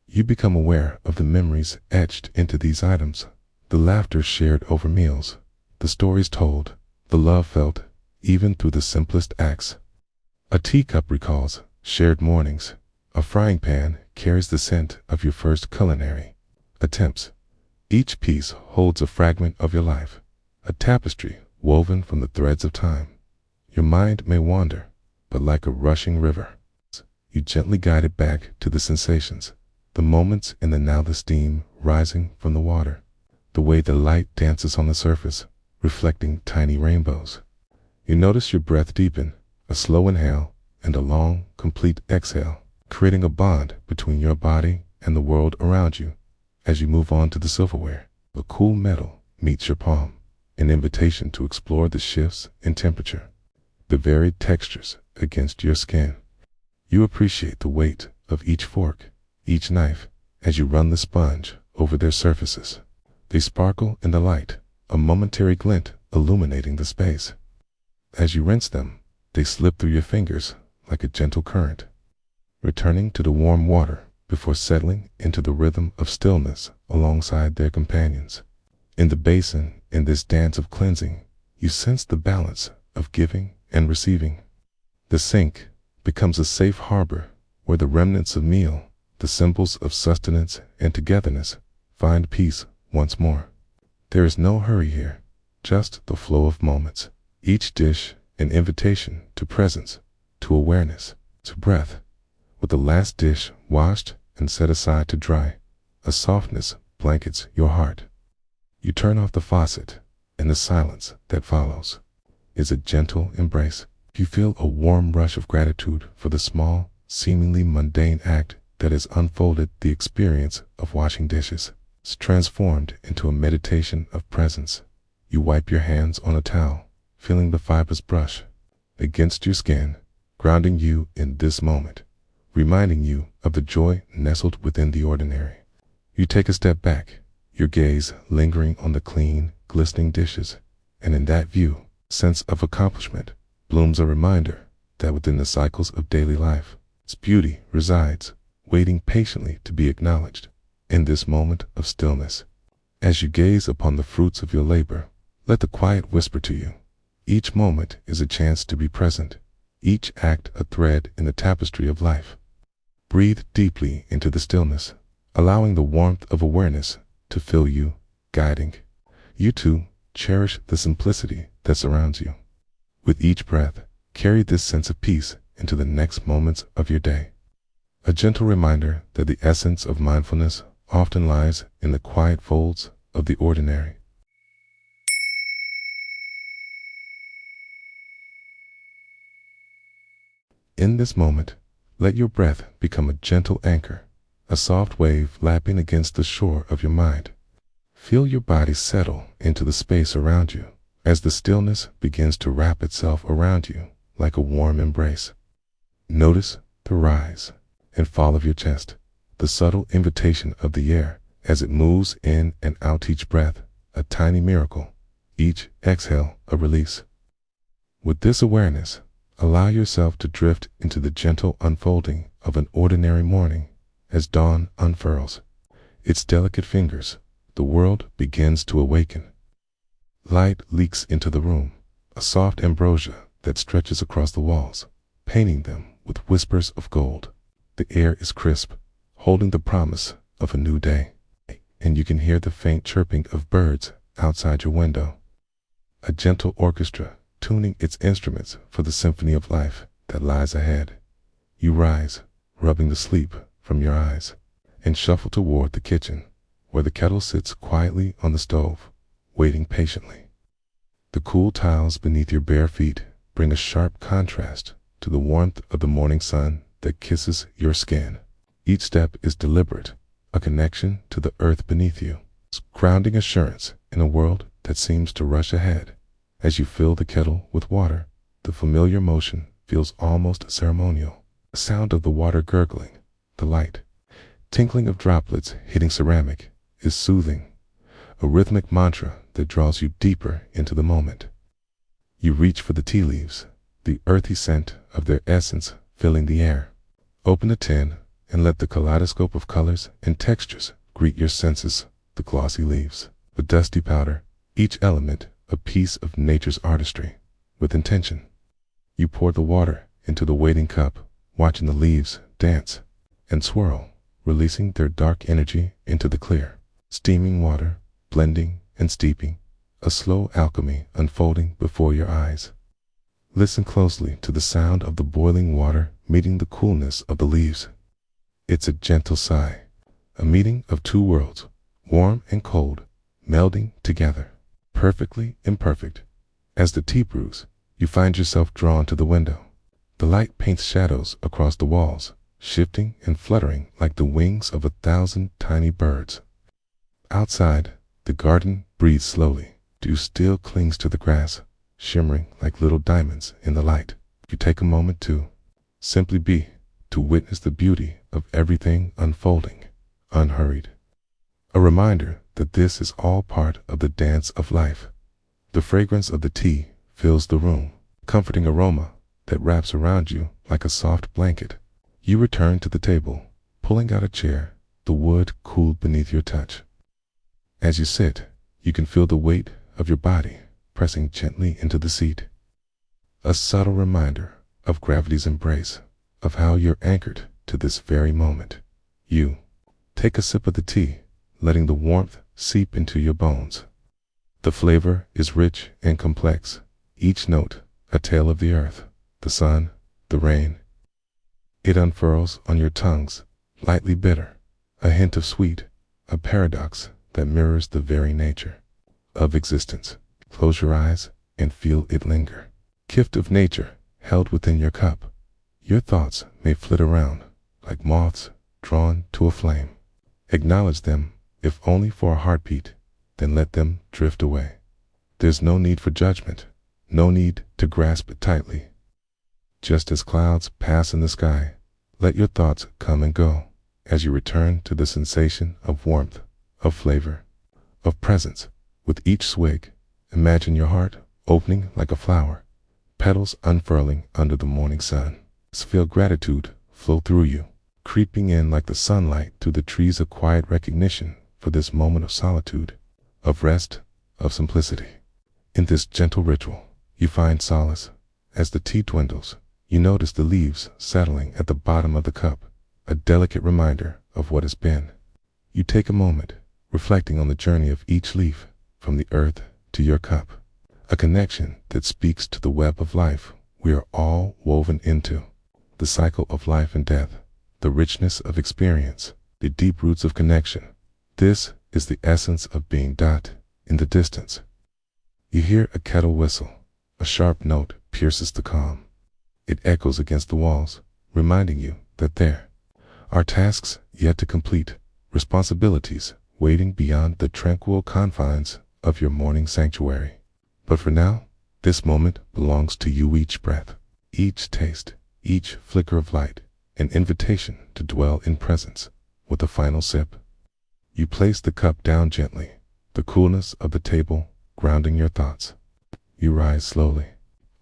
You become aware of the memories etched into these items, the laughter shared over meals, the stories told, the love felt, even through the simplest acts. A teacup recalls shared mornings, a frying pan carries the scent of your first culinary attempts. Each piece holds a fragment of your life, a tapestry woven from the threads of time. Your mind may wander, but like a rushing river, you gently guide it back to the sensations, the moments in the now, the steam rising from the water, the way the light dances on the surface, reflecting tiny rainbows. You notice your breath deepen, a slow inhale and a long, complete exhale, creating a bond between your body and the world around you. As you move on to the silverware, a cool metal meets your palm, an invitation to explore the shifts in temperature, the varied textures against your skin. You appreciate the weight of each fork, each knife, as you run the sponge over their surfaces. They sparkle in the light, a momentary glint illuminating the space. As you rinse them, they slip through your fingers like a gentle current, returning to the warm water before settling into the rhythm of stillness alongside their companions. In the basin, in this dance of cleansing, you sense the balance of giving and receiving. The sink becomes a safe harbor where the remnants of meal, the symbols of sustenance and togetherness, find peace once more. There is no hurry here, just the flow of moments, each dish an invitation to presence, to awareness, to breath. With the last dish washed and set aside to dry, a softness blankets your heart. You turn off the faucet, and the silence that follows is a gentle embrace. You feel a warm rush of gratitude for the small, seemingly mundane act that has unfolded the experience of washing dishes. It's transformed into a meditation of presence. You wipe your hands on a towel, feeling the fibers brush against your skin, grounding you in this moment, reminding you of the joy nestled within the ordinary. You take a step back, your gaze lingering on the clean, glistening dishes, and in that view, sense of accomplishment blooms a reminder that within the cycles of daily life, its beauty resides, waiting patiently to be acknowledged. In this moment of stillness, as you gaze upon the fruits of your labor, let the quiet whisper to you. Each moment is a chance to be present, each act a thread in the tapestry of life. Breathe deeply into the stillness, allowing the warmth of awareness to fill you, guiding you to cherish the simplicity that surrounds you. With each breath, carry this sense of peace into the next moments of your day. A gentle reminder that the essence of mindfulness often lies in the quiet folds of the ordinary. In this moment, let your breath become a gentle anchor, a soft wave lapping against the shore of your mind. Feel your body settle into the space around you as the stillness begins to wrap itself around you like a warm embrace. Notice the rise and fall of your chest, the subtle invitation of the air as it moves in and out, each breath a tiny miracle, each exhale a release. With this awareness, allow yourself to drift into the gentle unfolding of an ordinary morning. As dawn unfurls its delicate fingers, the world begins to awaken. Light leaks into the room, a soft ambrosia that stretches across the walls, painting them with whispers of gold. The air is crisp, holding the promise of a new day, and you can hear the faint chirping of birds outside your window. A gentle orchestra tuning its instruments for the symphony of life that lies ahead. You rise, rubbing the sleep from your eyes, and shuffle toward the kitchen, where the kettle sits quietly on the stove, waiting patiently. The cool tiles beneath your bare feet bring a sharp contrast to the warmth of the morning sun that kisses your skin. Each step is deliberate, a connection to the earth beneath you, grounding assurance in a world that seems to rush ahead. As you fill the kettle with water, the familiar motion feels almost ceremonial. The sound of the water gurgling, the light tinkling of droplets hitting ceramic is soothing, a rhythmic mantra that draws you deeper into the moment. You reach for the tea leaves, the earthy scent of their essence filling the air. Open the tin and let the kaleidoscope of colors and textures greet your senses. The glossy leaves, the dusty powder, each element a piece of nature's artistry. With intention, you pour the water into the waiting cup, watching the leaves dance and swirl, releasing their dark energy into the clear, steaming water, blending and steeping, a slow alchemy unfolding before your eyes. Listen closely to the sound of the boiling water meeting the coolness of the leaves. It's a gentle sigh, a meeting of two worlds, warm and cold, melding together, perfectly imperfect. As the tea brews, you find yourself drawn to the window. The light paints shadows across the walls, shifting and fluttering like the wings of 1,000 tiny birds. Outside, the garden breathes slowly. Dew still clings to the grass, shimmering like little diamonds in the light. You take a moment to simply be, to witness the beauty of everything unfolding, unhurried. A reminder that this is all part of the dance of life. The fragrance of the tea fills the room, comforting aroma that wraps around you like a soft blanket. You return to the table, pulling out a chair, the wood cooled beneath your touch. As you sit, you can feel the weight of your body pressing gently into the seat. A subtle reminder of gravity's embrace, of how you're anchored to this very moment. You take a sip of the tea, letting the warmth seep into your bones. The flavor is rich and complex, each note a tale of the earth, the sun, the rain. It unfurls on your tongues, lightly bitter, a hint of sweet, a paradox that mirrors the very nature of existence. Close your eyes and feel it linger. Gift of nature held within your cup. Your thoughts may flit around like moths drawn to a flame. Acknowledge them, if only for a heartbeat, then let them drift away. There's no need for judgment, no need to grasp it tightly. Just as clouds pass in the sky, let your thoughts come and go as you return to the sensation of warmth, of flavor, of presence. With each swig, imagine your heart opening like a flower, petals unfurling under the morning sun. Feel gratitude flow through you, creeping in like the sunlight through the trees of quiet recognition for this moment of solitude, of rest, of simplicity. In this gentle ritual, you find solace. As the tea dwindles, you notice the leaves settling at the bottom of the cup, a delicate reminder of what has been. You take a moment, reflecting on the journey of each leaf, from the earth to your cup, a connection that speaks to the web of life we are all woven into, the cycle of life and death, the richness of experience, the deep roots of connection. This is the essence of being. In the distance, you hear a kettle whistle. A sharp note pierces the calm. It echoes against the walls, reminding you that there are tasks yet to complete, responsibilities waiting beyond the tranquil confines of your morning sanctuary. But for now, this moment belongs to you. Each breath, each taste, each flicker of light, an invitation to dwell in presence. With a final sip, you place the cup down gently, the coolness of the table grounding your thoughts. You rise slowly,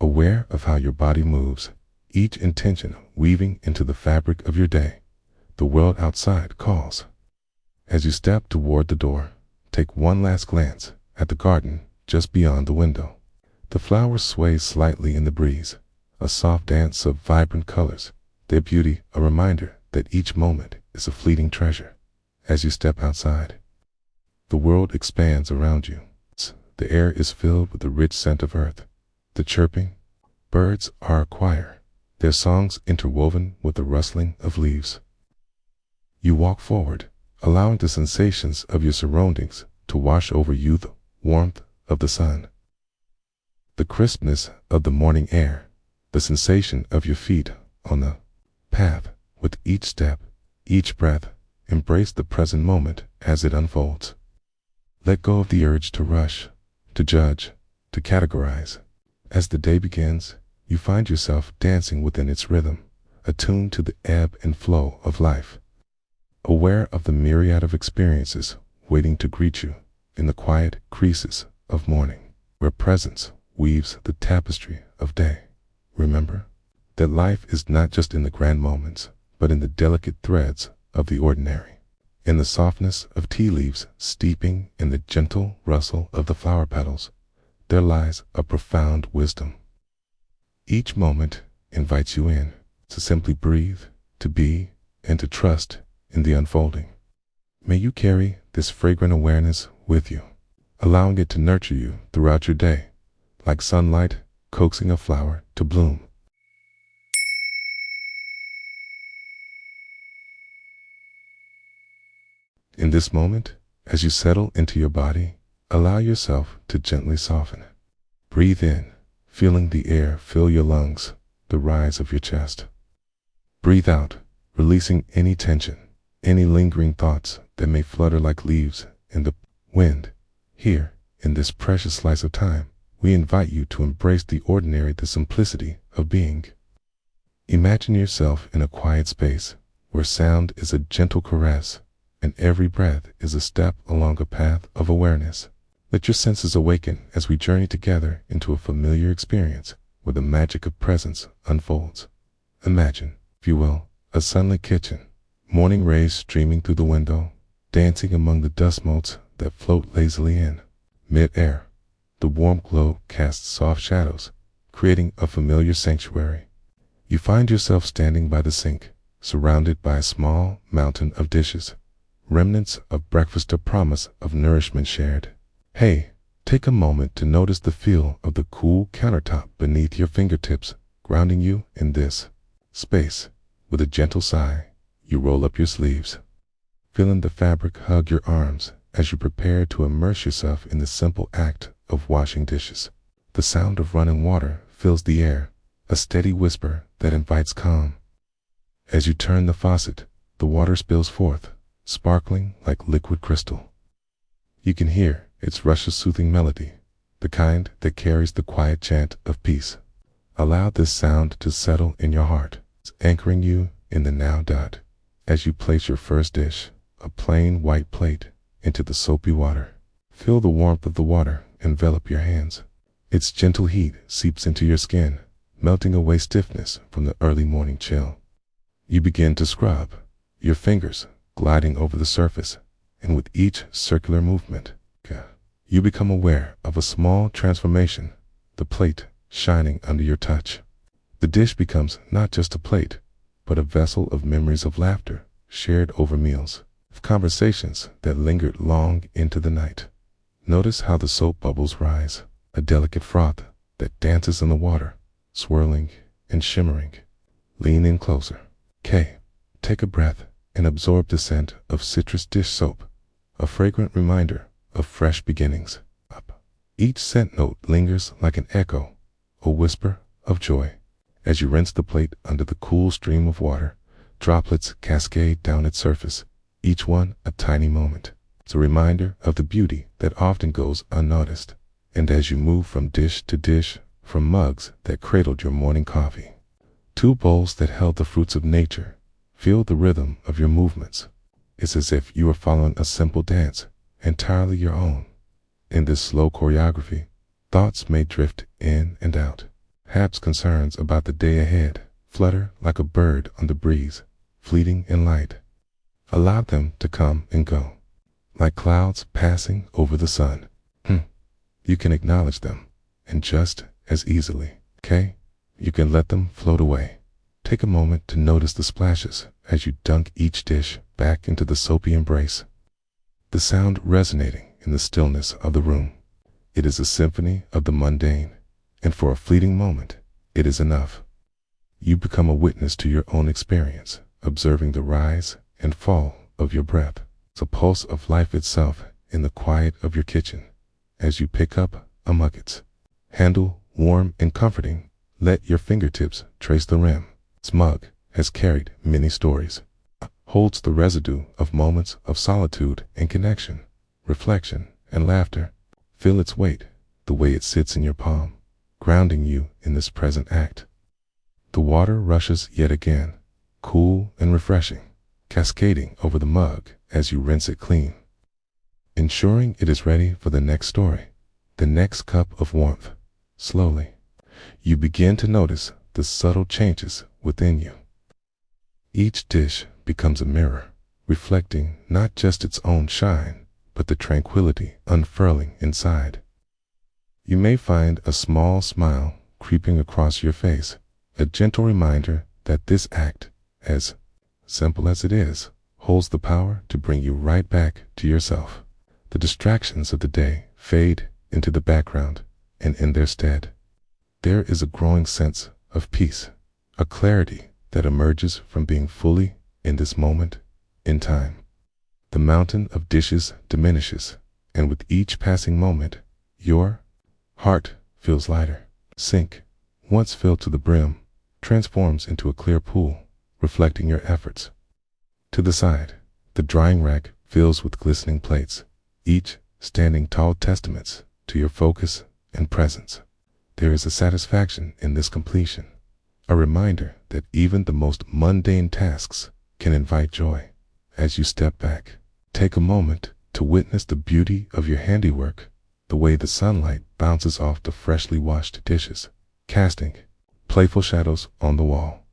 aware of how your body moves, each intention weaving into the fabric of your day. The world outside calls. As you step toward the door, take one last glance at the garden just beyond the window. The flowers sway slightly in the breeze, a soft dance of vibrant colors, their beauty a reminder that each moment is a fleeting treasure. As you step outside, the world expands around you. The air is filled with the rich scent of earth. The chirping birds are a choir, their songs interwoven with the rustling of leaves. You walk forward, allowing the sensations of your surroundings to wash over you, the warmth of the sun, the crispness of the morning air, the sensation of your feet on the path. With each step, each breath, embrace the present moment as it unfolds. Let go of the urge to rush, to judge, to categorize. As the day begins, you find yourself dancing within its rhythm, attuned to the ebb and flow of life, aware of the myriad of experiences waiting to greet you in the quiet creases of morning, where presence weaves the tapestry of day. Remember that life is not just in the grand moments, but in the delicate threads of the ordinary, in the softness of tea leaves steeping in the gentle rustle of the flower petals. There lies a profound wisdom. Each moment invites you in to simply breathe, to be, and to trust in the unfolding. May you carry this fragrant awareness with you, allowing it to nurture you throughout your day, like sunlight coaxing a flower to bloom. In this moment, as you settle into your body, allow yourself to gently soften. Breathe in, feeling the air fill your lungs, the rise of your chest. Breathe out, releasing any tension, any lingering thoughts that may flutter like leaves in the wind. Here, in this precious slice of time, we invite you to embrace the ordinary, the simplicity of being. Imagine yourself in a quiet space where sound is a gentle caress, and every breath is a step along a path of awareness. Let your senses awaken as we journey together into a familiar experience where the magic of presence unfolds. Imagine, if you will, a sunlit kitchen, morning rays streaming through the window, dancing among the dust motes that float lazily in mid-air. The warm glow casts soft shadows, creating a familiar sanctuary. You find yourself standing by the sink, surrounded by a small mountain of dishes, remnants of breakfast, a promise of nourishment shared. Hey, take a moment to notice the feel of the cool countertop beneath your fingertips, grounding you in this space. With a gentle sigh, you roll up your sleeves, feeling the fabric hug your arms as you prepare to immerse yourself in the simple act of washing dishes. The sound of running water fills the air, a steady whisper that invites calm. As you turn the faucet, the water spills forth, sparkling like liquid crystal. You can hear its rush of soothing melody, the kind that carries the quiet chant of peace. Allow this sound to settle in your heart, anchoring you in the now. As you place your first dish, a plain white plate, into the soapy water, feel the warmth of the water envelop your hands. Its gentle heat seeps into your skin, melting away stiffness from the early morning chill. You begin to scrub, your fingers gliding over the surface, and with each circular movement, you become aware of a small transformation, the plate shining under your touch. The dish becomes not just a plate, but a vessel of memories of laughter shared over meals, of conversations that lingered long into the night. Notice how the soap bubbles rise, a delicate froth that dances in the water, swirling and shimmering. Lean in closer. Take a breath and absorb the scent of citrus dish soap, a fragrant reminder of fresh beginnings. Each scent note lingers like an echo, a whisper of joy. As you rinse the plate under the cool stream of water, droplets cascade down its surface, each one a tiny moment. It's a reminder of the beauty that often goes unnoticed. And as you move from dish to dish, from mugs that cradled your morning coffee, two bowls that held the fruits of nature, feel the rhythm of your movements. It's as if you are following a simple dance, entirely your own. In this slow choreography, thoughts may drift in and out. Perhaps concerns about the day ahead flutter like a bird on the breeze, fleeting and light. Allow them to come and go, like clouds passing over the sun. You can acknowledge them, and just as easily, you can let them float away. Take a moment to notice the splashes as you dunk each dish back into the soapy embrace. The sound resonating in the stillness of the room. It is a symphony of the mundane, and for a fleeting moment, it is enough. You become a witness to your own experience, observing the rise and fall of your breath. It's a pulse of life itself in the quiet of your kitchen. As you pick up a mugget, handle warm and comforting, let your fingertips trace the rim. This mug has carried many stories, holds the residue of moments of solitude and connection, reflection and laughter. Feel its weight, the way it sits in your palm, grounding you in this present act. The water rushes yet again, cool and refreshing, cascading over the mug as you rinse it clean, ensuring it is ready for the next story, the next cup of warmth. Slowly, you begin to notice the subtle changes within you. Each dish becomes a mirror, reflecting not just its own shine, but the tranquility unfurling inside. You may find a small smile creeping across your face, a gentle reminder that this act, as simple as it is, holds the power to bring you right back to yourself. The distractions of the day fade into the background, and in their stead, there is a growing sense of peace, a clarity that emerges from being fully in this moment in time. The mountain of dishes diminishes, and with each passing moment, your heart feels lighter. Sink, once filled to the brim, transforms into a clear pool, reflecting your efforts. To the side, the drying rack fills with glistening plates, each standing tall testaments to your focus and presence. There is a satisfaction in this completion, a reminder that even the most mundane tasks can invite joy. As you step back, take a moment to witness the beauty of your handiwork, the way the sunlight bounces off the freshly washed dishes, casting playful shadows on the wall.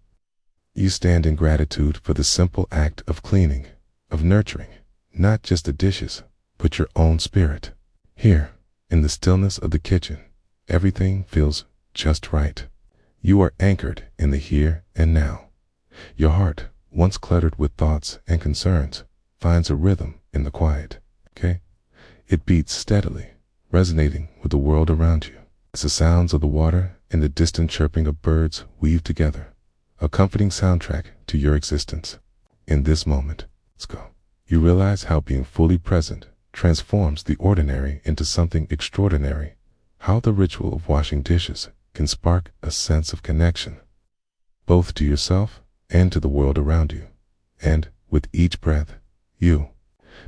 You stand in gratitude for the simple act of cleaning, of nurturing, not just the dishes, but your own spirit. Here, in the stillness of the kitchen, everything feels just right. You are anchored in the here and now. Your heart, once cluttered with thoughts and concerns, finds a rhythm in the quiet. It beats steadily, resonating with the world around you. As the sounds of the water and the distant chirping of birds weave together, a comforting soundtrack to your existence. In this moment, you realize how being fully present transforms the ordinary into something extraordinary, how the ritual of washing dishes can spark a sense of connection, both to yourself and to the world around you. And with each breath, you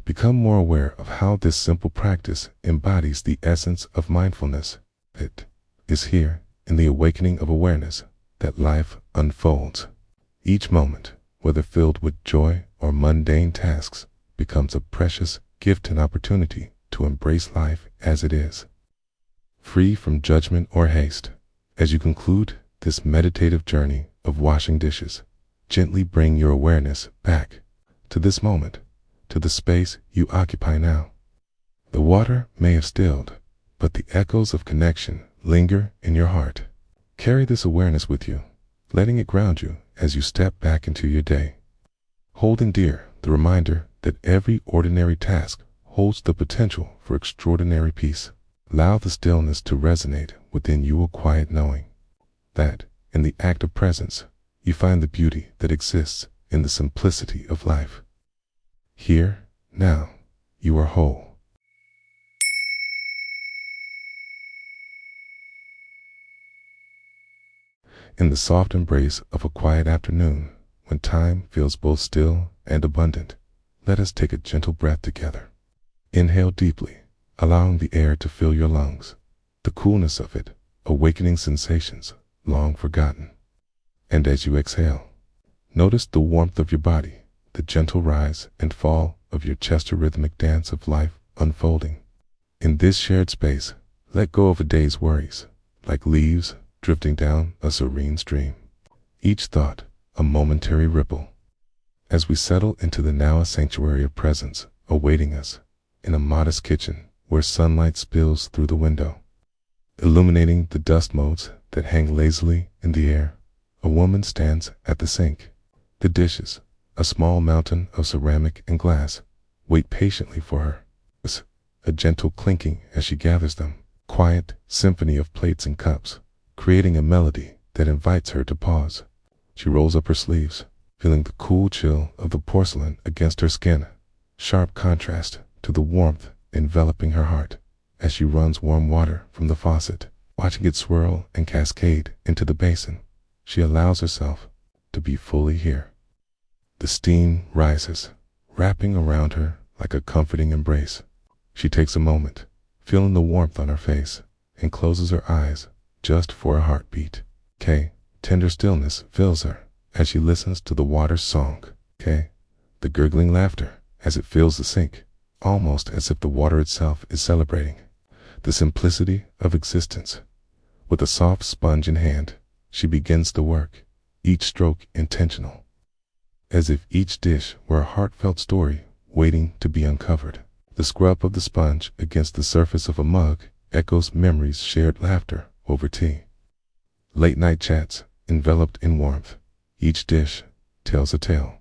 become more aware of how this simple practice embodies the essence of mindfulness. It is here, in the awakening of awareness, that life unfolds. Each moment, whether filled with joy or mundane tasks, becomes a precious gift and opportunity to embrace life as it is, free from judgment or haste. As you conclude this meditative journey of washing dishes, gently bring your awareness back, to this moment, to the space you occupy now. The water may have stilled, but the echoes of connection linger in your heart. Carry this awareness with you, letting it ground you as you step back into your day. Holding dear the reminder that every ordinary task holds the potential for extraordinary peace. Allow the stillness to resonate within you, a quiet knowing that in the act of presence, you find the beauty that exists in the simplicity of life. Here, now, you are whole. In the soft embrace of a quiet afternoon, when time feels both still and abundant, let us take a gentle breath together. Inhale deeply, allowing the air to fill your lungs, the coolness of it awakening sensations long forgotten. And as you exhale, notice the warmth of your body, the gentle rise and fall of your chest, a rhythmic dance of life unfolding. In this shared space, let go of a day's worries, like leaves drifting down a serene stream. Each thought a momentary ripple. As we settle into the now, a sanctuary of presence awaiting us in a modest kitchen where sunlight spills through the window, illuminating the dust motes that hang lazily in the air. A woman stands at the sink. The dishes, a small mountain of ceramic and glass, wait patiently for her. A gentle clinking as she gathers them, quiet symphony of plates and cups, creating a melody that invites her to pause. She rolls up her sleeves, feeling the cool chill of the porcelain against her skin, sharp contrast to the warmth enveloping her heart as she runs warm water from the faucet. Watching it swirl and cascade into the basin, she allows herself to be fully here. The steam rises, wrapping around her like a comforting embrace. She takes a moment, feeling the warmth on her face, and closes her eyes just for a heartbeat. Tender stillness fills her as she listens to the water's song. The gurgling laughter as it fills the sink, almost as if the water itself is celebrating the simplicity of existence. With a soft sponge in hand, she begins the work, each stroke intentional, as if each dish were a heartfelt story waiting to be uncovered. The scrub of the sponge against the surface of a mug echoes memories, shared laughter over tea, late night chats enveloped in warmth. Each dish tells a tale.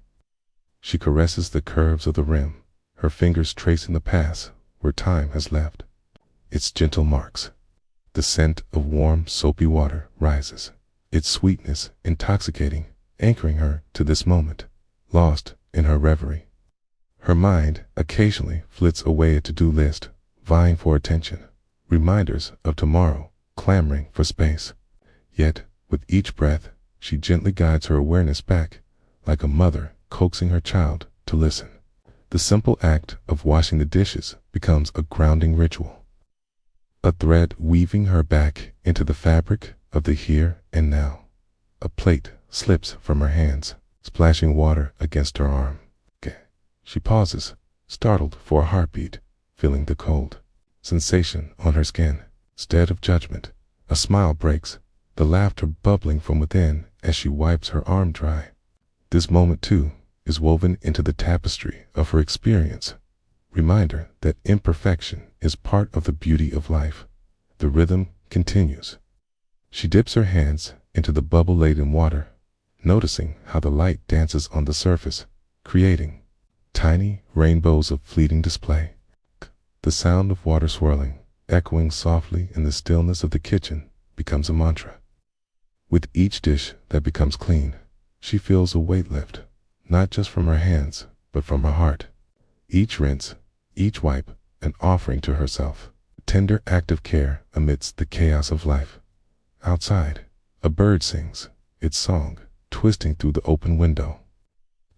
She caresses the curves of the rim, her fingers tracing the paths where time has left its gentle marks. The scent of warm, soapy water rises, its sweetness intoxicating, anchoring her to this moment, lost in her reverie. Her mind occasionally flits away, a to-do list vying for attention, reminders of tomorrow clamoring for space. Yet, with each breath, she gently guides her awareness back, like a mother coaxing her child to listen. The simple act of washing the dishes becomes a grounding ritual, a thread weaving her back into the fabric of the here and now. A plate slips from her hands, splashing water against her arm. She pauses, startled for a heartbeat, feeling the cold sensation on her skin. Instead of judgment, a smile breaks, the laughter bubbling from within as she wipes her arm dry. This moment, too, is woven into the tapestry of her experience, reminder that imperfection is part of the beauty of life. The rhythm continues. She dips her hands into the bubble-laden water, noticing how the light dances on the surface, creating tiny rainbows of fleeting display. The sound of water swirling, echoing softly in the stillness of the kitchen, becomes a mantra. With each dish that becomes clean, she feels a weight lift, not just from her hands, but from her heart. Each rinse, each wipe, an offering to herself, a tender act of care amidst the chaos of life. Outside, a bird sings its song, twisting through the open window,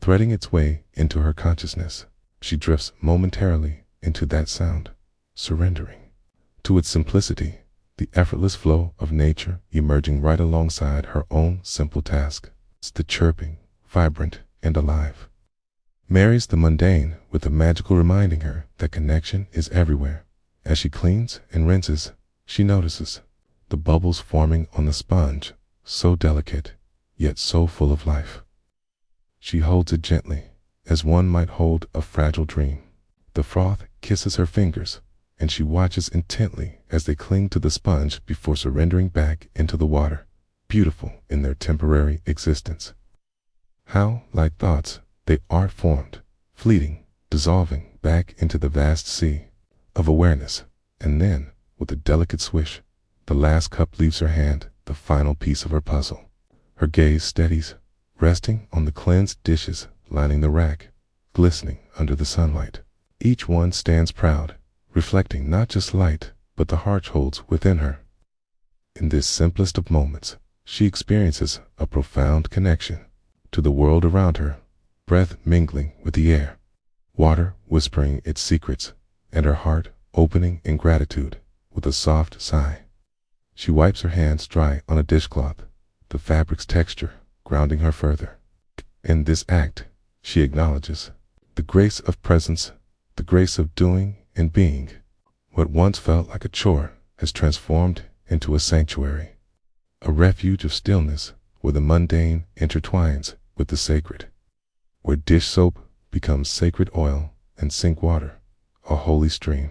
threading its way into her consciousness. She drifts momentarily into that sound, surrendering to its simplicity, the effortless flow of nature emerging right alongside her own simple task. It's the chirping, vibrant and alive, marries the mundane with the magical, reminding her that connection is everywhere. As she cleans and rinses, she notices the bubbles forming on the sponge, so delicate, yet so full of life. She holds it gently, as one might hold a fragile dream. The froth kisses her fingers, and she watches intently as they cling to the sponge before surrendering back into the water, beautiful in their temporary existence. How, like thoughts, they are formed, fleeting, dissolving back into the vast sea of awareness, and then, with a delicate swish, the last cup leaves her hand, the final piece of her puzzle. Her gaze steadies, resting on the cleansed dishes lining the rack, glistening under the sunlight. Each one stands proud, reflecting not just light, but the heart holds within her. In this simplest of moments, she experiences a profound connection to the world around her, breath mingling with the air, water whispering its secrets, and her heart opening in gratitude with a soft sigh. She wipes her hands dry on a dishcloth, the fabric's texture grounding her further. In this act, she acknowledges the grace of presence, the grace of doing and being. What once felt like a chore has transformed into a sanctuary, a refuge of stillness where the mundane intertwines with the sacred, where dish soap becomes sacred oil and sink water a holy stream.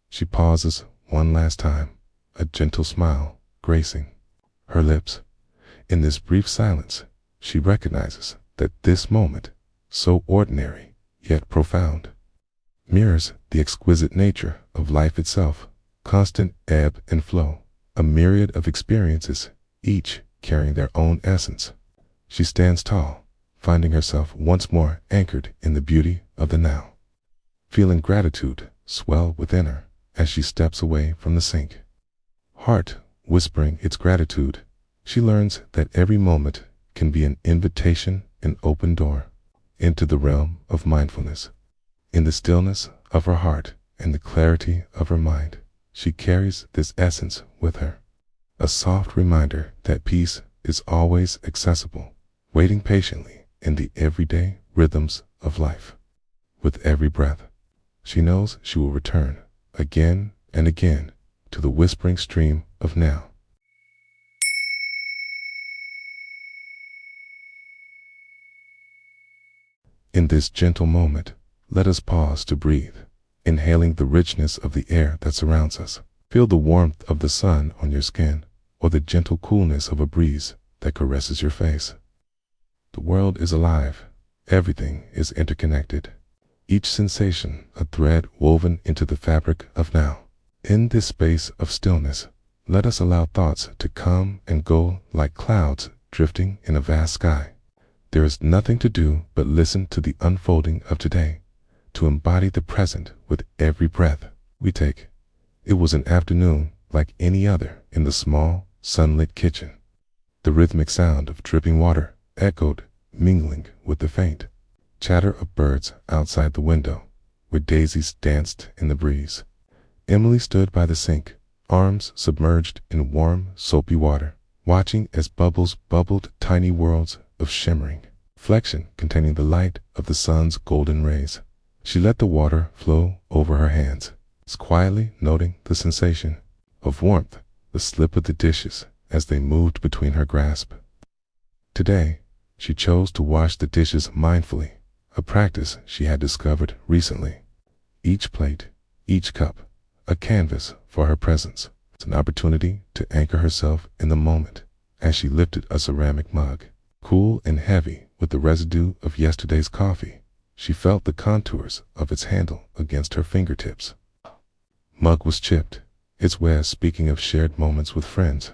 She pauses one last time, a gentle smile gracing her lips. In this brief silence, she recognizes that this moment, so ordinary yet profound, mirrors the exquisite nature of life itself, constant ebb and flow, a myriad of experiences, each carrying their own essence. She stands tall, finding herself once more anchored in the beauty of the now, feeling gratitude swell within her as she steps away from the sink. Heart whispering its gratitude, she learns that every moment can be an invitation, an open door into the realm of mindfulness. In the stillness of her heart and the clarity of her mind, she carries this essence with her, a soft reminder that peace is always accessible, waiting patiently in the everyday rhythms of life. With every breath, she knows she will return again and again to the whispering stream of now. In this gentle moment, let us pause to breathe, inhaling the richness of the air that surrounds us. Feel the warmth of the sun on your skin, or the gentle coolness of a breeze that caresses your face. The world is alive. Everything is interconnected. Each sensation a thread woven into the fabric of now. In this space of stillness, let us allow thoughts to come and go like clouds drifting in a vast sky. There is nothing to do but listen to the unfolding of today, to embody the present with every breath we take. It was an afternoon like any other in the small, sunlit kitchen. The rhythmic sound of dripping water echoed, mingling with the faint chatter of birds outside the window, where daisies danced in the breeze. Emily stood by the sink, arms submerged in warm, soapy water, watching as bubbles bubbled tiny worlds of shimmering reflection containing the light of the sun's golden rays. She let the water flow over her hands, quietly noting the sensation of warmth, the slip of the dishes as they moved between her grasp. Today, she chose to wash the dishes mindfully, a practice she had discovered recently. Each plate, each cup, a canvas for her presence. It's an opportunity to anchor herself in the moment as she lifted a ceramic mug, cool and heavy with the residue of yesterday's coffee. She felt the contours of its handle against her fingertips. Mug was chipped, its wares speaking of shared moments with friends.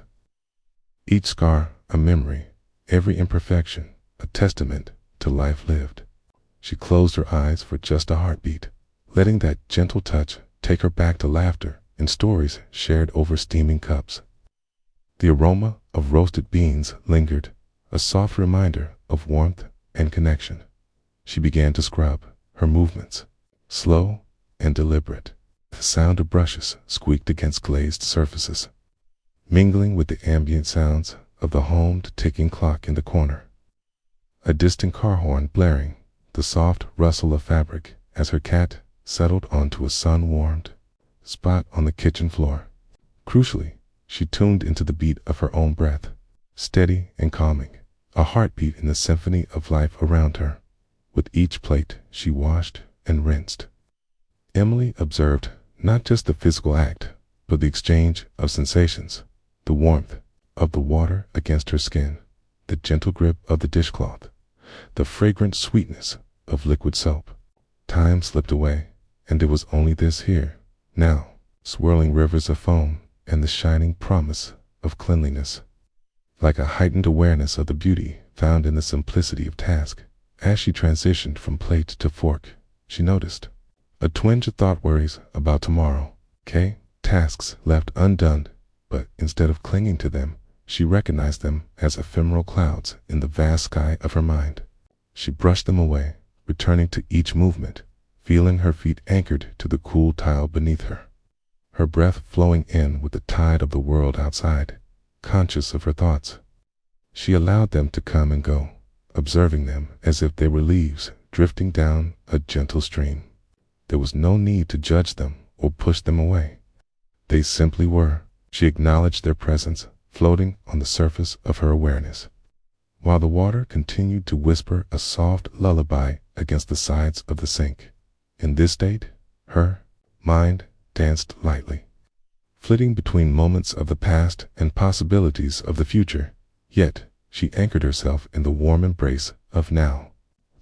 Each scar a memory, every imperfection a testament to life lived. She closed her eyes for just a heartbeat, letting that gentle touch take her back to laughter and stories shared over steaming cups. The aroma of roasted beans lingered, a soft reminder of warmth and connection. She began to scrub, her movements slow and deliberate. The sound of brushes squeaked against glazed surfaces, mingling with the ambient sounds of the homed ticking clock in the corner. A distant car horn blaring, the soft rustle of fabric as her cat settled onto a sun-warmed spot on the kitchen floor. Crucially, she tuned into the beat of her own breath, steady and calming, a heartbeat in the symphony of life around her. With each plate, she washed and rinsed. Emily observed not just the physical act, but the exchange of sensations, the warmth of the water against her skin, the gentle grip of the dishcloth, the fragrant sweetness of liquid soap. Time slipped away, and it was only this here, now, swirling rivers of foam and the shining promise of cleanliness. Like a heightened awareness of the beauty found in the simplicity of task, as she transitioned from plate to fork, she noticed a twinge of thought worries about tomorrow. Tasks left undone, but instead of clinging to them, she recognized them as ephemeral clouds in the vast sky of her mind. She brushed them away, returning to each movement, feeling her feet anchored to the cool tile beneath her, her breath flowing in with the tide of the world outside. Conscious of her thoughts, she allowed them to come and go, observing them as if they were leaves drifting down a gentle stream. There was no need to judge them or push them away. They simply were. She acknowledged their presence, floating on the surface of her awareness, while the water continued to whisper a soft lullaby against the sides of the sink. In this state, her mind danced lightly, flitting between moments of the past and possibilities of the future, yet she anchored herself in the warm embrace of now.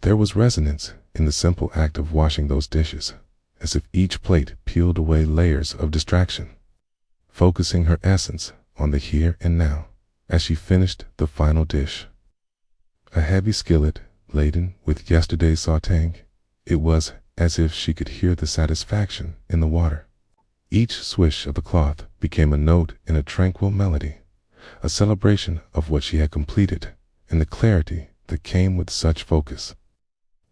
There was resonance in the simple act of washing those dishes, as if each plate peeled away layers of distraction, focusing her essence on the here and now. As she finished the final dish, a heavy skillet laden with yesterday's sautéing, it was as if she could hear the satisfaction in the water. Each swish of the cloth became a note in a tranquil melody, a celebration of what she had completed and the clarity that came with such focus.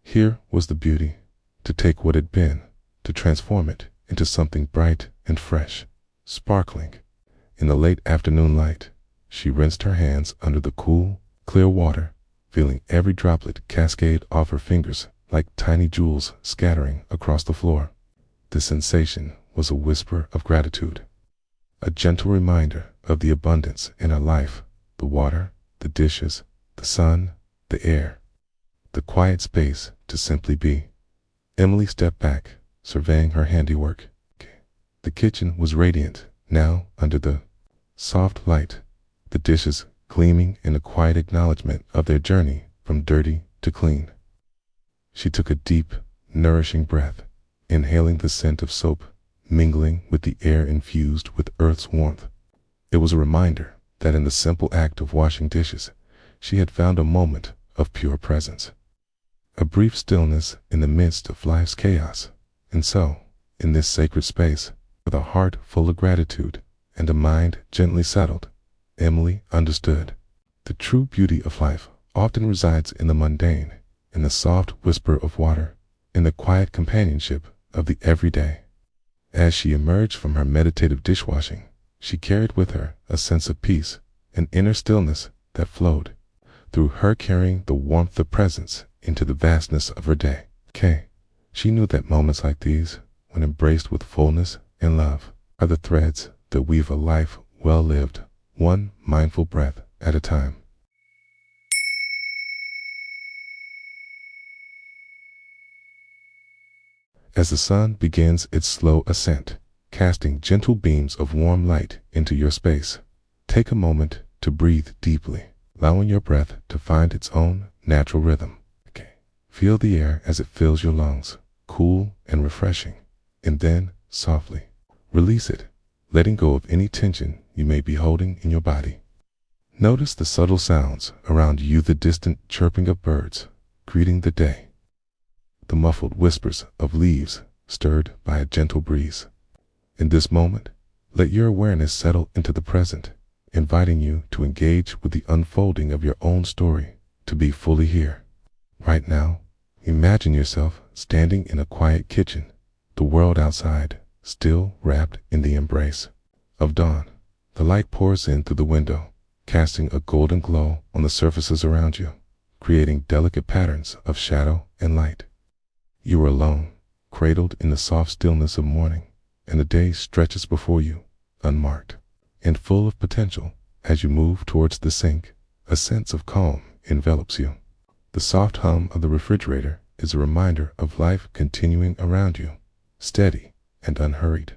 Here was the beauty, to take what had been, to transform it into something bright and fresh, sparkling. In the late afternoon light, she rinsed her hands under the cool, clear water, feeling every droplet cascade off her fingers like tiny jewels scattering across the floor. The sensation was a whisper of gratitude, a gentle reminder of the abundance in her life, the water, the dishes, the sun, the air, the quiet space to simply be. Emily stepped back, surveying her handiwork. The kitchen was radiant now under the soft light, the dishes gleaming in a quiet acknowledgement of their journey from dirty to clean. She took a deep, nourishing breath, inhaling the scent of soap, mingling with the air infused with earth's warmth. It was a reminder that in the simple act of washing dishes, she had found a moment of pure presence, a brief stillness in the midst of life's chaos. And so, in this sacred space, with a heart full of gratitude and a mind gently settled, Emily understood. The true beauty of life often resides in the mundane, in the soft whisper of water, in the quiet companionship of the everyday. As she emerged from her meditative dishwashing, she carried with her a sense of peace, an inner stillness that flowed through her, carrying the warmth of presence into the vastness of her day. She knew that moments like these, when embraced with fullness and love, are the threads that weave a life well lived, one mindful breath at a time. As the sun begins its slow ascent, casting gentle beams of warm light into your space, take a moment to breathe deeply, allowing your breath to find its own natural rhythm. Feel the air as it fills your lungs, cool and refreshing, and then, softly, release it, letting go of any tension you may be holding in your body. Notice the subtle sounds around you, the distant chirping of birds greeting the day, the muffled whispers of leaves stirred by a gentle breeze. In this moment, let your awareness settle into the present, inviting you to engage with the unfolding of your own story, to be fully here. Right now, imagine yourself standing in a quiet kitchen, the world outside still wrapped in the embrace of dawn. The light pours in through the window, casting a golden glow on the surfaces around you, creating delicate patterns of shadow and light. You are alone, cradled in the soft stillness of morning, and the day stretches before you, unmarked and full of potential. As you move towards the sink, a sense of calm envelops you. The soft hum of the refrigerator is a reminder of life continuing around you, steady and unhurried.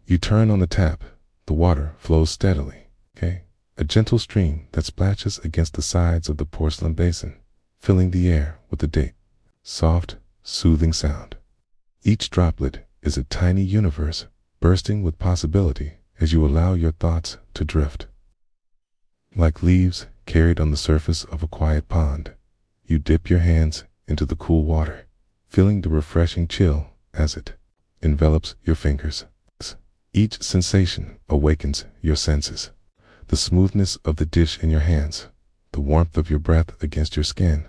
You turn on the tap, the water flows steadily, a gentle stream that splashes against the sides of the porcelain basin, filling the air with a deep, soft, soothing sound. Each droplet is a tiny universe bursting with possibility as you allow your thoughts to drift. Like leaves carried on the surface of a quiet pond, you dip your hands into the cool water, feeling the refreshing chill as it envelops your fingers. Each sensation awakens your senses. The smoothness of the dish in your hands, the warmth of your breath against your skin,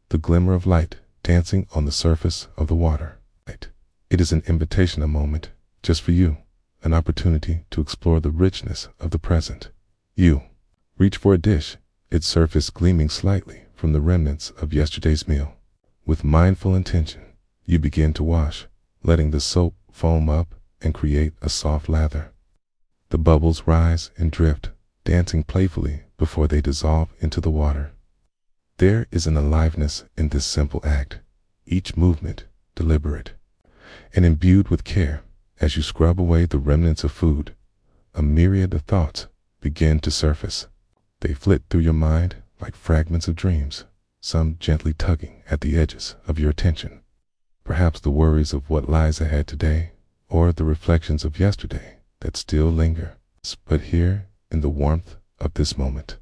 the glimmer of light dancing on the surface of the water. It is an invitation, a moment just for you, an opportunity to explore the richness of the present. You reach for a dish, its surface gleaming slightly from the remnants of yesterday's meal. With mindful intention, you begin to wash, letting the soap foam up and create a soft lather. The bubbles rise and drift, dancing playfully before they dissolve into the water. There is an aliveness in this simple act, each movement deliberate and imbued with care. As you scrub away the remnants of food, a myriad of thoughts begin to surface. They flit through your mind like fragments of dreams, some gently tugging at the edges of your attention. Perhaps the worries of what lies ahead today, or the reflections of yesterday that still linger. But here, in the warmth of this moment,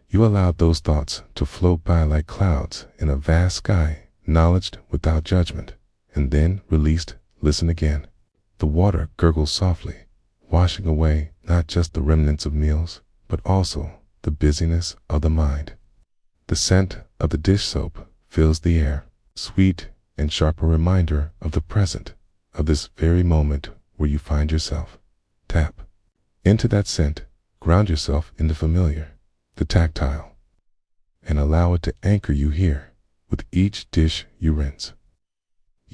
you allow those thoughts to float by like clouds in a vast sky, acknowledged without judgment, and then released. Listen again. The water gurgles softly, washing away not just the remnants of meals, but also the busyness of the mind. The scent of the dish soap fills the air, sweet and sharp, a reminder of the present, of this very moment where you find yourself. Tap into that scent, ground yourself in the familiar, the tactile, and allow it to anchor you here with each dish you rinse.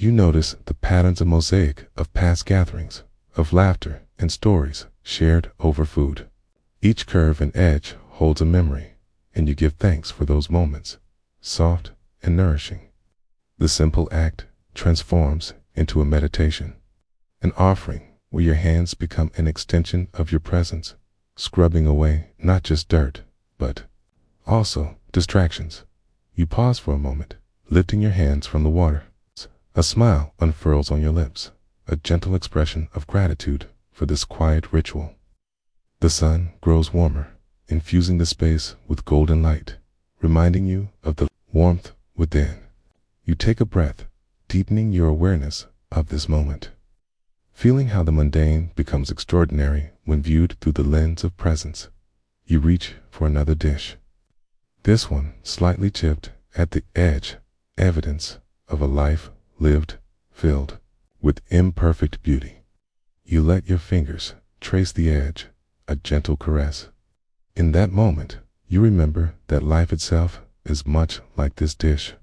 You notice the patterns, a mosaic of past gatherings, of laughter and stories shared over food. Each curve and edge holds a memory, and you give thanks for those moments, soft and nourishing. The simple act transforms into a meditation, an offering where your hands become an extension of your presence, scrubbing away not just dirt, but also distractions. You pause for a moment, lifting your hands from the water. A smile unfurls on your lips, a gentle expression of gratitude for this quiet ritual. The sun grows warmer, infusing the space with golden light, reminding you of the warmth within. You take a breath, deepening your awareness of this moment, feeling how the mundane becomes extraordinary when viewed through the lens of presence. You reach for another dish, this one slightly chipped at the edge, evidence of a life lived, filled with imperfect beauty. You let your fingers trace the edge, a gentle caress. In that moment, you remember that life itself is much like this dish,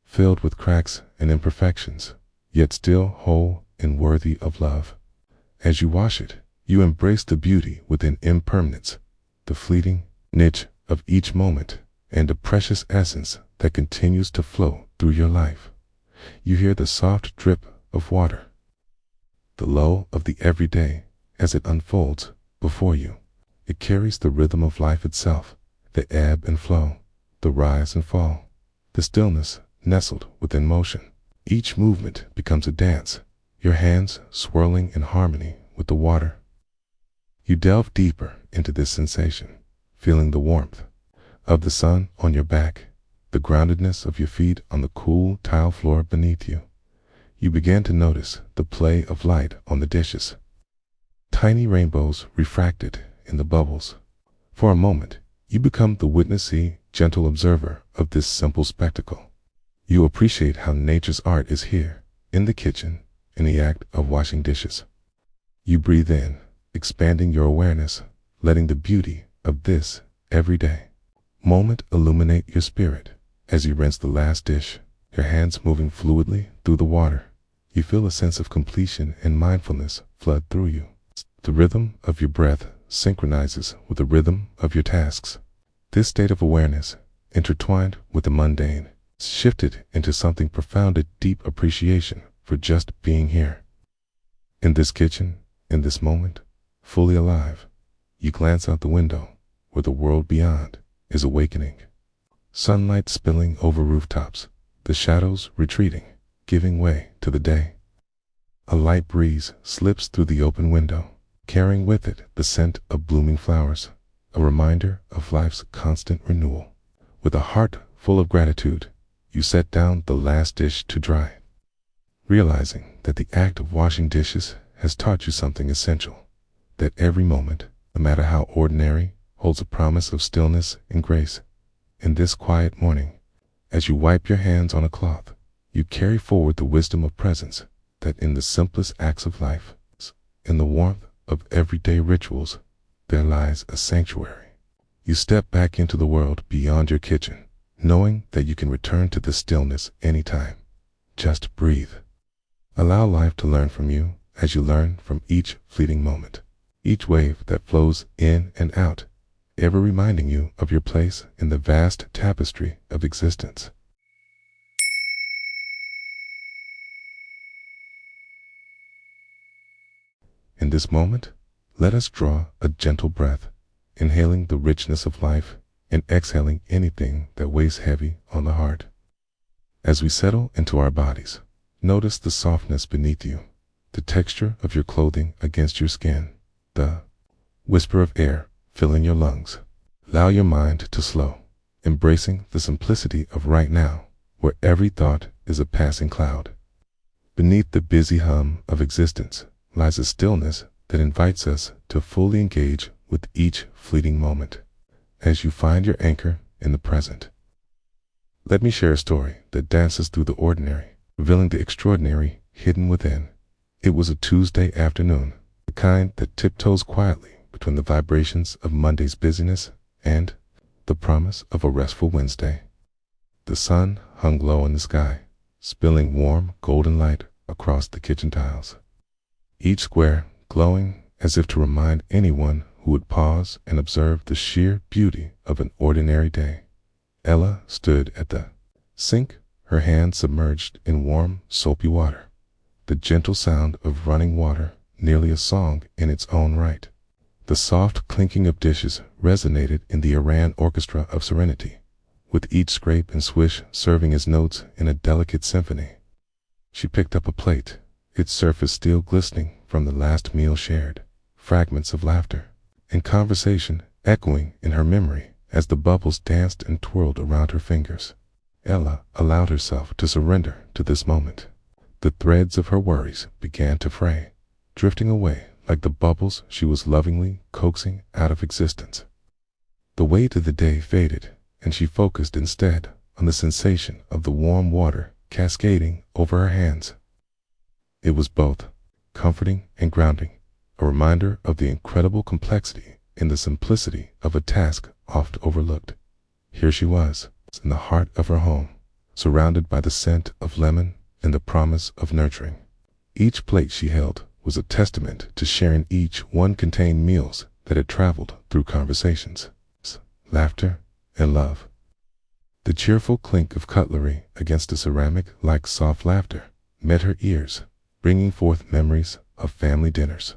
filled with cracks and imperfections, yet still whole and worthy of love. As you wash it, you embrace the beauty within impermanence, the fleeting niche of each moment, and a precious essence that continues to flow through your life. You hear the soft drip of water, the lull of the everyday as it unfolds before you. It carries the rhythm of life itself, the ebb and flow, the rise and fall, the stillness nestled within motion. Each movement becomes a dance, your hands swirling in harmony with the water. You delve deeper into this sensation, feeling the warmth of the sun on your back, the groundedness of your feet on the cool tile floor beneath you. You begin to notice the play of light on the dishes, tiny rainbows refracted in the bubbles. For a moment, you become the witnessy, gentle observer of this simple spectacle. You appreciate how nature's art is here, in the kitchen, in the act of washing dishes. You breathe in, expanding your awareness, letting the beauty of this everyday moment illuminate your spirit. As you rinse the last dish, your hands moving fluidly through the water, you feel a sense of completion and mindfulness flood through you. The rhythm of your breath synchronizes with the rhythm of your tasks. This state of awareness, intertwined with the mundane, shifted into something profound, a deep appreciation for just being here. In this kitchen, in this moment, fully alive, you glance out the window where the world beyond is awakening. Sunlight spilling over rooftops, the shadows retreating, giving way to the day. A light breeze slips through the open window, carrying with it the scent of blooming flowers, a reminder of life's constant renewal. With a heart full of gratitude, you set down the last dish to dry, realizing that the act of washing dishes has taught you something essential, that every moment, no matter how ordinary, holds a promise of stillness and grace. In this quiet morning, as you wipe your hands on a cloth, you carry forward the wisdom of presence, that in the simplest acts of life, in the warmth of everyday rituals, there lies a sanctuary. You step back into the world beyond your kitchen, knowing that you can return to the stillness anytime. Just breathe. Allow life to learn from you as you learn from each fleeting moment, each wave that flows in and out, ever reminding you of your place in the vast tapestry of existence. In this moment, let us draw a gentle breath, inhaling the richness of life and exhaling anything that weighs heavy on the heart. As we settle into our bodies, notice the softness beneath you, the texture of your clothing against your skin, the whisper of air filling your lungs. Allow your mind to slow, embracing the simplicity of right now, where every thought is a passing cloud. Beneath the busy hum of existence lies a stillness that invites us to fully engage with each fleeting moment. As you find your anchor in the present, let me share a story that dances through the ordinary, revealing the extraordinary hidden within. It was a Tuesday afternoon, the kind that tiptoes quietly between the vibrations of Monday's busyness and the promise of a restful Wednesday. The sun hung low in the sky, spilling warm golden light across the kitchen tiles, each square glowing as if to remind anyone who would pause and observe the sheer beauty of an ordinary day. Ella stood at the sink, her hands submerged in warm, soapy water, the gentle sound of running water nearly a song in its own right. The soft clinking of dishes resonated in the Iran orchestra of serenity, with each scrape and swish serving as notes in a delicate symphony. She picked up a plate, its surface still glistening from the last meal shared, fragments of laughter and conversation echoing in her memory as the bubbles danced and twirled around her fingers. Ella allowed herself to surrender to this moment. The threads of her worries began to fray, drifting away like the bubbles she was lovingly coaxing out of existence. The weight of the day faded, and she focused instead on the sensation of the warm water cascading over her hands. It was both comforting and grounding, a reminder of the incredible complexity in the simplicity of a task oft overlooked. Here she was, in the heart of her home, surrounded by the scent of lemon and the promise of nurturing. Each plate she held was a testament to sharing. Each one contained meals that had traveled through conversations, laughter, and love. The cheerful clink of cutlery against the ceramic, like soft laughter, met her ears, bringing forth memories of family dinners,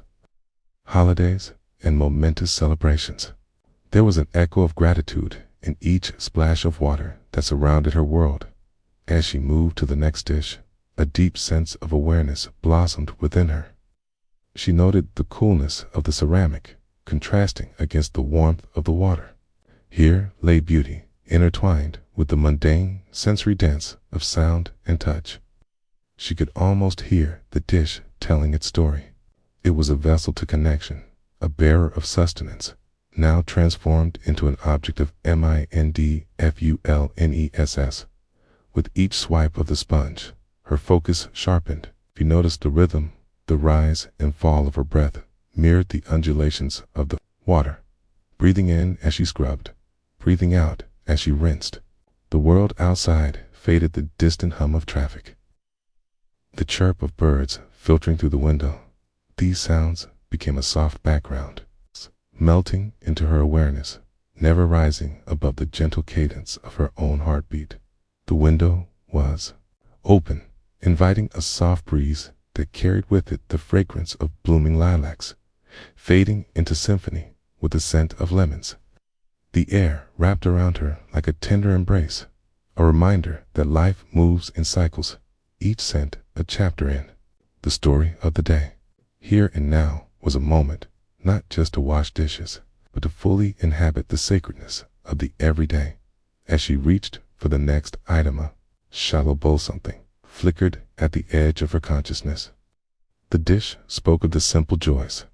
holidays, and momentous celebrations. There was an echo of gratitude in each splash of water that surrounded her world. As she moved to the next dish, a deep sense of awareness blossomed within her. She noted the coolness of the ceramic, contrasting against the warmth of the water. Here lay beauty, intertwined with the mundane sensory dance of sound and touch. She could almost hear the dish telling its story. It was a vessel to connection, a bearer of sustenance, now transformed into an object of mindfulness. With each swipe of the sponge, her focus sharpened. She noticed the rhythm, the rise and fall of her breath mirrored the undulations of the water, breathing in as she scrubbed, breathing out as she rinsed. The world outside faded, the distant hum of traffic, the chirp of birds filtering through the window. These sounds became a soft background, melting into her awareness, never rising above the gentle cadence of her own heartbeat. The window was open, inviting a soft breeze that carried with it the fragrance of blooming lilacs, fading into symphony with the scent of lemons. The air wrapped around her like a tender embrace, a reminder that life moves in cycles, each scent a chapter in the story of the day. Here and now was a moment, not just to wash dishes, but to fully inhabit the sacredness of the everyday. As she reached for the next item, a shallow bowl something flickered at the edge of her consciousness. The dish spoke of the simple joys,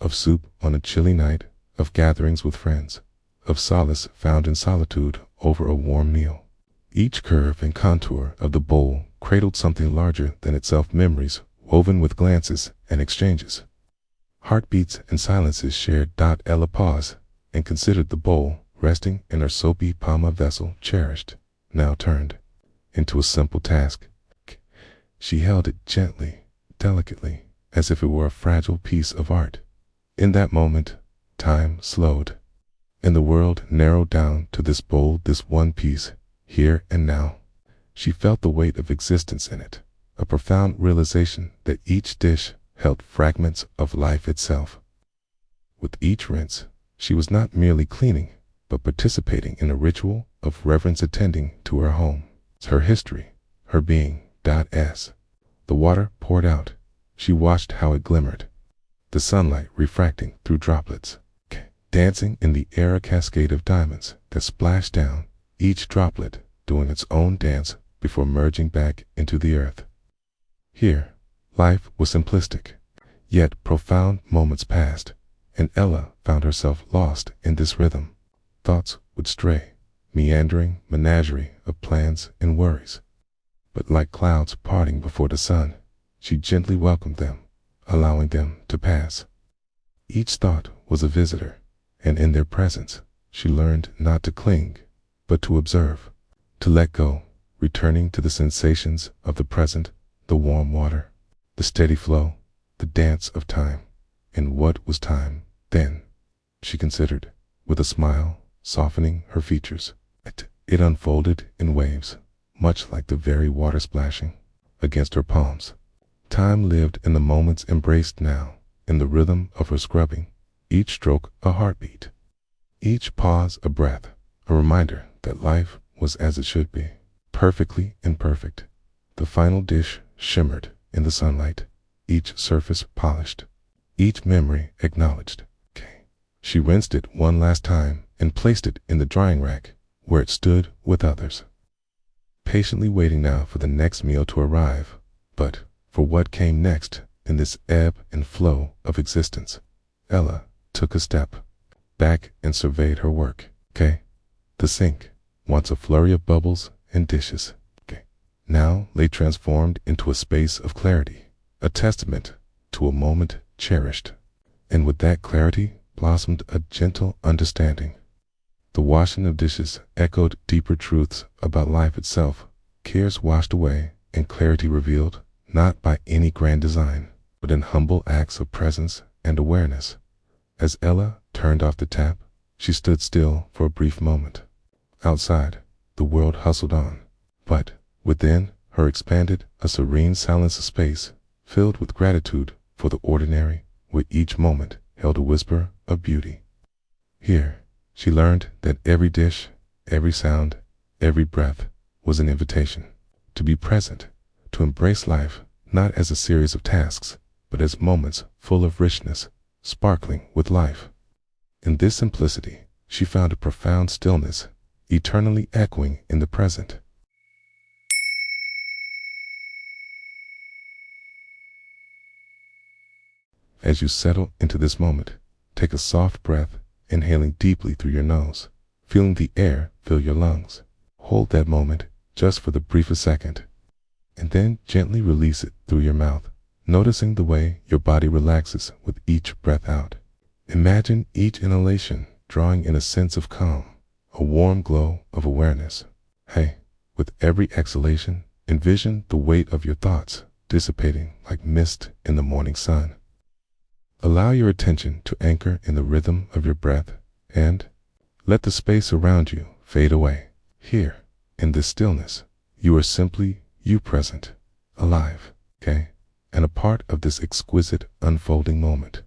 of soup on a chilly night, of gatherings with friends, of solace found in solitude over a warm meal. Each curve and contour of the bowl cradled something larger than itself, memories woven with glances and exchanges. Heartbeats and silences shared. Ella paused and considered the bowl resting in her soapy palm vessel, cherished, now turned into a simple task. She held it gently, delicately, as if it were a fragile piece of art. In that moment, time slowed, and the world narrowed down to this bowl, this one piece, here and now. She felt the weight of existence in it, a profound realization that each dish held fragments of life itself. With each rinse, she was not merely cleaning, but participating in a ritual of reverence, attending to her home, her history, her being. As the water poured out, she watched how it glimmered, the sunlight refracting through droplets, dancing in the air, a cascade of diamonds that splashed down, each droplet doing its own dance before merging back into the earth. Here, life was simplistic, yet profound. Moments passed, and Ella found herself lost in this rhythm. Thoughts would stray, meandering menagerie of plans and worries. But like clouds parting before the sun, she gently welcomed them, allowing them to pass. Each thought was a visitor, and in their presence, she learned not to cling, but to observe, to let go, returning to the sensations of the present, the warm water, the steady flow, the dance of time. And what was time then? She considered, with a smile softening her features. It unfolded in waves, much like the very water splashing against her palms. Time lived in the moments embraced now, in the rhythm of her scrubbing, each stroke a heartbeat, each pause a breath, a reminder that life was as it should be, perfectly imperfect. The final dish shimmered in the sunlight, each surface polished, each memory acknowledged. She rinsed it one last time and placed it in the drying rack, where it stood with others, patiently waiting now for the next meal to arrive. But for what came next in this ebb and flow of existence, Ella took a step back and surveyed her work. The sink, once a flurry of bubbles and dishes, now lay transformed into a space of clarity, a testament to a moment cherished. And with that clarity blossomed a gentle understanding. The washing of dishes echoed deeper truths about life itself, cares washed away and clarity revealed, not by any grand design, but in humble acts of presence and awareness. As Ella turned off the tap, she stood still for a brief moment. Outside, the world hustled on, but within her expanded a serene silence, of space filled with gratitude for the ordinary, where each moment held a whisper of beauty. Here, she learned that every dish, every sound, every breath was an invitation to be present, to embrace life not as a series of tasks, but as moments full of richness, sparkling with life. In this simplicity, she found a profound stillness, eternally echoing in the present. As you settle into this moment, take a soft breath, inhaling deeply through your nose, feeling the air fill your lungs. Hold that moment just for the briefest second, and then gently release it through your mouth, noticing the way your body relaxes with each breath out. Imagine each inhalation drawing in a sense of calm, a warm glow of awareness. With every exhalation, envision the weight of your thoughts dissipating like mist in the morning sun. Allow your attention to anchor in the rhythm of your breath, and let the space around you fade away. Here, in this stillness, You are simply you present, alive, okay? And a part of this exquisite unfolding moment.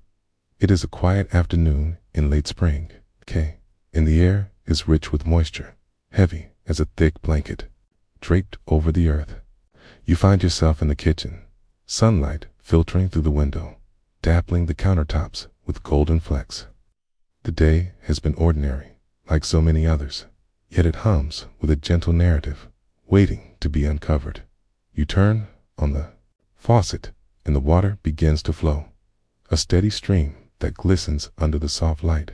It is a quiet afternoon in late spring, okay? And the air is rich with moisture, heavy as a thick blanket, draped over the earth. You find yourself in the kitchen, sunlight filtering through the window, dappling the countertops with golden flecks. The day has been ordinary, like so many others, yet it hums with a gentle narrative, waiting to be uncovered. You turn on the faucet, and the water begins to flow, a steady stream that glistens under the soft light.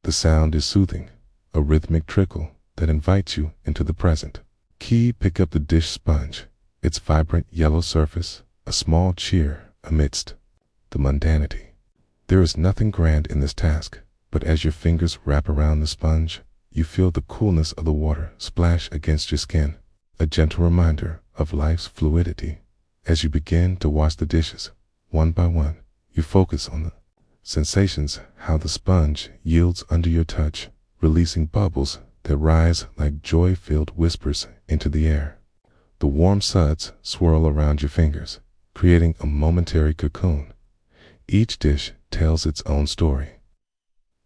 The sound is soothing, a rhythmic trickle that invites you into the present. Pick up the dish sponge, its vibrant yellow surface, a small cheer amidst the mundanity. There is nothing grand in this task, but as your fingers wrap around the sponge, you feel the coolness of the water splash against your skin, a gentle reminder of life's fluidity. As you begin to wash the dishes, one by one, you focus on the sensations, how the sponge yields under your touch, releasing bubbles that rise like joy-filled whispers into the air. The warm suds swirl around your fingers, creating a momentary cocoon. Each dish tells its own story.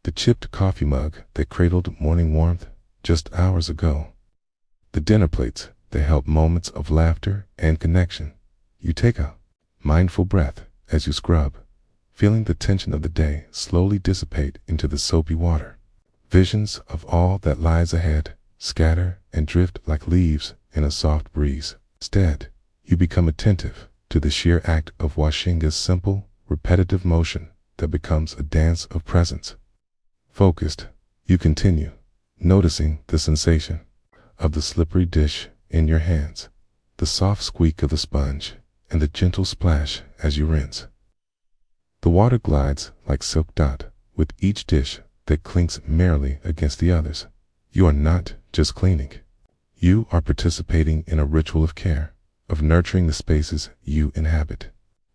The chipped coffee mug that cradled morning warmth just hours ago. The dinner plates that held moments of laughter and connection. You take a mindful breath as you scrub, feeling the tension of the day slowly dissipate into the soapy water. Visions of all that lies ahead scatter and drift like leaves in a soft breeze. Instead, you become attentive to the sheer act of washing, a simple, repetitive motion that becomes a dance of presence. Focused, you continue, noticing the sensation of the slippery dish in your hands, the soft squeak of the sponge, and the gentle splash as you rinse. The water glides like silk dot with each dish that clinks merrily against the others. You are not just cleaning. You are participating in a ritual of care, of nurturing the spaces you inhabit.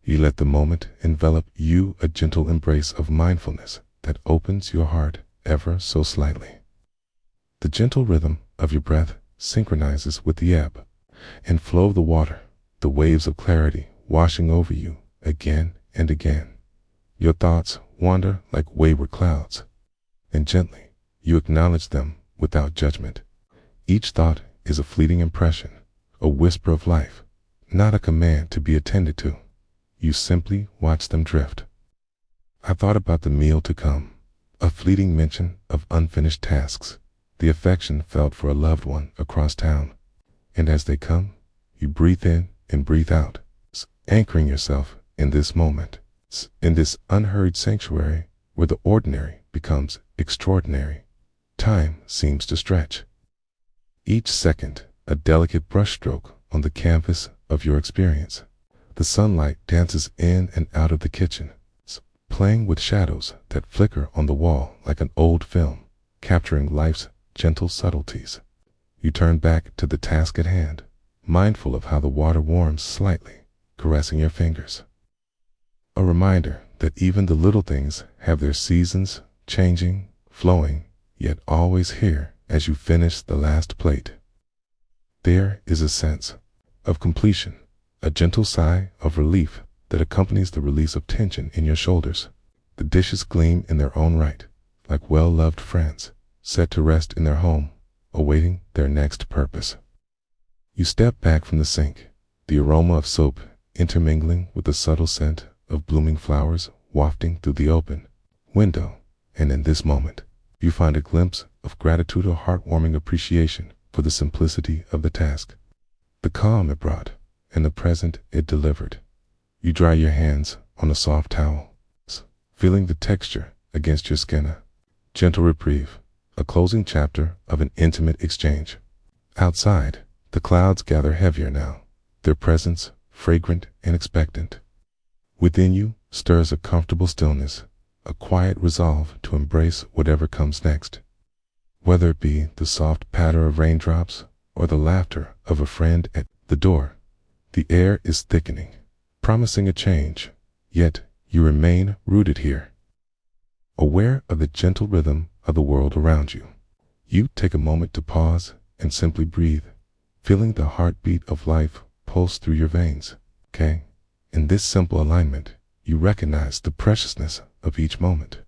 You let the moment envelop you, a gentle embrace of mindfulness that opens your heart ever so slightly. The gentle rhythm of your breath synchronizes with the ebb and flow of the water, the waves of clarity washing over you again and again. Your thoughts wander like wayward clouds, and gently you acknowledge them without judgment. Each thought is a fleeting impression, a whisper of life, not a command to be attended to. You simply watch them drift. I thought about the meal to come, a fleeting mention of unfinished tasks, the affection felt for a loved one across town. And as they come, you breathe in and breathe out, anchoring yourself in this moment, in this unhurried sanctuary where the ordinary becomes extraordinary. Time seems to stretch. Each second, a delicate brushstroke on the canvas of your experience. The sunlight dances in and out of the kitchen, playing with shadows that flicker on the wall like an old film, capturing life's gentle subtleties. You turn back to the task at hand, mindful of how the water warms slightly, caressing your fingers. A reminder that even the little things have their seasons, changing, flowing, yet always here as you finish the last plate. There is a sense of completion, a gentle sigh of relief that accompanies the release of tension in your shoulders. The dishes gleam in their own right, like well-loved friends, set to rest in their home, awaiting their next purpose. You step back from the sink, the aroma of soap intermingling with the subtle scent of blooming flowers wafting through the open window, and in this moment, you find a glimpse of gratitude or heartwarming appreciation for the simplicity of the task, the calm it brought, and the present it delivered. You dry your hands on a soft towel, feeling the texture against your skin, a gentle reprieve, a closing chapter of an intimate exchange. Outside, the clouds gather heavier now, their presence fragrant and expectant. Within you stirs a comfortable stillness, a quiet resolve to embrace whatever comes next. Whether it be the soft patter of raindrops or the laughter of a friend at the door, the air is thickening, promising a change, yet you remain rooted here. Aware of the gentle rhythm of the world around you, you take a moment to pause and simply breathe, feeling the heartbeat of life pulse through your veins. Okay? In this simple alignment, you recognize the preciousness of each moment,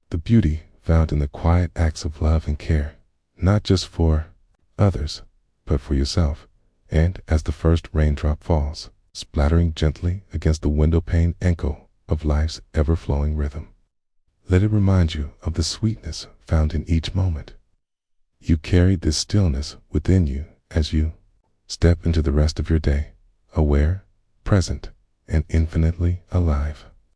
the beauty found in the quiet acts of love and care, not just for others, but for yourself. And as the first raindrop falls, splattering gently against the windowpane echo of life's ever-flowing rhythm, let it remind you of the sweetness found in each moment. You carry this stillness within you as you step into the rest of your day, aware, present, and infinitely alive.